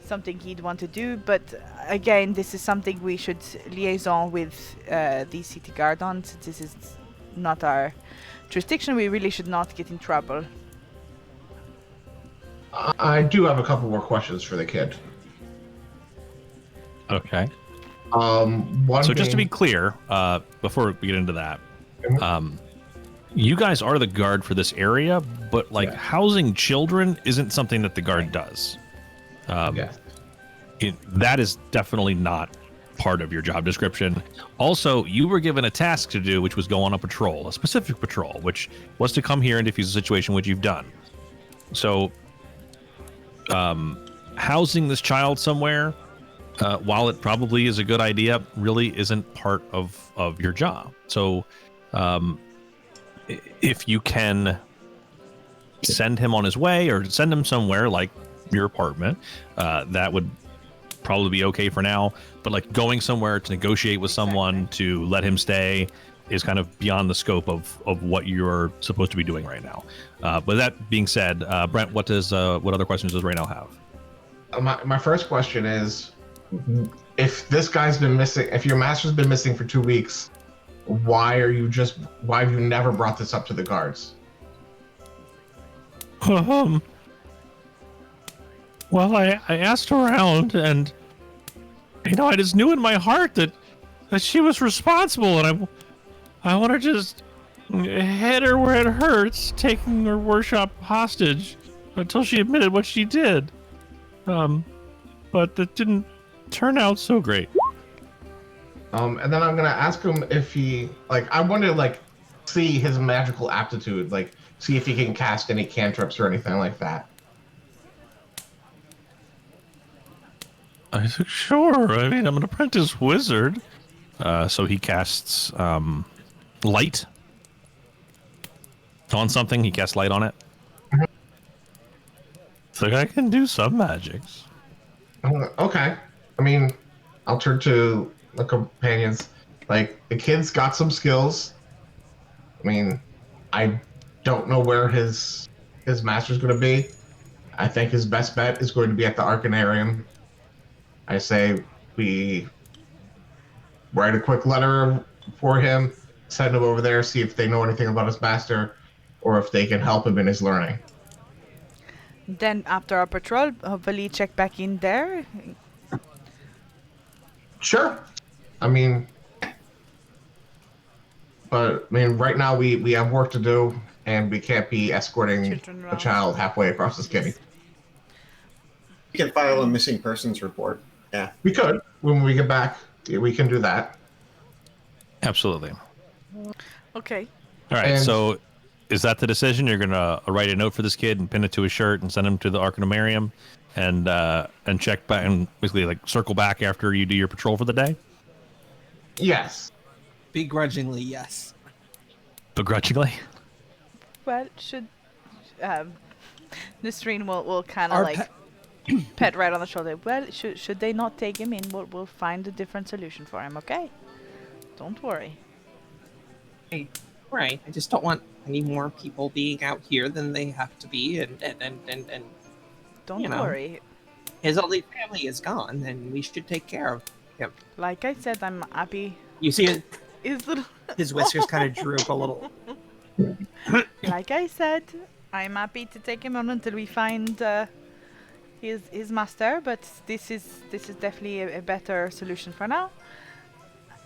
something he'd want to do. But again, this is something we should liaison with the city guard on, since this is not our jurisdiction. We really should not get in trouble. I do have a couple more questions for the kid. Okay. One So just to be being- clear, before we get into that, you guys are the guard for this area, but like Yeah. housing children isn't something that the guard does. Yeah. That is definitely not part of your job description. Also, you were given a task to do, which was go on a patrol, a specific patrol, which was to come here and defuse a situation, which you've done. So, housing this child somewhere, while it probably is a good idea, really isn't part of your job. So, if you can send him on his way or send him somewhere like your apartment, that would probably be okay for now. But like going somewhere to negotiate with someone to let him stay is kind of beyond the scope of what you're supposed to be doing right now. But that being said, Brent, what other questions does Reno have? My first question is, if this guy's been missing, if your master's been missing for 2 weeks, why have you never brought this up to the guards? Well, I asked around, and I just knew in my heart that she was responsible, and I want to just hit her where it hurts, taking her workshop hostage until she admitted what she did. But that didn't turn out so great. And then I'm gonna ask him if he I want to see his magical aptitude, see if he can cast any cantrips or anything like that. I said, sure. I mean, I'm an apprentice wizard. So he casts light on something. He casts light on it. It's like, I can do some magics. Okay. I mean, I'll turn to the companions. The kid's got some skills. I mean, I don't know where his master's going to be. I think his best bet is going to be at the Arcanarium. I say we write a quick letter for him, send him over there, see if they know anything about his master, or if they can help him in his learning. Then after our patrol, hopefully check back in there. Sure. Right now we have work to do, and we can't be escorting Children a around. child halfway across the city. You can file a missing persons report. Yeah. We could, when we get back, we can do that. Absolutely. Okay. All right. And- So, is that the decision? You're gonna write a note for this kid and pin it to his shirt and send him to the Arcanumarium, and check back and basically like circle back after you do your patrol for the day. Yes. Begrudgingly, yes. Begrudgingly. Well, should Nisreen will kind of Our like pet right on the shoulder. Well, should they not take him in, we'll find a different solution for him. Okay. Don't worry. Right. I just don't want any more people being out here than they have to be, and Don't You know. worry. his only family is gone, and we should take care of him. Like I said, I'm happy. You see His little. his whiskers kind of droop a little. Like I said, I'm happy to take him on until we find his master. But this is definitely a better solution for now.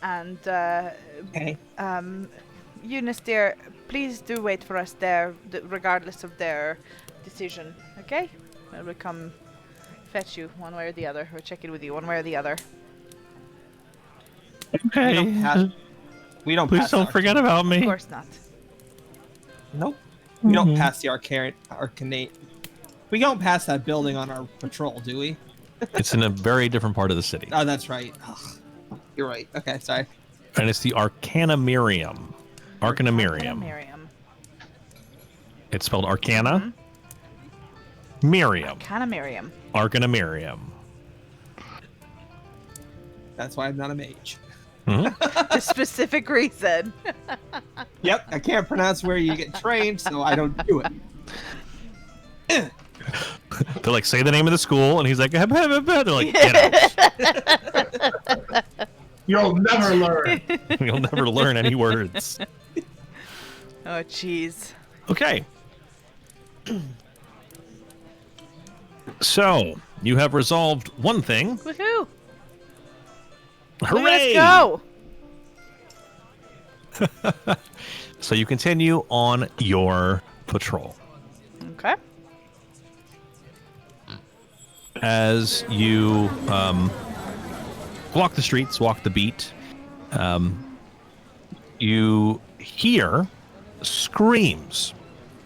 And Okay. Eunice, dear, please do wait for us there, regardless of their decision. Okay? We'll come fetch you one way or the other, or check in with you one way or the other. Okay. We don't Please pass don't the forget about Of me. course not. Nope. We don't pass the arcanate. We don't pass that building on our patrol, do we? It's in a very different part of the city, Oh, that's right. Ugh. You're right. Okay, sorry. and it's the Arcanumarium. Arcanumarium. Miriam. It's spelled Arcana. Miriam. Kind of Miriam. Arcanumarium. That's why I'm not a mage. The specific reason. Yep, I can't pronounce where you get trained, so I don't do it. They're like, say the name of the school, and he's like, they're like, get out. You'll never learn. You'll never learn any words. Oh, jeez. Okay. So, you have resolved one thing. Woohoo! Hooray! Let's go! So you continue on your patrol. Okay. As you walk the streets, walk the beat, you hear screams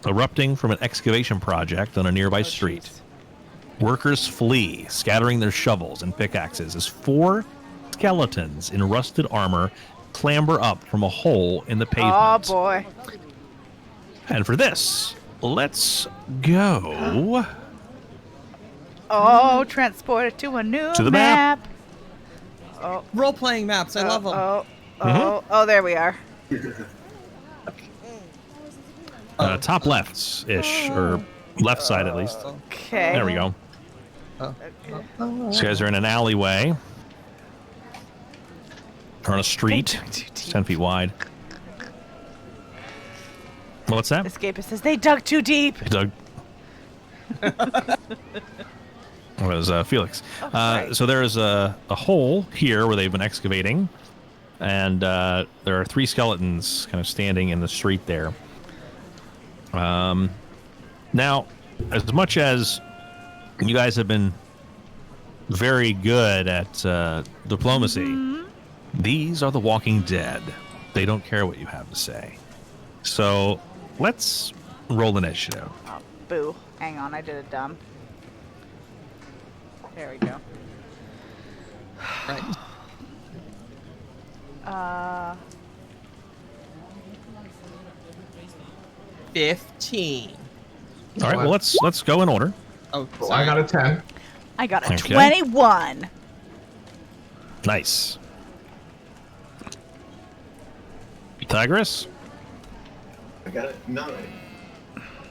erupting from an excavation project on a nearby street. jeez. Workers flee, scattering their shovels and pickaxes as 4 skeletons in rusted armor clamber up from a hole in the Oh, pavement. boy. And for this, let's go Oh, transported to a new To the map. Oh, Role-playing maps, I love them. oh, there we are. top lefts-ish, or left side at least. Okay. There we go. So you guys are in an alleyway. Or on a street. It's 10 feet wide. What's that? Escapist says they dug too deep. Doug. It was Felix. right. So there's a hole here where they've been excavating, and there are 3 skeletons kind of standing in the street there. Now, as much as you guys have been very good at diplomacy, these are the Walking Dead. They don't care what you have to say. So let's roll initiative. Oh, boo. Hang on, I did it dumb. There we go. Right. 15. All right, well let's go in order. Oh, Well, sorry. I got a 10. I got a Okay. 21. Nice. Tigris, I got a 9.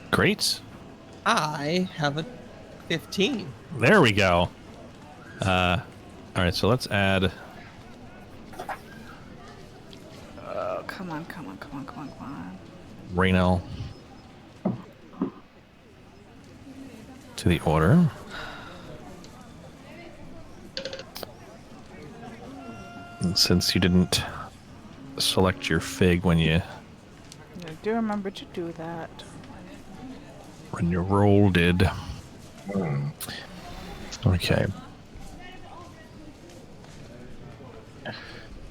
great. I have a 15. There we go. All right, so let's add. Oh, come on. Raynell. to the order. And since you didn't select your fig when you Do remember to do that. roll did. Okay.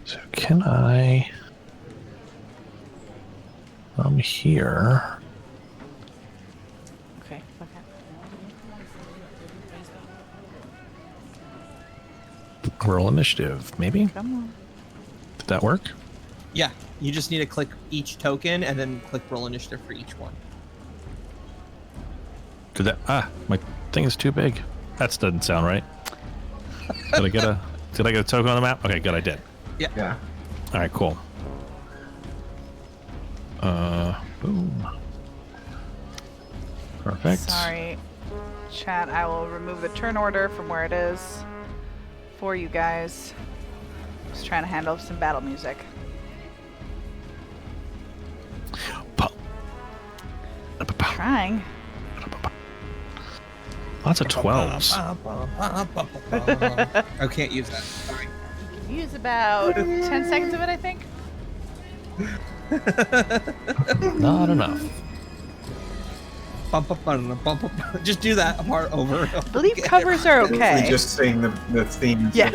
So can I... I'm here. Okay. Roll initiative, maybe? Come on. Did that work? Yeah, you just need to click each token and then click roll initiative for each one. Did that... my thing is too big. That doesn't sound right. Did I get a token on the map? Okay, good, I did. Yeah. All right, cool. Boom. Perfect. Sorry, chat. I will remove the turn order from where it is for you guys. Just trying to handle some battle music. Trying. Lots of 12s. I can't use that. Sorry. Use about 10 seconds of it, I think. Not enough. Just do that part over. I believe covers are okay. We just saying the theme. Yeah.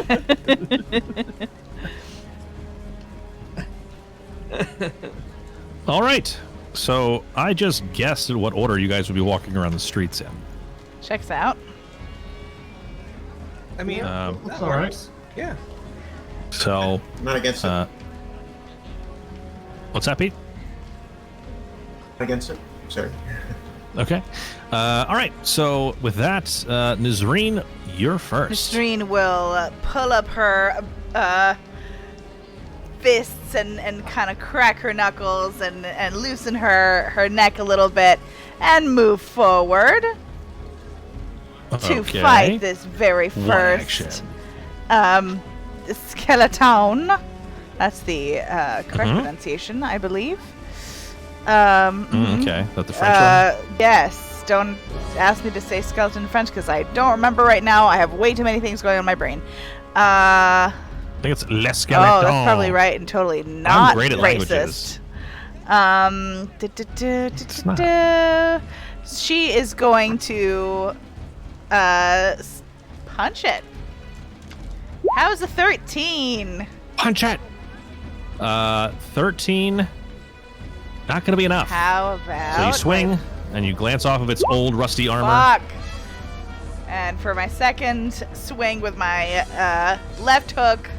All right. So I just guessed at what order you guys would be walking around the streets in. Checks out. I mean, That's all right. Yeah. So, Not against it. Not what's that, Pete? against it. Sorry. Okay. All right. So with that, Nizreen, you're first. Nasreen will pull up her fists and kind of crack her knuckles and loosen her neck a little bit and move forward to Okay. fight this very One first action. skeleton. That's the correct pronunciation, I believe. Okay. That's the French one? Yes. Don't ask me to say skeleton in French because I don't remember right now. I have way too many things going on in my brain. I think it's Les Oh, Skeletons. that's probably right and totally not great at racist. It's not. She is going to punch it. How's a 13? Punch it. 13. Not going to be enough. How about... So you swing, and you glance off of its old rusty armor. Fuck. And for my second swing with my left hook,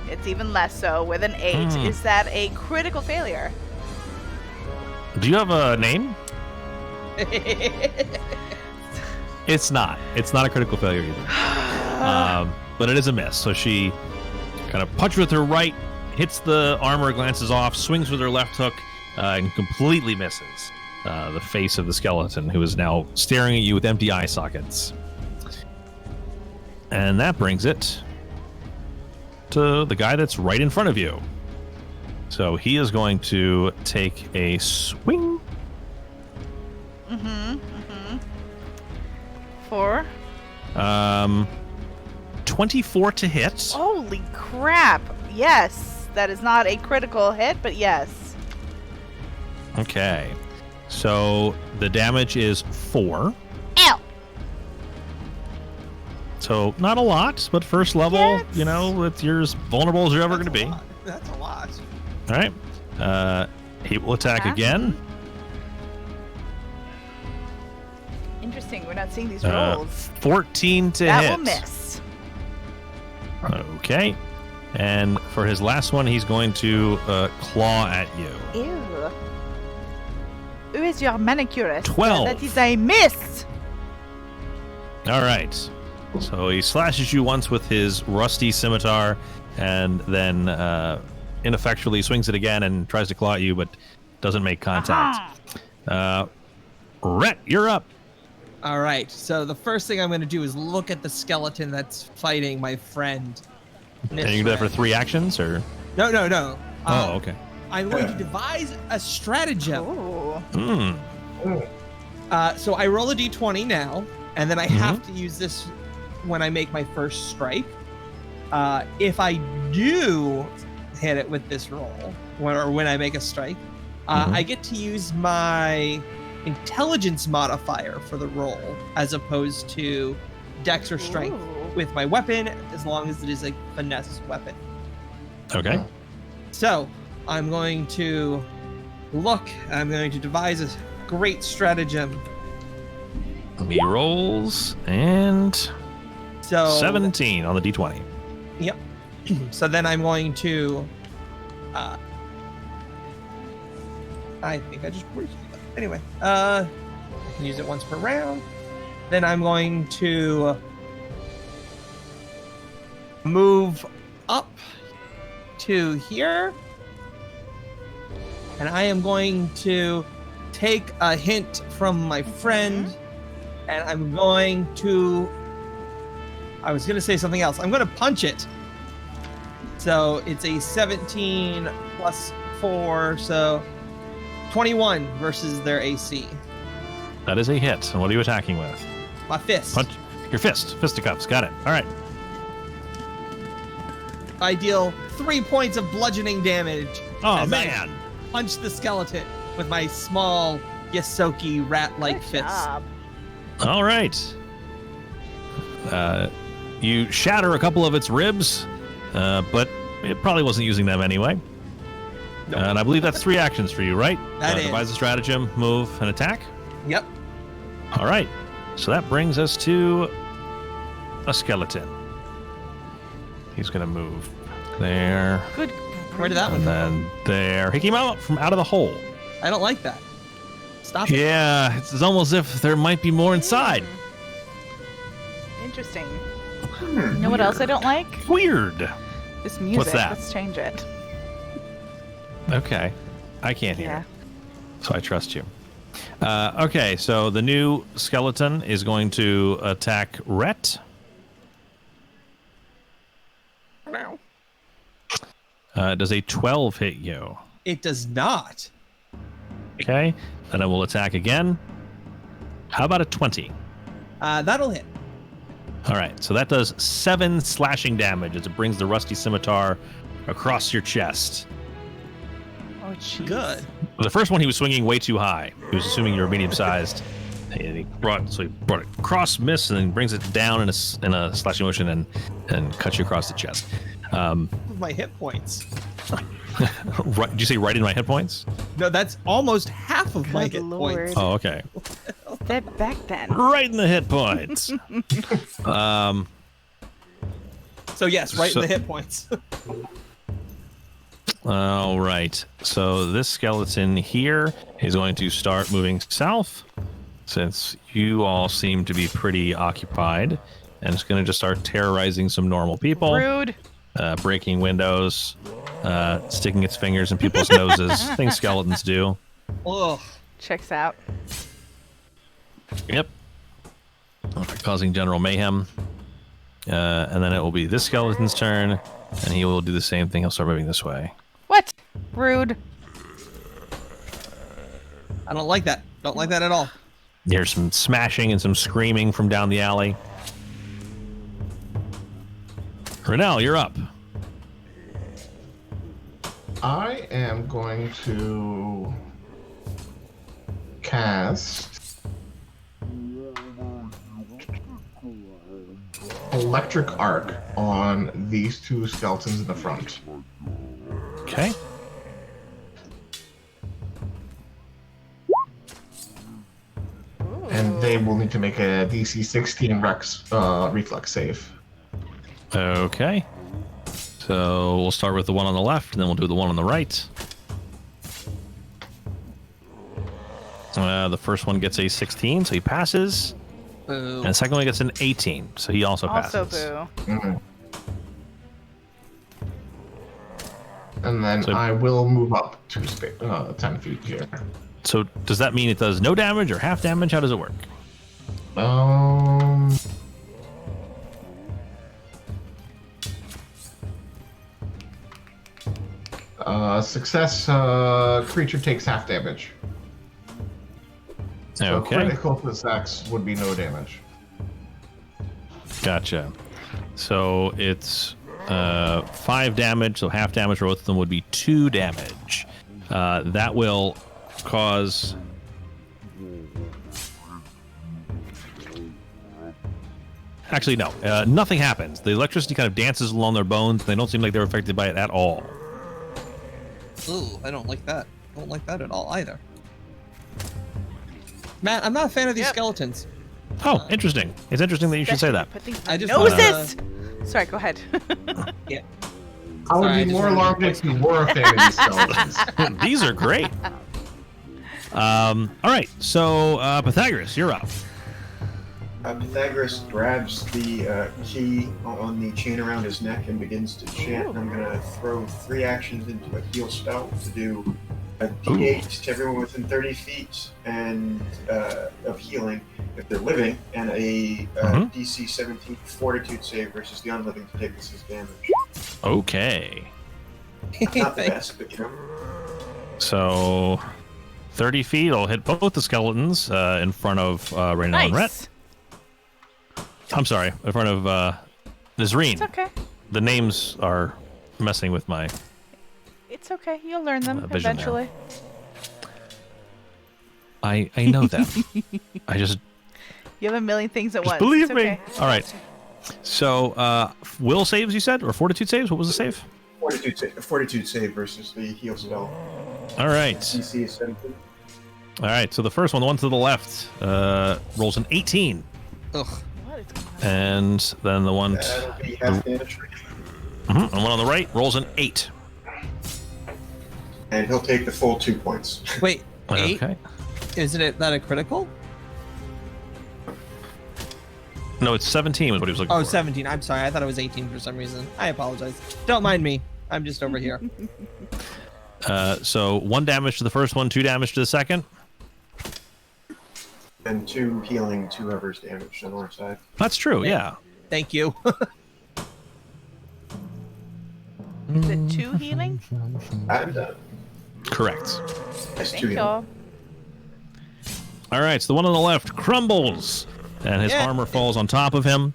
it's even less so with an 8. Is that a critical failure? Do you have a name? It's not. It's not a critical failure either. But it is a miss. So she kind of punches with her right, hits the armor, glances off, swings with her left hook, and completely misses the face of the skeleton, who is now staring at you with empty eye sockets. And that brings it to the guy that's right in front of you. So he is going to take a swing. 4. 24 to hit. Holy crap. Yes. That is not a critical hit, but yes. Okay. So the damage is 4. Ow. So not a lot, but first level, Yes. you know, it's you're as vulnerable as you're ever going to be. All That's a lot. right. He will attack again. Interesting. We're not seeing these rolls. 14 to That hit. will miss. Okay. And for his last one, he's going to claw at you. Ew. Who is your manicurist? 12. That is a miss. All right. So he slashes you once with his rusty scimitar, and then ineffectually swings it again and tries to claw at you, but doesn't make contact. Rhett, you're up. All right. So the first thing I'm going to do is look at the skeleton that's fighting my friend. And you can do that for 3 actions, or? No. Oh, okay. I'm going to devise a stratagem. Ooh. Hmm. So I roll a d20 now, and then I have to use this when I make my first strike. If I do hit it with this roll, when I make a strike, I get to use my intelligence modifier for the roll, as opposed to dex or strength with my weapon, as long as it is a finesse weapon. Okay. So I'm going to devise a great stratagem. He rolls, and So 17 on the d20. Yep. So then I'm going to I think I just anyway, I can use it once per round. Then I'm going to move up to here, and I am going to take a hint from my friend, and I'm going to, I was going to say something else. I'm going to punch it. So it's a 17 plus 4, so 21 versus their AC. That is a hit. And what are you attacking with? My fist. Punch your fist. Fisticuffs. Got it. All right. I deal 3 points of bludgeoning damage. Oh, as man. I punch the skeleton with my small Yasoki rat-like fist. Job. All right. You shatter a couple of its ribs, but it probably wasn't using them anyway. Nope. And I believe that's 3 actions for you, right? That is. Devise a stratagem, move, and attack. Yep. All right. So that brings us to a skeleton. He's going to move there. Good. Where did that one And come then there. He came out from out of the hole. from? I don't like that. Stop it. Yeah, it's almost as if there might be more inside. Interesting. You know what else I don't like? Weird. This music. What's that? Let's change it. Okay. I can't hear. Yeah. So I trust you. Okay, so the new skeleton is going to attack Rhett. Does a 12 hit you? It does not. Okay, then I will attack again. How about a 20? That'll hit. All right, so that does 7 slashing damage as it brings the rusty scimitar across your chest. Oh, jeez. Good. The first one he was swinging way too high. He was assuming you were medium-sized. And he brought it across, miss, and then brings it down in a slashing motion and cuts you across the chest. My hit points. Right, did you say right in my hit points? No, that's almost half of my Good hit Lord. points. Oh, okay. Step back then. Right in the hit points. So yes, right So- in the hit points. All right. So this skeleton here is going to start moving south, since you all seem to be pretty occupied, and it's going to just start terrorizing some normal people, Rude. breaking windows, sticking its fingers in people's noses, things skeletons do. Ugh. Checks out. Yep. Causing general mayhem. And then it will be this skeleton's turn, and he will do the same thing. He'll start moving this way. What? Rude. I don't like that. Don't like that at all. There's some smashing and some screaming from down the alley. Renell, you're up. I am going to cast Electric Arc on these 2 skeletons in the front. Okay. And they will need to make a DC 16 reflex save. Okay. So we'll start with the one on the left, and then we'll do the one on the right. The first one gets a 16, so he passes. Boo. And the second one gets an 18, so he also passes. Also boo. And then So- I will move up to 10 feet here. So does that mean it does no damage or half damage? How does it work? Success, creature takes half damage. So Okay. critical success would be no damage. Gotcha. So it's 5 damage, so half damage for both of them would be 2 damage. That will cause... Actually, no. Nothing happens. The electricity kind of dances along their bones. They don't seem like they're affected by it at all. Ooh, I don't like that. I don't like that at all either. Matt, I'm not a fan of these skeletons. Oh, interesting. It's interesting that you should say that. I just Noses! Sorry, go ahead. Yeah. I would Sorry, I be just more wanted to alarmed if you were a fan of these skeletons. These are great. All right, so Pythagoras, you're up. Pythagoras grabs the key on the chain around his neck and begins to chant. And I'm going to throw 3 actions into a heal spell to do a D8 to everyone within 30 feet and of healing if they're living, and a DC 17 Fortitude save versus the unliving to take this as damage. Okay. Not the best, but you know. So 30 feet, I'll hit both the skeletons in front of Raynell and Rhett. I'm sorry, in front of Nazreen. It's okay. The names are messing with my... It's okay. You'll learn them vision eventually. I know them. I just... You have a million things at once. Believe It's me. okay. All right. So, will saves, you said? Or fortitude saves? What was the save? Fortitude save versus the heal spell. All right. DC is 17. All right. So the first one, the one to the left, rolls an 18. Ugh. And then the one... That'll be half damage. And one on the right rolls an 8. And he'll take the full 2 points. Wait, 8? Okay. Isn't that a critical? No, it's 17 was what he was looking for. Oh, 17. I'm sorry. I thought it was 18 for some reason. I apologize. Don't mind me. I'm just over here. So 1 damage to the first one, 2 damage to the second. And 2 healing to whoever's damaged on our side. That's true, yeah. Thank you. Is it 2 healing? I'm done. Correct. That's 2 Thank healing. y'all. All right, so the one on the left crumbles, and his armor falls on top of him.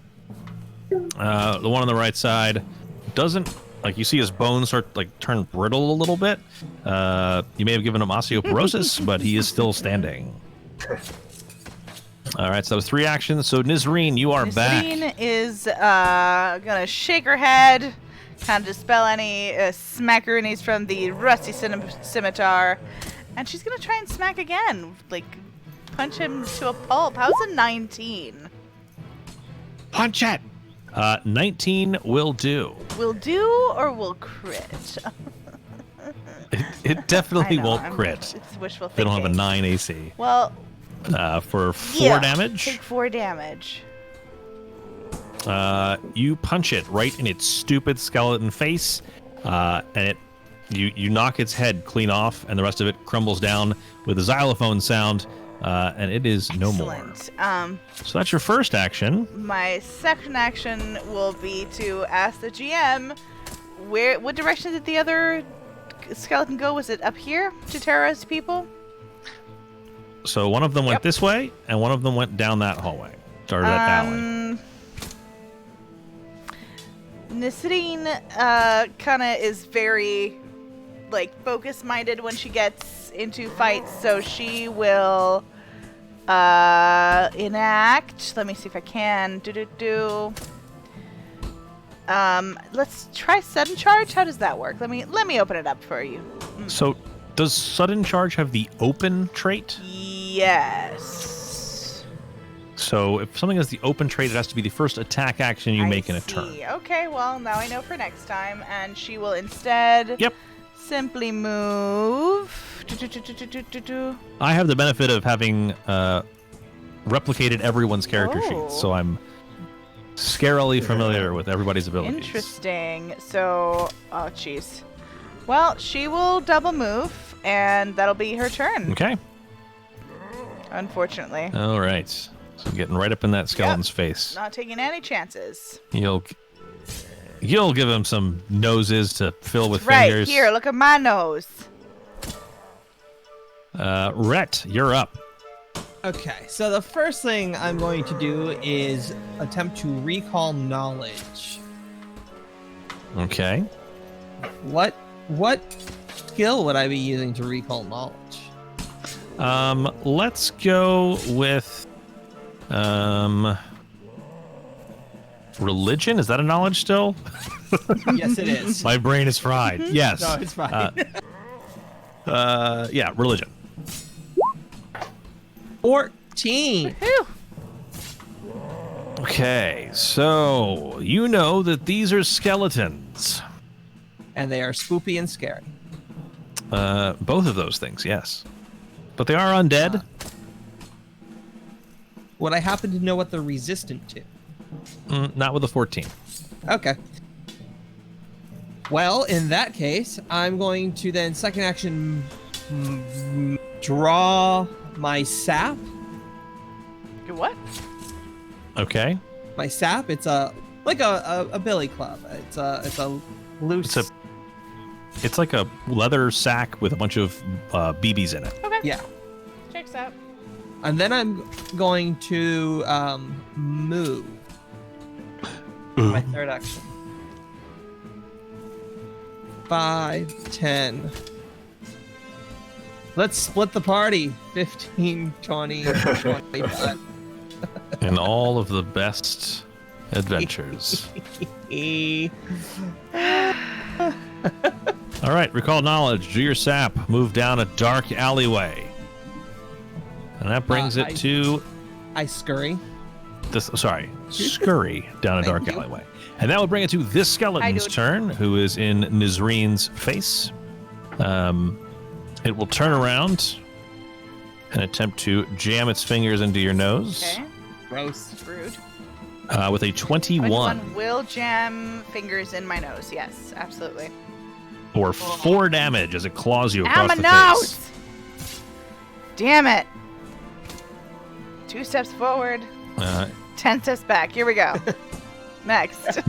The one on the right side doesn't, like, you see his bones start, like, turn brittle a little bit. You may have given him osteoporosis, but he is still standing. All right, so that was 3 actions. So Nazreen, you are back. Nazreen is gonna shake her head, kind of dispel any smackeroonies from the rusty scimitar, and she's gonna try and smack again, like punch him to a pulp. How's a 19? Punch it. 19 will do. Will do or will crit? It definitely I know, won't crit. It's wishful They don't have a thinking. 9 AC. Well, for 4 damage. Take 4 damage. You punch it right in its stupid skeleton face, and you knock its head clean off, and the rest of it crumbles down with a xylophone sound, and it is no more. Excellent. So that's your first action. My second action will be to ask the GM what direction did the other skeleton go? Was it up here to terrorize people? So one of them went this way, and one of them went down that hallway, or that alley. Nasreen kind of is very, like, focus-minded when she gets into fights, so she will enact. Let me see if I can. Let's try sudden charge. How does that work? Let me open it up for you. So does sudden charge have the open trait? Yes. So if something has the open trait, it has to be the first attack action you make in a turn. Okay, well, now I know for next time. And she will instead simply move. I have the benefit of having replicated everyone's character sheets, so I'm scarily familiar with everybody's abilities. Interesting. So, oh, jeez. Well, she will double move, and that'll be her turn. Okay. Unfortunately. All right. So getting right up in that skeleton's face. Not taking any chances. You'll give him some noses to fill with Right fingers. here, look at my nose. Rhett, you're up. Okay, so the first thing I'm going to do is attempt to recall knowledge. Okay. What skill would I be using to recall knowledge? Let's go with religion. Is that a knowledge still? Yes, it is. My brain is fried. Yes. No, it's fine. Yeah, religion. 14. Whew. Okay, so you know that these are skeletons. And they are spoopy and scary. Both of those things, yes. But they are undead. Would I happen to know what they're resistant to? Not with a 14. Okay. Well, in that case, I'm going to then second action draw my sap. You what? Okay. My sap. It's like a billy club. It's a loose. It's like a leather sack with a bunch of BBs in it. Okay. Yeah. Checks out. And then I'm going to move. My third action. 5, 10. Let's split the party. 15, 20, 25. And all of the best adventures. All right, recall knowledge. Do your sap. Move down a dark alleyway. And that brings it to I scurry. this. Sorry, scurry down a dark Thank you. alleyway. And that will bring it to this skeleton's dude. turn, who is in Nizreen's face. It will turn around and attempt to jam its fingers into your nose Okay. Gross. Rude. with a 21 21 will jam fingers in my nose. Yes, absolutely. or 4 damage as it claws you Ow, across my the nose! face. Damn it. 2 steps forward, 10 steps back. Here we go. Next.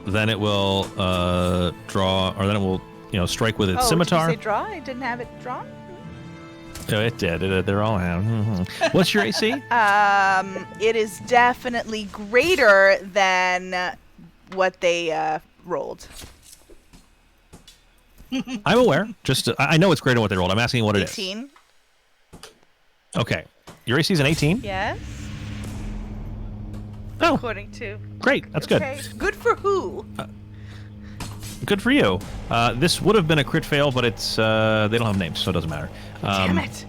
Then it will draw, or then it will, strike with its scimitar. Did you say draw? I didn't have it drawn. Oh, it did. They're all out. What's your AC? It is definitely greater than what they rolled. I'm aware. I know it's greater than what they rolled. I'm asking what it is. 18. Okay. Your AC is an 18? Yes. Oh, According to. great. That's good. Okay. Good for who? Good for you. This would have been a crit fail, but it's they don't have names, so it doesn't matter. Damn it.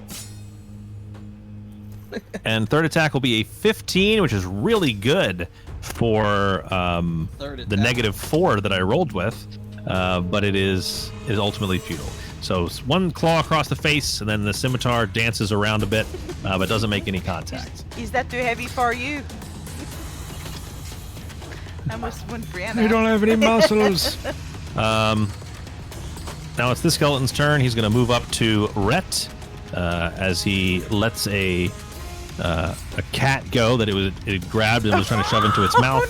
And third attack will be a 15, which is really good for Third the attack. -4 that I rolled with, but it is ultimately futile. So it's one claw across the face, and then the scimitar dances around a bit, but doesn't make any contact. Is that too heavy for you? I almost went Brianna. You don't have any muscles. Now it's this skeleton's turn. He's going to move up to Rhett as he lets a cat go that it grabbed and was trying to shove into its mouth.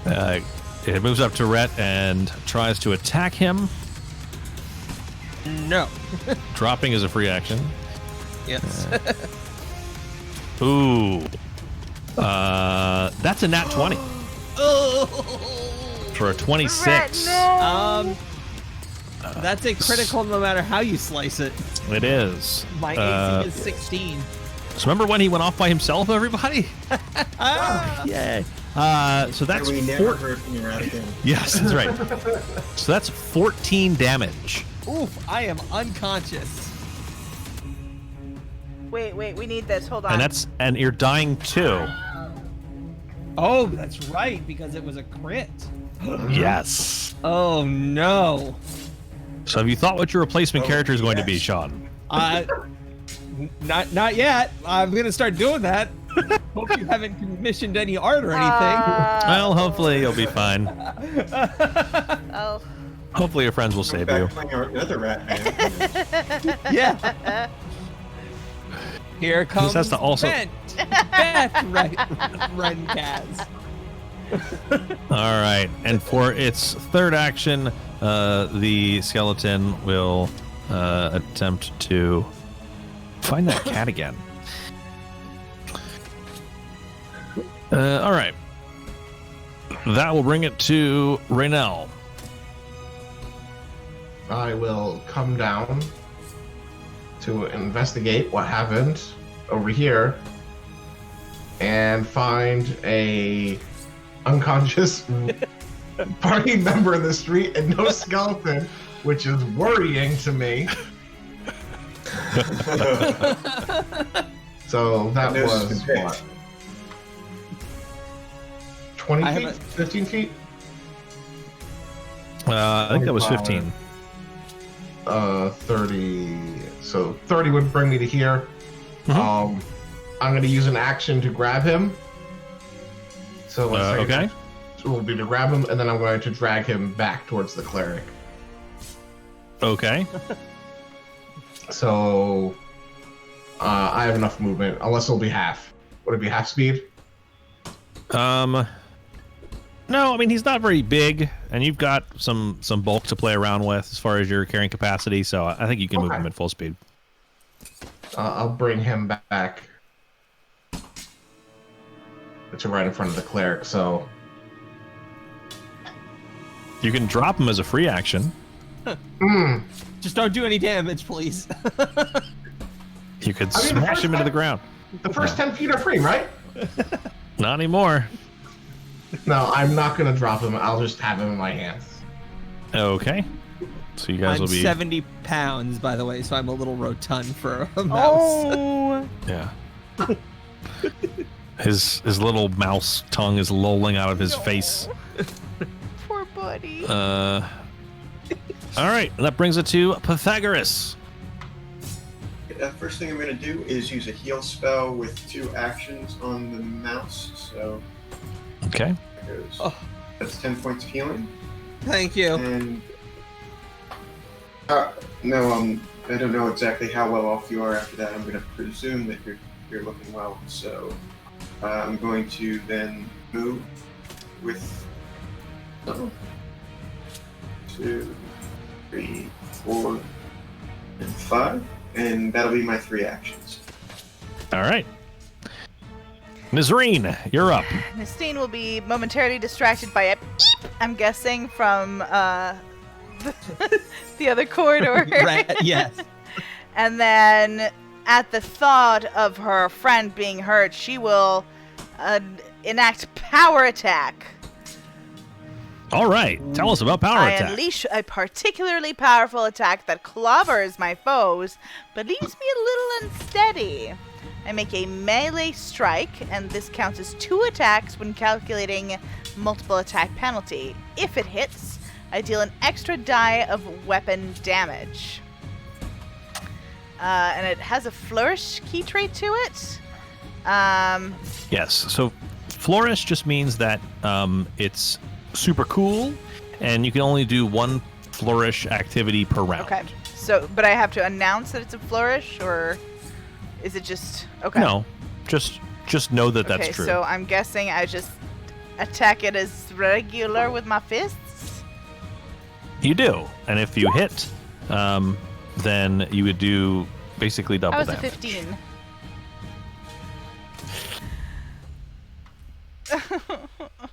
No. It moves up to Rhett and tries to attack him. No. Dropping is a free action. Yes. Ooh. That's a nat 20 for a 26. Rat, no. That's a critical no matter how you slice it. It is. My AC is 16. So remember when he went off by himself, everybody? Yay. So that's we never heard from you again. Yes, that's right. So that's 14 damage. Oof, I am unconscious. Wait, we need this. Hold on. And you're dying too. Oh, that's right, because it was a crit. Yes. Oh, no. So have you thought what your replacement character is going to be, Sean? Not yet. I'm going to start doing that. Hope you haven't commissioned any art or anything. Well, hopefully you'll be fine. Oh. Hopefully your friends will save you. Playing another rat man. Yeah. Here comes has to also- Bent Renkaz. All right. And for its third action, the skeleton will attempt to find that cat again. All right. That will bring it to Raynell. I will come down to investigate what happened over here and find a unconscious party member in the street and no skeleton, which is worrying to me. So that was what? 20 feet? 15 feet? I think that was 15. 30. So 30 would bring me to here. Mhm. I'm going to use an action to grab him. So let's say okay. it will be to grab him, and then I'm going to drag him back towards the cleric. Okay. So I have enough movement, unless it'll be half. Would it be half speed? No, I mean, he's not very big, and you've got some bulk to play around with as far as your carrying capacity, so I think you can move him at full speed. I'll bring him back to right in front of the cleric, so... You can drop him as a free action. Just don't do any damage, please. You could smash him into the ground. The first 10 feet are free, right? Not anymore. No, I'm not going to drop him. I'll just have him in my hands. Okay. So you guys I'm will be... 70 pounds, by the way, so I'm a little rotund for a mouse. Oh. Yeah. His little mouse tongue is lolling out of his face. Poor buddy. All right, that brings it to Pythagoras. First thing I'm going to do is use a heal spell with 2 actions on the mouse. So Okay. there goes. That's 10 points of healing. Thank you. And no, I don't know exactly how well off you are after that. I'm going to presume that you're looking well. So I'm going to then move with 2, 3, 4, and 5, and that'll be my 3 actions. All right. Nazreen, you're up. Nistine will be momentarily distracted by a beep, I'm guessing, from the other corridor. Right, yes. And then, at the thought of her friend being hurt, she will enact power attack. All right. Tell us about power I attack. unleash a particularly powerful attack that clobbers my foes, but leaves me a little unsteady. I make a melee strike, and this counts as 2 attacks when calculating multiple attack penalty. If it hits, I deal an extra die of weapon damage. And it has a flourish key trait to it. Yes. So flourish just means that it's super cool, and you can only do 1 flourish activity per round. Okay. So, but I have to announce that it's a flourish, or is it just okay? No, just know that that's Okay, true. so I'm guessing I just attack it as regular with my fists. You do, and if you hit, then you would do basically double How was a damage. 15?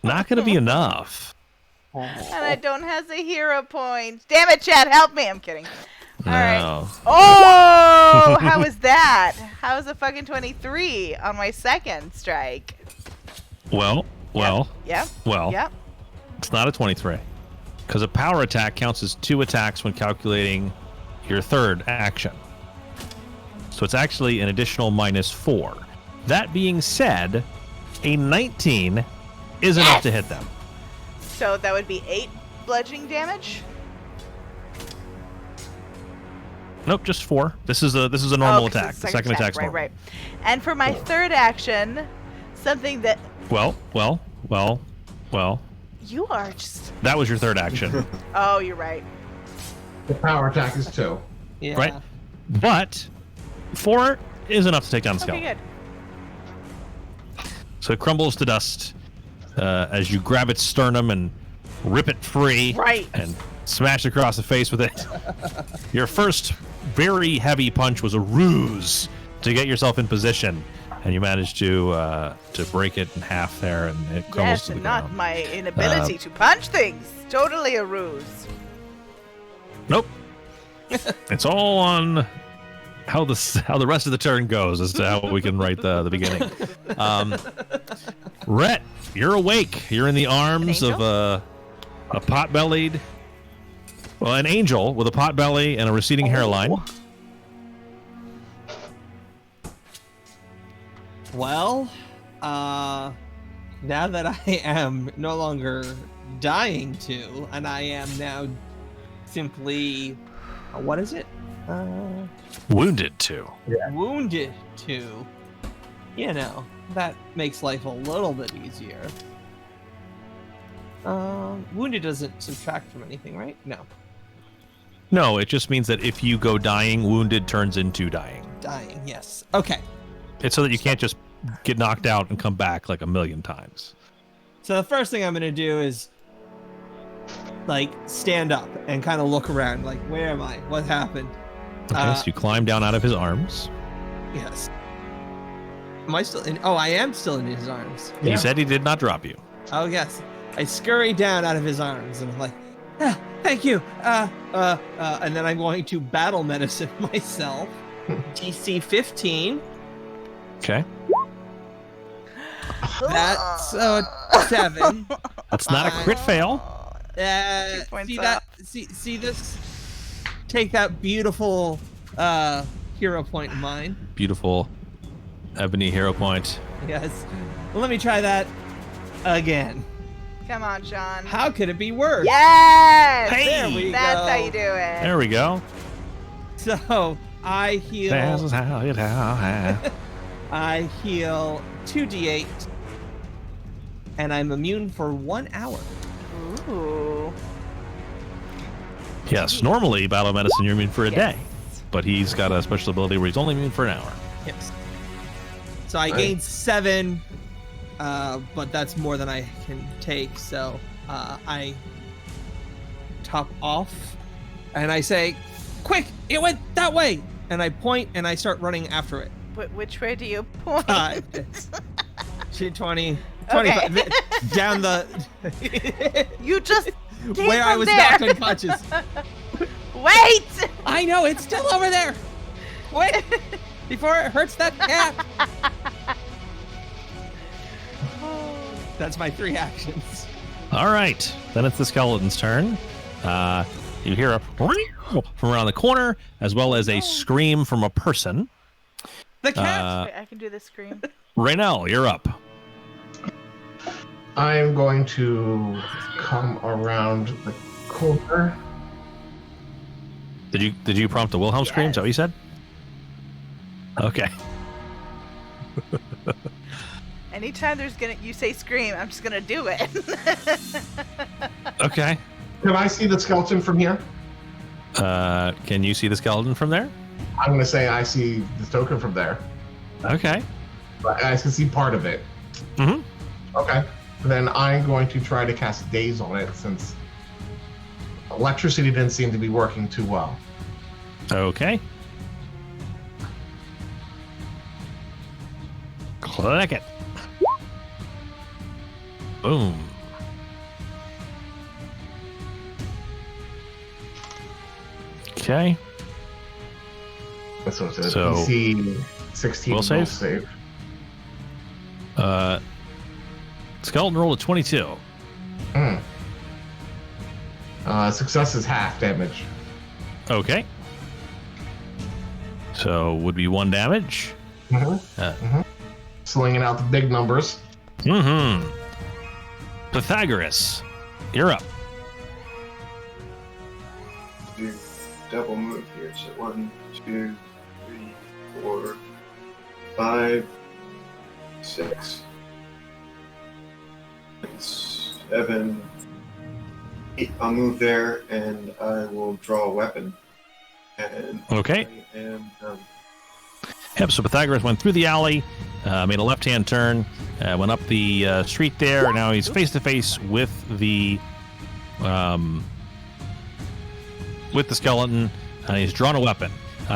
Not going to be enough. And I don't have a hero point. Damn it, Chad, help me. I'm kidding. All right. No. Oh, how was that? How was a fucking 23 on my second strike? Well. Yep. Well. Yep. It's not a 23. Because a power attack counts as 2 attacks when calculating your third action. So it's actually an additional -4. That being said, a 19 is enough to hit them. So that would be 8 bludgeoning damage. Nope, just 4. This is a normal 'cause attack. it's The second attack's right, normal. right. And for my third action, something that Well. you are just. That was your third action, Oh, you're right. The power attack is 2. Yeah. right? But 4 is enough to take down the Okay, skeleton. good. So it crumbles to dust as you grab its sternum and rip it free Right. and smashed across the face with it. Your first very heavy punch was a ruse to get yourself in position, and you managed to break it in half there, and it crumbles Yes, to the and not ground. my inability to punch things. Totally a ruse. Nope. It's all on how the rest of the turn goes as to how we can write the beginning. Rhett, you're awake. You're in the arms of a pot-bellied, well, an angel with a pot belly and a receding hairline. Well, now that I am no longer dying to, and I am now simply, what is it? Wounded to. Wounded to. You know, that makes life a little bit easier. Wounded doesn't subtract from anything, right? No. No, it just means that if you go dying, wounded turns into dying. Dying, yes. Okay. It's so that you can't just get knocked out and come back like a million times. So the first thing I'm going to do is, like, stand up and kind of look around. Like, where am I? What happened? Okay, so you climb down out of his arms. Yes. Am I still in? Oh, I am still in his arms. He said he did not drop you. Oh, yes. I scurry down out of his arms and I'm like, thank you. And then I'm going to battle medicine myself. DC 15. Okay. That's 7. That's not a crit fail. points See up. that? See this? Take that beautiful hero point of mine. Beautiful ebony hero point. Yes. Well, let me try that again. Come on, Sean. How could it be worse? Yes! Hey! There we That's go. how you do it. There we go. So I heal. This is how it happens. I heal 2d8, and I'm immune for 1 hour. Ooh. Yes, normally battle medicine you're immune for a Yes. day, but he's got a special ability where he's only immune for an hour. Yes. So I gained 7, but that's more than I can take. So I top off, and I say, "Quick! It went that way!" And I point, and I start running after it. Which way do you point? 20, Okay. 25, down the You just came where I from was there. knocked unconscious. Wait! I know, it's still over there. Wait, before it hurts that cat. That's my 3 actions. All right, then it's the skeleton's turn. You hear a from around the corner, as well as a scream from a person. The cat. Wait, I can do the scream. Raynell, you're up. I'm going to come around the corner. Did you prompt a Wilhelm scream? Is that what you said? Okay. Anytime you say scream, I'm just gonna do it. Okay. Can I see the skeleton from here? Can you see the skeleton from there? I'm going to say I see the token from there. Okay. But I can see part of it. Mm-hmm. Okay. Then I'm going to try to cast Daze on it since electricity didn't seem to be working too well. Okay. Click it. Boom. Okay. That's what it is. So, DC 16 will save? Skeleton rolled a 22. Success is half damage. Okay. So would be 1 damage. Slinging out the big numbers. Mm-hmm. Pythagoras, you're up. Do double move here. So 1, 2, 3, 4, 5, 6, 7, 8. I'll move there and I will draw a weapon. And Okay. I am, Yep, so Pythagoras went through the alley, made a left-hand turn, went up the street there, and now he's face-to-face with the with the skeleton, and he's drawn a weapon.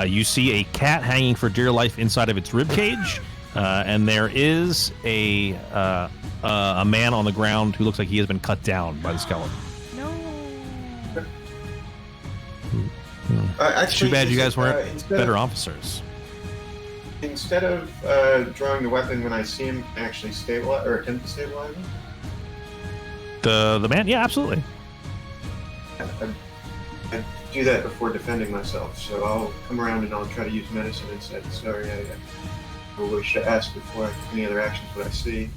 You see a cat hanging for dear life inside of its rib cage, and there is a man on the ground who looks like he has been cut down by the skeleton. No. It's too bad you guys weren't instead better of- officers. Instead of drawing the weapon when I see him, actually stabilize or attempt to stabilize him. The man? Yeah, absolutely. I do that before defending myself, so I'll come around and I'll try to use medicine instead. Sorry, I probably should ask before any other actions what I see.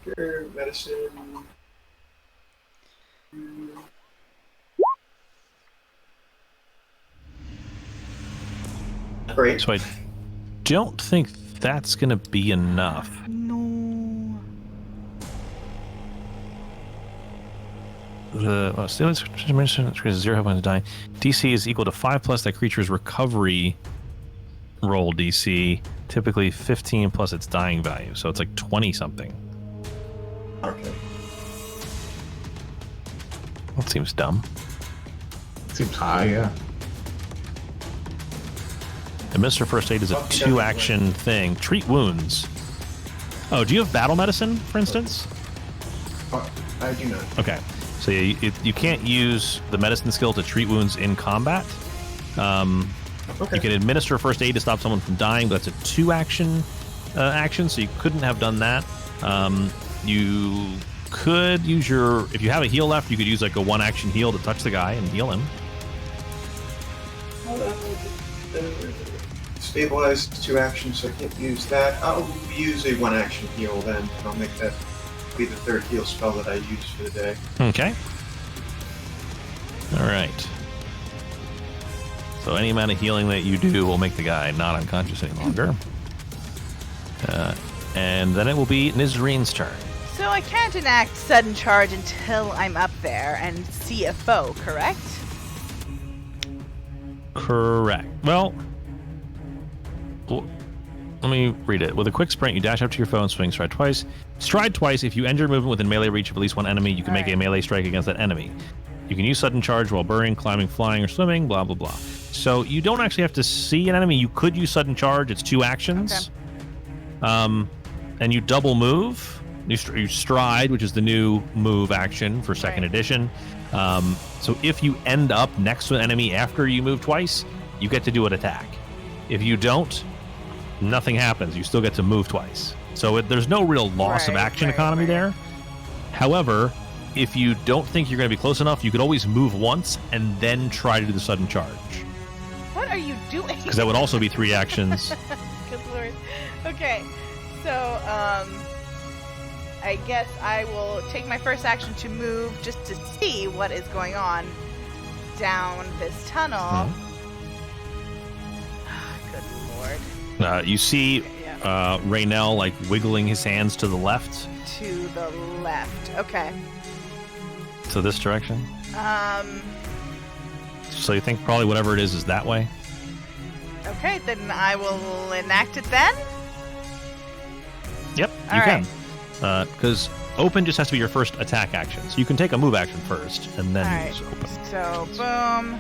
Character, medicine. Great. So I don't think that's going to be enough. No. Stealing increases 0 when dying. DC is equal to 5 plus that creature's recovery roll DC. Typically 15 plus its dying value. So it's like 20 something. Okay. That seems dumb. Seems high, yeah. Administer first aid is a 2-action thing. Treat wounds. Oh, do you have battle medicine, for instance? I do not. Okay. So you can't use the medicine skill to treat wounds in combat. Okay. You can administer first aid to stop someone from dying, but that's a 2-action action, so you couldn't have done that. You could use if you have a heal left, you could use like a 1-action heal to touch the guy and heal him. Stabilize 2 actions, so I can't use that. I'll use a 1-action heal then. I'll make that be the 3rd heal spell that I use for the day. Okay. All right. So any amount of healing that you do will make the guy not unconscious any longer. And then it will be Nizreen's turn. So I can't enact sudden charge until I'm up there and see a foe, correct? Correct. Well, let me read it. With a quick sprint, you dash up to your foe and swing stride twice. Stride twice. If you end your movement within melee reach of at least one enemy, you can make a melee strike against that enemy. You can use sudden charge while burrowing, climbing, flying, or swimming, blah, blah, blah. So you don't actually have to see an enemy. You could use sudden charge. It's 2 actions. Okay. And you double move. You stride, which is the new move action for 2nd edition. So if you end up next to an enemy after you move twice, you get to do an attack. If you don't, nothing happens. You still get to move twice. So there's no real loss of action economy there. However, if you don't think you're going to be close enough, you could always move once and then try to do the sudden charge. What are you doing? Because that would also be 3 actions. Good lord. Okay, so I guess I will take my first action to move just to see what is going on down this tunnel. Mm-hmm. Good lord. You see Raynell like wiggling his hands to the left. To the left. Okay. To this direction? So you think probably whatever it is that way? Okay, then I will enact it then. Yep, you can. Because open just has to be your first attack action. So you can take a move action first and then use open. So boom.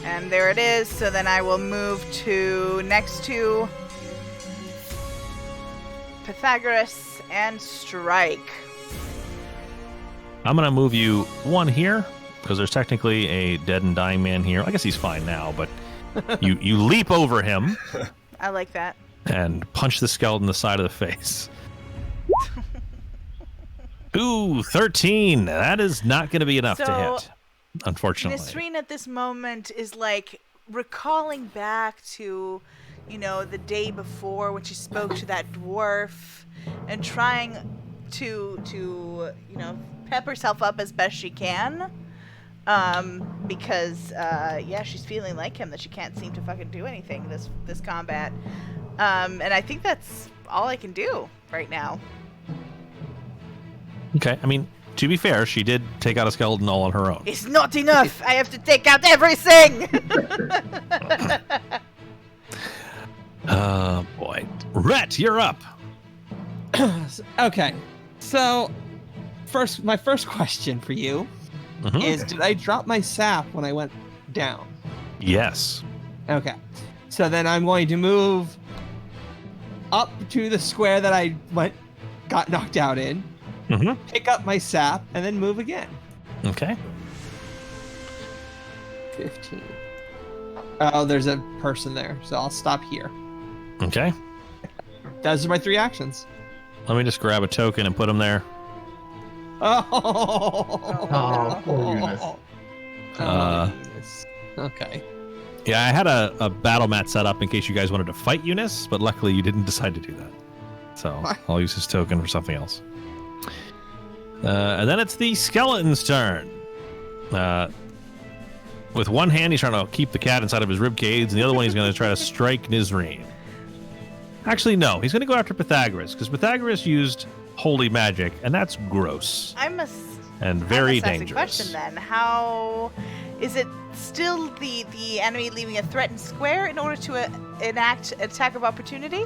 And there it is. So then I will move to next to Pythagoras and strike. I'm going to move you 1 here because there's technically a dead and dying man here. I guess he's fine now, but you leap over him. I like that. And punch the skeleton in the side of the face. Ooh, 13. That is not going to be enough to hit, unfortunately. Nizreen at this moment is like recalling back to, the day before when she spoke to that dwarf and trying to pep herself up as best she can. Because she's feeling like him, that she can't seem to fucking do anything this combat. And I think that's all I can do right now. Okay, I mean, to be fair, she did take out a skeleton all on her own. It's not enough! I have to take out everything! Boy. Rhett, you're up! Okay, so my first question for you is, did I drop my sap when I went down? Yes. Okay. So then I'm going to move up to the square that I got knocked out in, pick up my sap, and then move again. Okay. 15. Oh, there's a person there, so I'll stop here. Okay. Those are my 3 actions. Let me just grab a token and put him there. Oh, poor Eunice. Eunice. Okay. Yeah, I had a battle mat set up in case you guys wanted to fight Eunice, but luckily you didn't decide to do that. So I'll use his token for something else. And then it's the skeleton's turn. With one hand, he's trying to keep the cat inside of his ribcage, and the other one he's going to try to strike Nizreen. Actually, no. He's going to go after Pythagoras, because Pythagoras used holy magic, and that's gross. And very dangerous. Ask a question then. How is it still the enemy leaving a threatened square in order to enact attack of opportunity?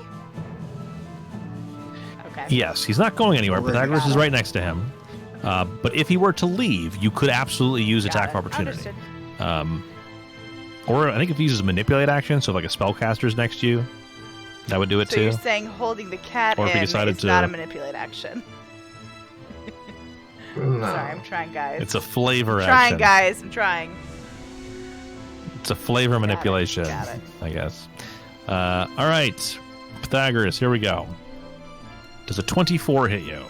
Okay. Yes, he's not going anywhere. Pythagoras is right next to him. But if he were to leave, you could absolutely use attack of opportunity. Or I think if he uses a manipulate action, so if like a spellcaster's next to you, that would do it so too. So you're saying holding the cat or if in is not a manipulate action? No. Sorry, I'm trying, guys. It's a flavor action. I'm trying, guys. I'm trying. It's a flavor manipulation, Got it. I guess. All right, Pythagoras, here we go. Does a 24 hit you?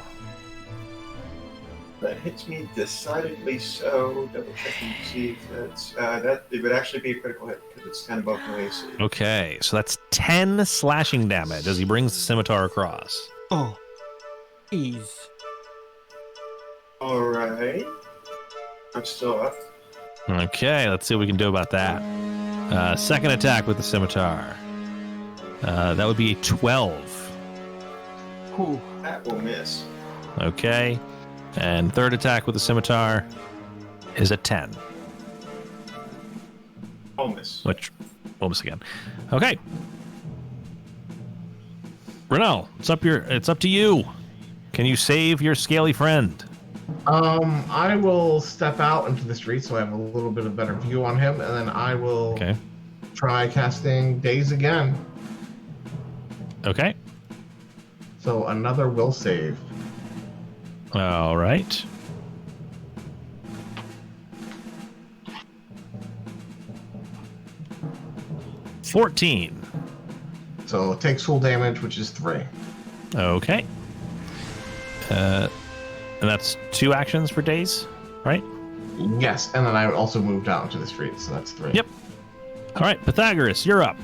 That hits me decidedly so. Double checking to see if that's that. It would actually be a critical hit because it's 10 above my AC. Okay, so that's 10 slashing damage as he brings the scimitar across. Oh, jeez. All right, I'm still up. Okay, let's see what we can do about that. Second attack with the scimitar. That would be a 12. Ooh. That will miss. Okay. And third attack with the scimitar is a 10. I'll miss. Which, we'll miss again. Okay. Renell, it's up to you. Can you save your scaly friend? I will step out into the street so I have a little bit of better view on him, and then I will try casting Daze again. Okay. So another will save. All right. $14. So it takes full damage, which is 3. Okay. And that's 2 actions for days, right? Yes, and then I also moved out into the street, so that's 3. Yep. All right, Pythagoras, you're up.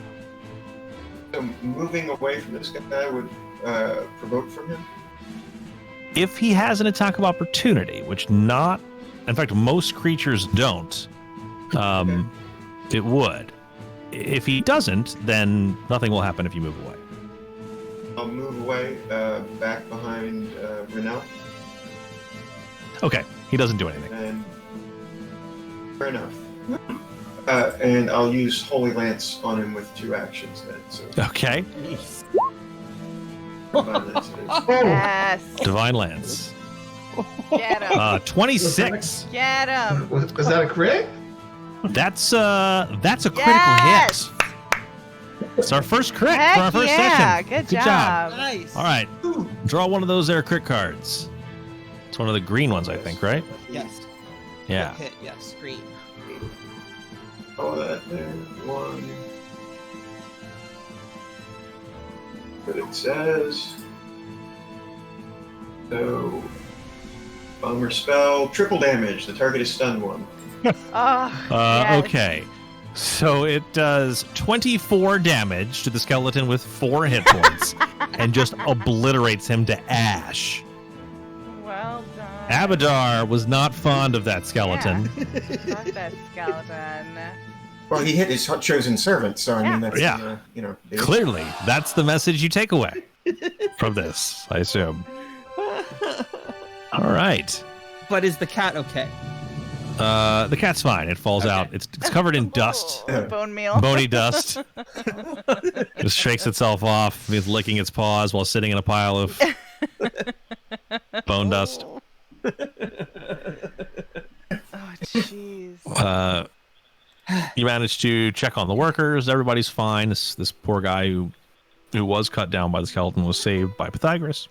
So moving away from this guy would provoke from him? If he has an attack of opportunity, which in fact, most creatures don't, it would. If he doesn't, then nothing will happen if you move away. I'll move away back behind Renell. Okay, he doesn't do anything. And fair enough. And I'll use Holy Lance on him with 2 actions then. So Okay. Divine Lance it is. Yes. Divine Lance. Get him. 26. Get him. Was that a crit? That's a critical Yes. hit. It's our first crit Heck for our first yeah. session. Good job. Nice. All right, draw one of those there crit cards. It's one of the green ones, I think, right? Yes. Yeah. Hit, yes, green. Oh, that there. 1. But it says. So. Bummer spell. Triple damage. The target is stunned 1. Yes. Okay. So it does 24 damage to the skeleton with 4 hit points and just obliterates him to ash. Well done. Abadar was not fond of that skeleton. Fuck that skeleton. Well, he hit his chosen servant, so I mean, that's, Yeah. the- Clearly, that's the message you take away from this, I assume. All right. But is the cat okay? The cat's fine. It falls out. It's covered in dust. Bone meal. Bony dust. Just shakes itself off. It's licking its paws while sitting in a pile of bone dust. Oh, You managed to check on the workers. Everybody's fine. This poor guy who was cut down by the skeleton was saved by Pythagoras.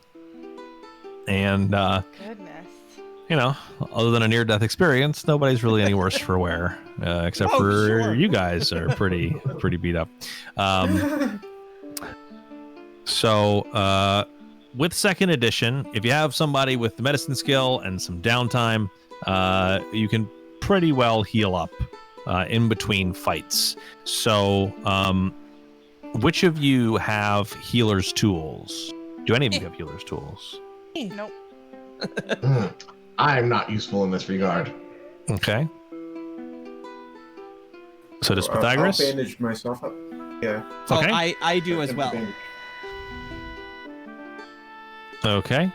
And Goodness. you know, other than a near-death experience, nobody's really any worse for wear, except for you guys are pretty beat up. So with second edition, if you have somebody with the medicine skill and some downtime, you can pretty well heal up in between fights. So which of you have healer's tools? Do any of you have healer's tools? Nope. I am not useful in this regard. Okay. So does Pythagoras? I'll bandage myself up. Yeah. Oh, Okay. I do as well. Bandage. Okay.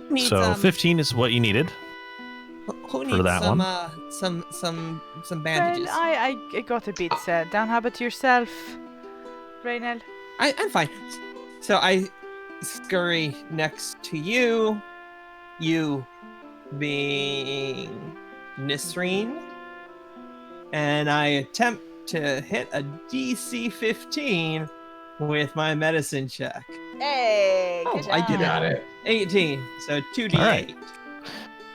Needs, So 15 is what you needed. who needs that some one. some bandages? Well, I got a bit. Down habit yourself, Reynel. I'm fine. So I scurry next to you. You being Nisreen. And I attempt to hit a DC 15 with my medicine check. Hey, Oh, good I did job. Got it. 18. So 2d8. All right.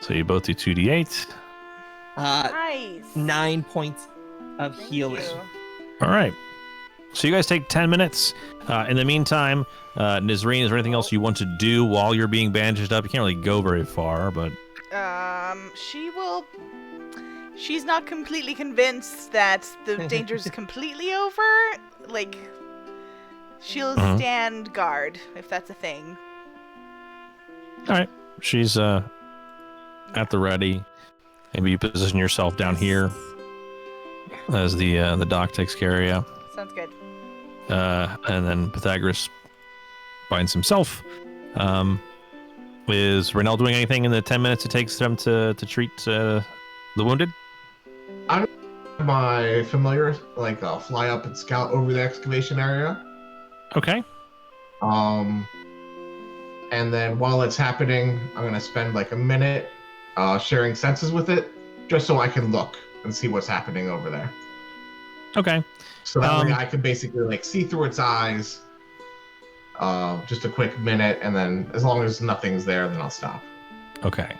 So you both do 2d8. Nice. 9 points of Thank healing. you. All right. So you guys take 10 minutes. In the meantime, Nisreen, is there anything else you want to do while you're being bandaged up? You can't really go very far, but She will. She's not completely convinced that the danger's completely over. Like, she'll Mhm. stand guard if that's a thing. all right. She's at the ready. Maybe you position yourself down here as the doc takes care of you. Sounds good. And then Pythagoras finds himself. Is Renell doing anything in the 10 minutes it takes them to treat the wounded? My familiar, like, fly up and scout over the excavation area. Okay. And then while it's happening, I'm gonna spend like a minute sharing senses with it, just so I can look and see what's happening over there. Okay. So that way I can basically like see through its eyes. Just a quick minute, and then as long as nothing's there, then I'll stop. Okay.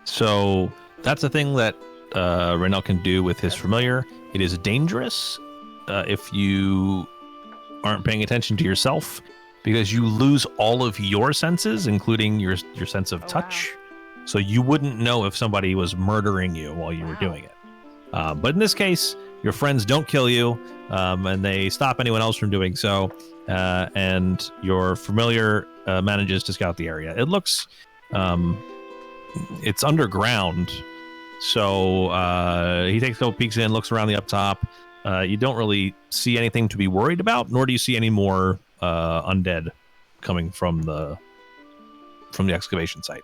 So that's a thing that Renell can do with his familiar. It is dangerous if you aren't paying attention to yourself, because you lose all of your senses, including your sense of touch. So you wouldn't know if somebody was murdering you while you were doing it. But in this case, your friends don't kill you, and they stop anyone else from doing so. And your familiar manages to scout the area. It looks, it's underground. So he takes a couple peeks in, looks around the up top. You don't really see anything to be worried about, nor do you see any more undead coming from the excavation site.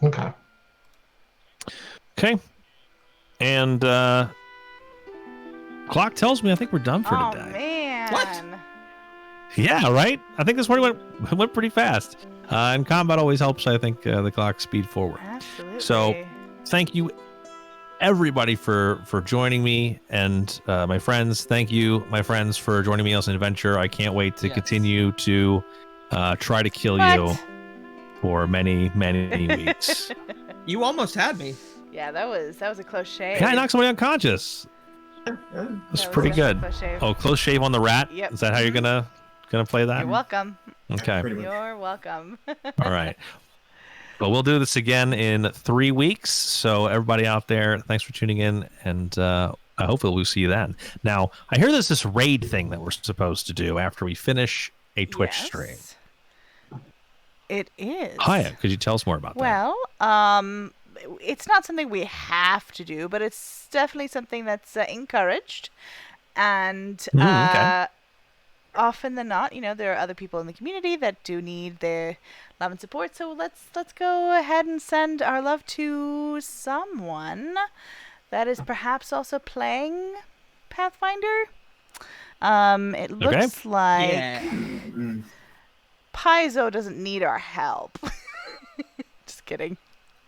Okay. Okay. And clock tells me I think we're done for Oh today. man. What? Yeah, right? I think this one went pretty fast. And combat always helps, I think, the clock speed forward. Absolutely. So, thank you, everybody, for joining me, and my friends. Thank you, my friends, for joining me on this adventure. I can't wait to continue to try to kill you for many, many weeks. You almost had me. Yeah, that was a close shave. Can I knock somebody unconscious? That's pretty good. Oh, close shave on the rat? Yep. Is that how you're gonna play that? You're welcome. Okay. Pretty much. You're welcome. All right. Well, we'll do this again in 3 weeks. So everybody out there, thanks for tuning in, and hopefully we'll see you then. Now, I hear there's this raid thing that we're supposed to do after we finish a Twitch stream. It is. Hiya, could you tell us more about that? Well, it's not something we have to do, but it's definitely something that's encouraged. And okay. often than not, there are other people in the community that do need their love and support. So let's go ahead and send our love to someone that is perhaps also playing Pathfinder. It looks like Paizo doesn't need our help. Just kidding.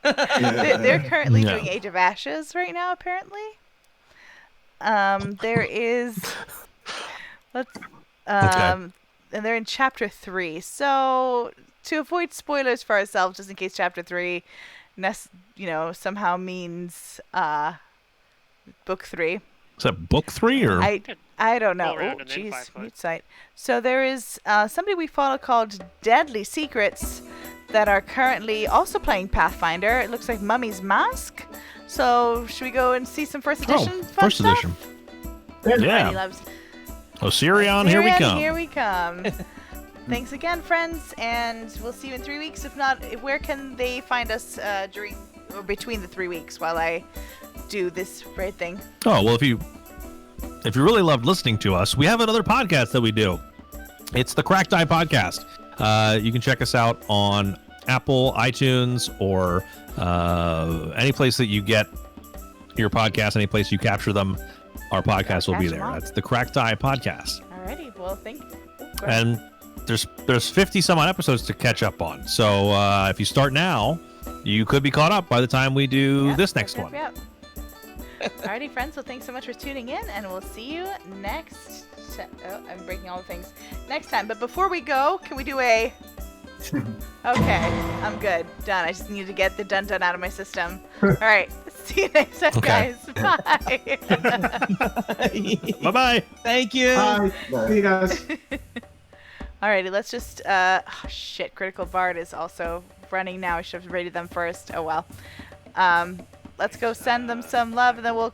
They're currently Yeah. doing Age of Ashes right now, apparently. There is. Let's. And they're in chapter 3. So to avoid spoilers for ourselves, just in case chapter 3, somehow means book 3. Is that book 3 or? I don't know. Roll around Oh, and then jeez, 5 foot. mute site. So there is somebody we follow called Deadly Secrets that are currently also playing Pathfinder. It looks like Mummy's Mask. So should we go and see some first edition? fun First stuff? edition. Everybody Yeah. loves Osirion, here we Syrian, come. Here we come. Thanks again, friends, and we'll see you in 3 weeks. If not, where can they find us during or between the 3 weeks while I do this raid thing? Oh, well, if you really loved listening to us, we have another podcast that we do. It's the Cracked Eye Podcast. You can check us out on Apple, iTunes, or any place that you get your podcast, any place you capture them, our podcast will be there. That's the Cracked Eye Podcast. Alrighty, well, thank you. And there's 50 some odd episodes to catch up on. So if you start now, you could be caught up by the time we do this next one. Yep. Alrighty, friends. Well, thanks so much for tuning in, and we'll see you next. I'm breaking all the things next time. But before we go, can we do a? Okay, I'm good. Done. I just need to get the dun out of my system. All right. See you next time, Okay. guys. Bye. Bye bye. Thank you. Bye. See you guys. Alrighty, let's just. Oh shit! Critical Bard is also running now. I should have rated them first. Oh well. Let's go send them some love, and then we'll